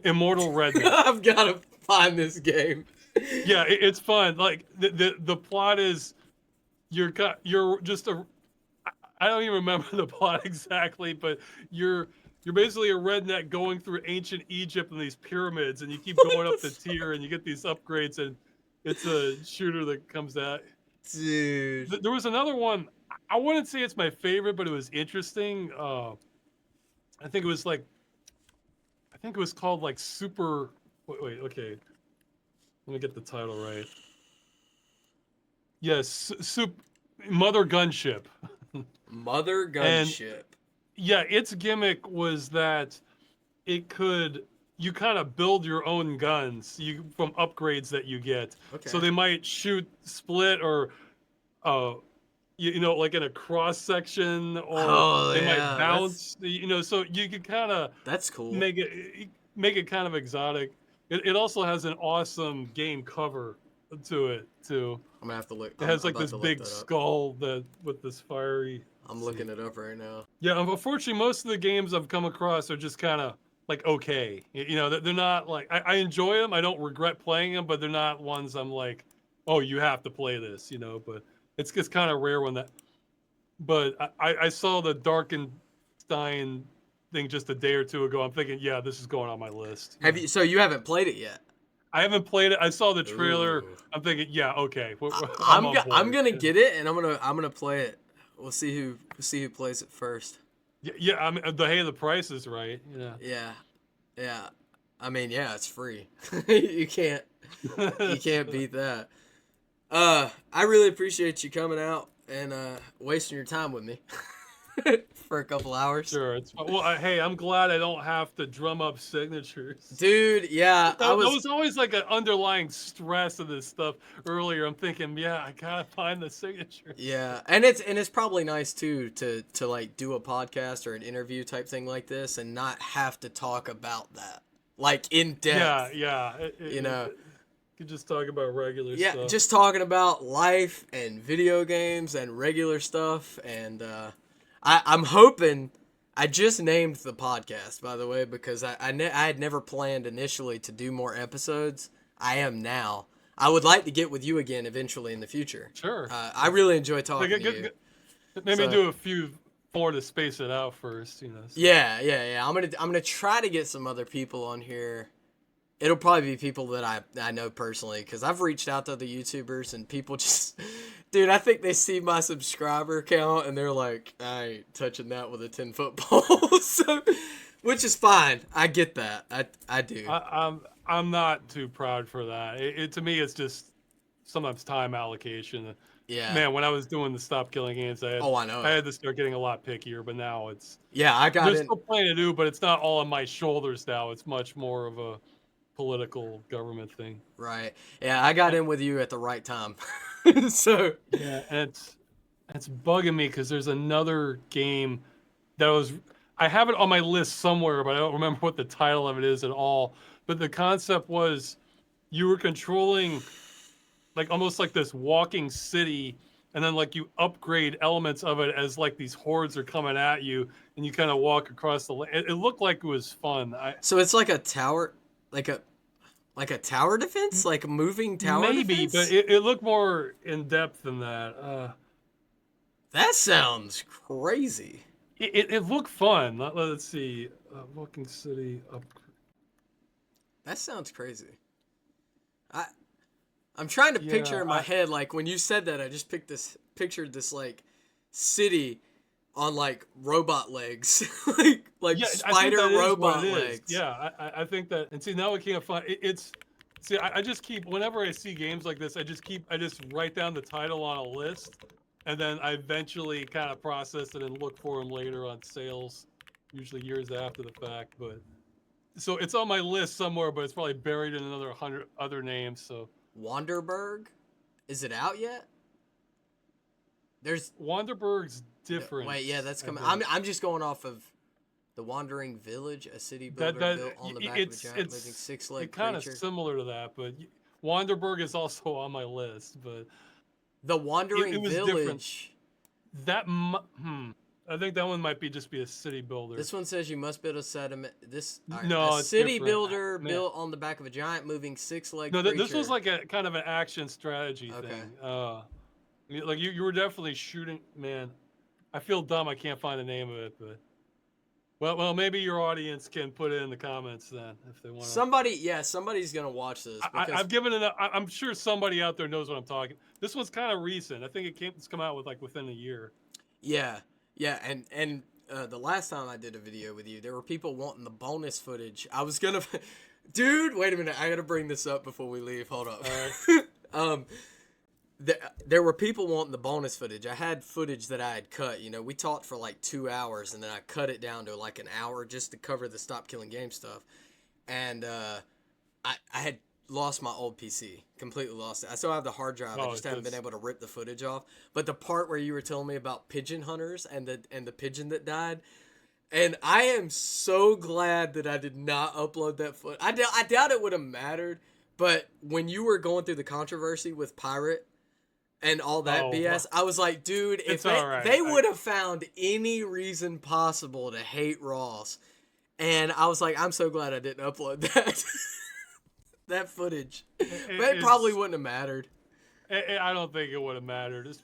Immortal Redneck. I've got to find this game. Yeah, it's fun. Like the plot is you're just a I don't even remember the plot exactly, but you're basically a redneck going through ancient Egypt and these pyramids, and you keep going up the tier, and you get these upgrades, and it's a shooter that comes out. Dude. There was another one. I wouldn't say it's my favorite, but it was interesting. I think it was called like Super. Wait, okay. Let me get the title right. Yes, Mother Gunship. Mother And Gunship. yeah, its gimmick was that it could you kind of build your own guns from upgrades that you get. Okay. So they might shoot split or uh, like in a cross section, or Oh they might yeah, bounce. So you could kind of that's cool. make it kind of exotic. It also has an awesome game cover to it too. I'm gonna have to look. It I'm has like about this to look big that up. skull that with this fiery. I'm looking it up right now. Yeah, unfortunately, most of the games I've come across are just kind of like okay. They're not like I enjoy them. I don't regret playing them, but they're not ones I'm like, oh, you have to play this. But it's kind of rare when that. But I saw the Darkenstein thing just a day or two ago. I'm thinking, yeah, this is going on my list. Have you? So you haven't played it yet? I haven't played it. I saw the trailer. Ooh. I'm thinking, yeah, okay. I'm on board. I'm gonna get it, and I'm gonna play it. We'll see who plays it first. Yeah. I mean, the price is right. Yeah. I mean, yeah, it's free. you can't beat that. I really appreciate you coming out and wasting your time with me for a couple hours. Sure. It's well. Hey, I'm glad I don't have to drum up signatures. Dude, yeah, That was always like an underlying stress of this stuff earlier. I'm thinking, yeah, I gotta find the signature. Yeah, and it's probably nice too to like do a podcast or an interview type thing like this and not have to talk about that like in depth. Yeah. You know. You could just talk about regular stuff. Yeah, just talking about life and video games and regular stuff. And I'm hoping. I just named the podcast, by the way, because I had never planned initially to do more episodes. I am now. I would like to get with you again eventually in the future. Sure. I really enjoy talking to you. Maybe do a few more to space it out first. So. Yeah. I'm gonna try to get some other people on here. It'll probably be people that I know personally, because I've reached out to other YouTubers and people just, dude, I think they see my subscriber count and they're like, I ain't touching that with a 10-foot pole. So, which is fine. I get that. I do. I'm not too proud for that. To me, it's just sometimes time allocation. Yeah. Man, when I was doing the Stop Killing Games, I had to start getting a lot pickier, but now it's. Yeah, I got it. There's still plenty to do, but it's not all on my shoulders now. It's much more of a political government thing. Right. Yeah, I got in with you at the right time. So. Yeah, and it's bugging me because there's another game that I have it on my list somewhere, but I don't remember what the title of it is at all. But the concept was you were controlling like almost like this walking city, and then like you upgrade elements of it as like these hordes are coming at you, and you kind of walk across the land. It looked like it was fun. So it's like a tower, like a tower defense, like a moving tower defense? But it looked more in depth than that. That sounds crazy. It looked fun. Let's see. Walking city up. That sounds crazy. I'm trying to picture in my head, like when you said that, I just pictured this like city on like robot legs, like spider robot legs. Yeah, I think that. And see, now we can't find it's. See, I just keep whenever I see games like this, I just write down the title on a list, and then I eventually kind of process it and look for them later on sales, usually years after the fact. But so it's on my list somewhere, but it's probably buried in another 100 other names. So Wanderberg, is it out yet? There's Wanderberg's different. Wait, yeah, that's coming. I'm just going off of the Wandering Village, a city builder built on the back of a giant moving six-legged creature. It's kind of similar to that, but Wanderberg is also on my list. But the Wandering Village. Village. I think that one might just be a city builder. This one says you must build a sediment. No, a city builder built on the back of a giant moving six-legged creature. This was like a kind of an action strategy thing. Like you were definitely shooting. Man, I feel dumb. I can't find the name of it, but well, maybe your audience can put it in the comments then if they want. Somebody's gonna watch this. I've given it. I'm sure somebody out there knows what I'm talking. This one's kind of recent. I think it's come out within a year. Yeah, and the last time I did a video with you, there were people wanting the bonus footage. I was gonna, dude. Wait a minute. I gotta bring this up before we leave. Hold up. All right. There were people wanting the bonus footage. I had footage that I had cut. We talked for like 2 hours, and then I cut it down to like an hour just to cover the Stop Killing Game stuff. and I had lost my old PC, completely lost it. I still have the hard drive. I just haven't been able to rip the footage off. But the part where you were telling me about pigeon hunters and the pigeon that died, and I am so glad that I did not upload that footage. I doubt it would have mattered, but when you were going through the controversy with Pirate and all that BS, I was like, dude, if they would have found any reason possible to hate Ross, and I was like, I'm so glad I didn't upload that. That footage. But it probably wouldn't have mattered. I don't think it would have mattered.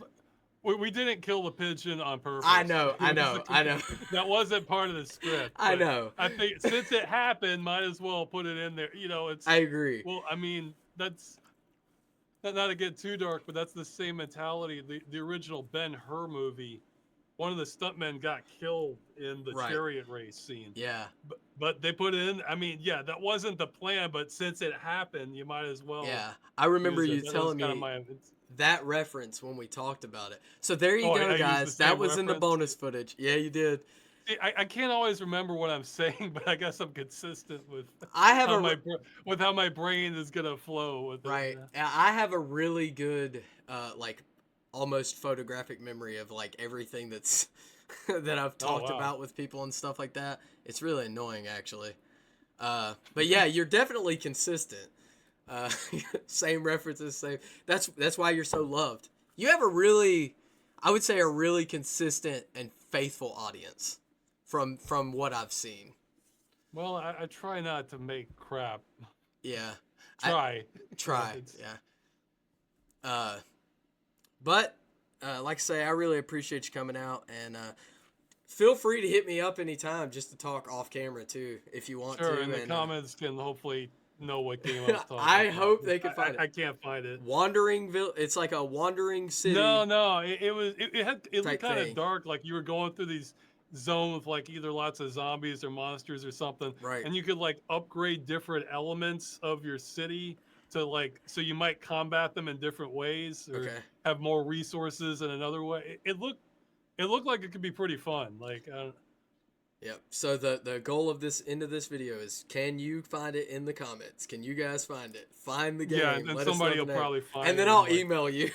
We didn't kill the pigeon on purpose. I know. That wasn't part of the script. I know. I think since it happened, might as well put it in there. I agree. Well, I mean, that's not to get too dark, but that's the same mentality. The original Ben-Hur movie, one of the stuntmen got killed in the chariot race scene. Yeah. But they put in, I mean, yeah, that wasn't the plan, but since it happened, you might as well. Yeah. I remember you telling me that reference when we talked about it. So there you go, guys. That was in the bonus footage. Yeah, you did. I can't always remember what I'm saying, but I guess I'm consistent with with how my brain is gonna flow with it. Right. I have a really good almost photographic memory of like everything that's that I've talked about with people and stuff like that. It's really annoying, actually. But yeah, you're definitely consistent. Same references, same. That's why you're so loved. You have I would say, a really consistent and faithful audience from what I've seen. Well, I try not to make crap. Yeah. Try. Yeah. But like I say, I really appreciate you coming out, and feel free to hit me up anytime just to talk off camera too, if you want to. Sure, and the comments can hopefully know what game I was talking about. I hope they can find it. I can't find it. It's like a wandering city. No, it looked kind of dark, like you were going through these zones with like either lots of zombies or monsters or something. Right. And you could like upgrade different elements of your city to like, so you might combat them in different ways or have more resources in another way. It looked like it could be pretty fun. Like, Yep. So the goal of this video is, can you find it in the comments? Can you guys find it? Find the game. Yeah, and somebody will probably find it. And then I'll email you.